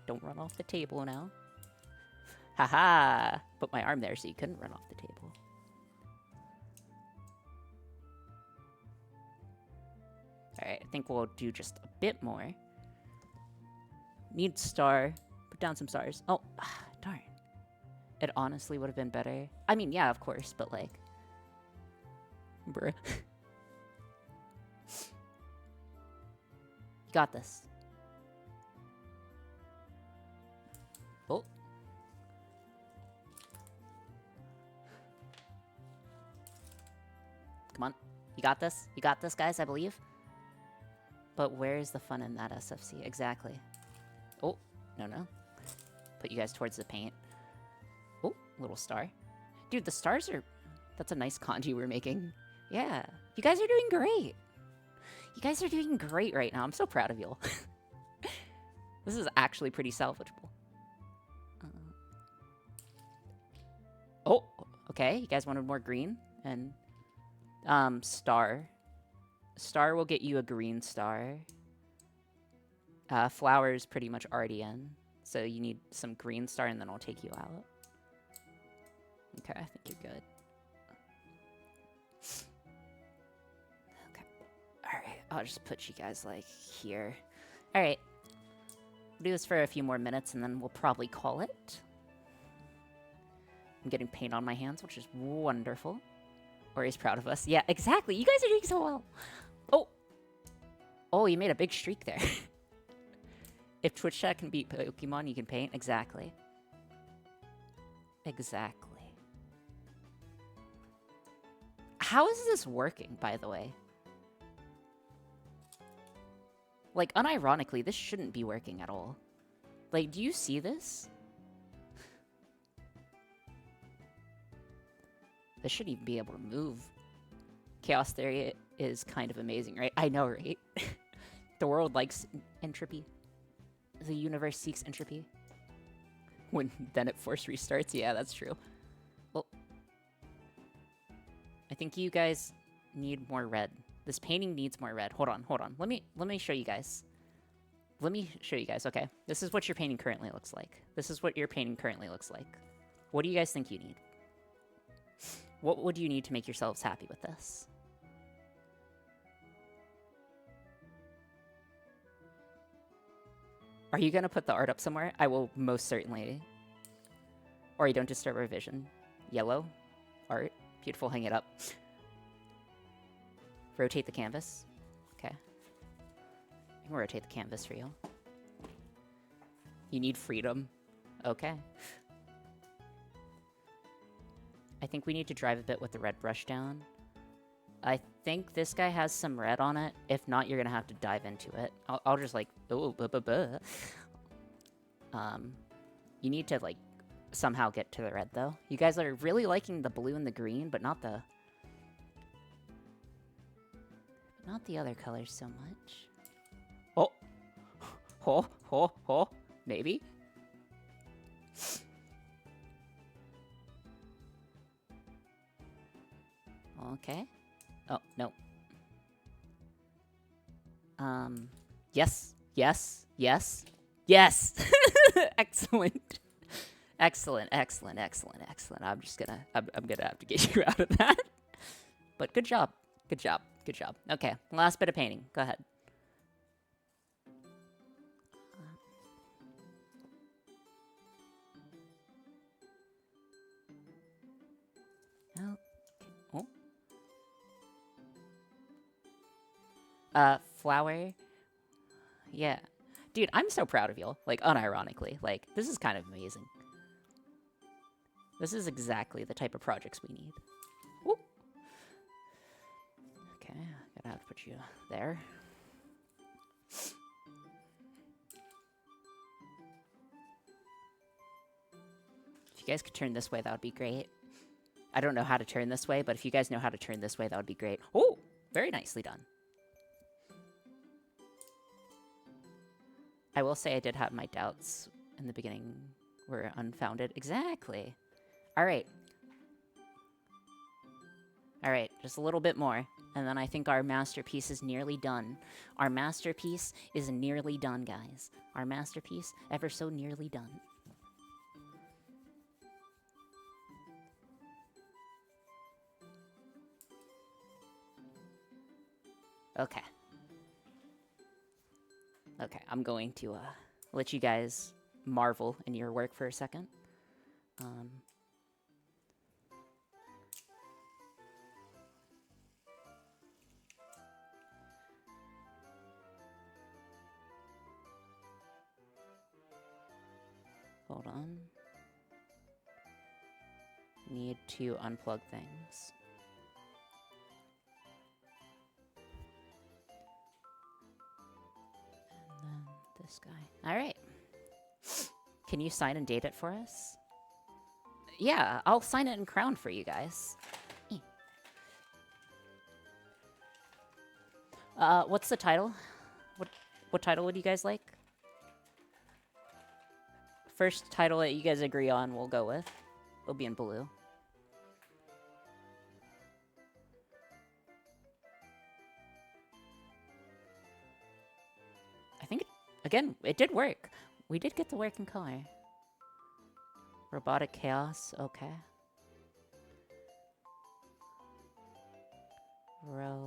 Don't run off the table now. Haha. Put my arm there so you couldn't run off the table. All right. I think we'll do just a bit more. Need star. Put down some stars. Oh, darn. It honestly would have been better. I mean, yeah, of course, but like... Bruh. You got this. Oh. Come on. You got this. You got this, guys, I believe. But where is the fun in that SFC? Exactly. Oh, no. Put you guys towards the paint. Oh, little star. Dude, the stars are... That's a nice kanji we're making. Yeah. You guys are doing great. You guys are doing great right now. I'm so proud of you. This is actually pretty salvageable. Oh, okay. You guys wanted more green? And, star. Star will get you a green star. Flower's pretty much already in. So you need some green star and then I'll take you out. Okay, I think you're good. Okay. Alright, I'll just put you guys, like, here. Alright. We'll do this for a few more minutes and then we'll probably call it. I'm getting paint on my hands, which is wonderful. Ori's proud of us. Yeah, exactly. You guys are doing so well. Oh. Oh, you made a big streak there. If Twitch chat can beat Pokemon, you can paint. Exactly. Exactly. How is this working, by the way? Like, unironically, this shouldn't be working at all. Like, do you see this? This shouldn't even be able to move. Chaos theory is kind of amazing, right? I know, right? The world likes entropy. The universe seeks entropy. Then it force restarts. Yeah, that's true. Well, I think you guys need more red. This painting needs more red. Hold on. Let me show you guys. Let me show you guys. Okay, this is what your painting currently looks like. What do you guys think you need? What would you need to make yourselves happy with this? Are you gonna put the art up somewhere? I will most certainly. Or you don't disturb our vision. Yellow. Art. Beautiful, hang it up. Rotate the canvas. Okay. I can rotate the canvas for you. You need freedom. Okay. I think we need to drive a bit with the red brush down. I think this guy has some red on it. If not, you're gonna have to dive into it. I'll just like, oh, you need to like somehow get to the red though. You guys are really liking the blue and the green, but not the other colors so much. Oh, maybe. Okay. Oh, no. Yes. Excellent. Excellent. I'm gonna have to get you out of that. But good job. Okay, last bit of painting. Go ahead. Flower. Yeah. Dude, I'm so proud of you. Like, unironically. Like, this is kind of amazing. This is exactly the type of projects we need. Whoop. Okay, gotta have to put you there. If you guys could turn this way, that would be great. I don't know how to turn this way, but if you guys know how to turn this way, that would be great. Oh, very nicely done. I will say I did have my doubts in the beginning were unfounded. Exactly. All right. All right, just a little bit more. And then I think our masterpiece is nearly done. Our masterpiece is nearly done, guys. Our masterpiece, ever so nearly done. Okay. Okay, I'm going to let you guys marvel in your work for a second. Hold on. Need to unplug things. And then this guy. All right. Can you sign and date it for us? Yeah, I'll sign it in Crown for you guys. What's the title? What title would you guys like? First title that you guys agree on, we'll go with. It'll be in blue. I think, again, it did work. We did get the working color. Robotic chaos, okay. Robotic.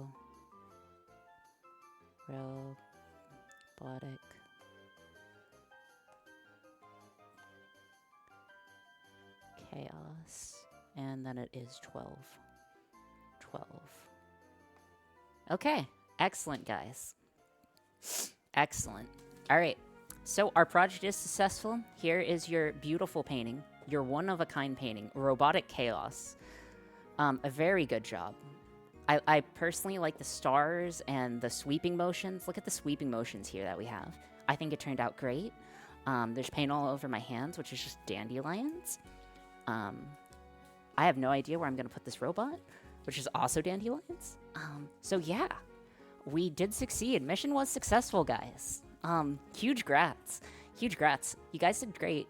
Chaos. And then it is 12. 12. Okay. Excellent, guys. Excellent. All right. So our project is successful. Here is your beautiful painting. Your one-of-a-kind painting. Robotic Chaos. A very good job. I personally like the stars and the sweeping motions. Look at the sweeping motions here that we have. I think it turned out great. There's paint all over my hands, which is just dandelions. I have no idea where I'm going to put this robot, which is also dandelions. So yeah, we did succeed. Mission was successful, guys. Huge grats. Huge grats. You guys did great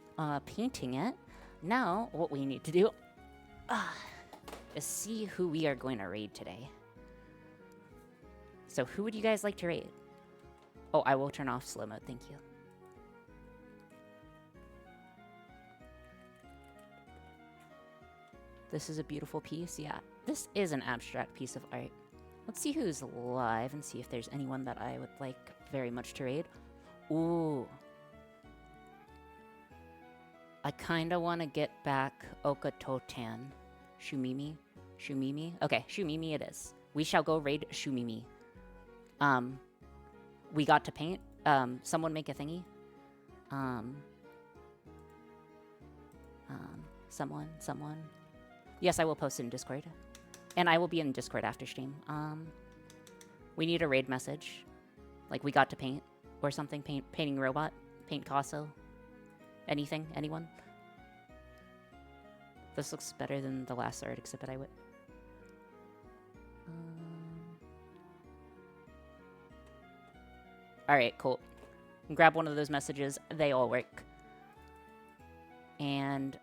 painting it. Now, what we need to do is see who we are going to raid today. So who would you guys like to raid? Oh, I will turn off slow mode. Thank you. This is a beautiful piece. Yeah, this is an abstract piece of art. Let's see who's live and see if there's anyone that I would like very much to raid. Ooh. I kind of want to get back Okatotan. Shumimi? Shumimi? Okay, Shumimi it is. We shall go raid Shumimi. We got to paint. Someone make a thingy. Someone. Yes, I will post it in Discord. And I will be in Discord after stream. We need a raid message. Like, we got to paint or something. Painting robot. Paint Picasso. Anything? Anyone? This looks better than the last art exhibit I would. Alright, cool. Grab one of those messages. They all work. And,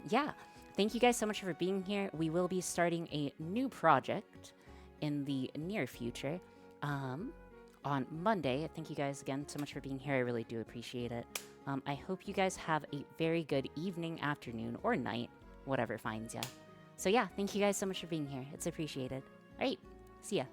yeah. Thank you guys so much for being here. We will be starting a new project in the near future. On Monday. Thank you guys again so much for being here. I really do appreciate it. I hope you guys have a very good evening, afternoon, or night. Whatever finds ya. So yeah, thank you guys so much for being here. It's appreciated. All right, see ya.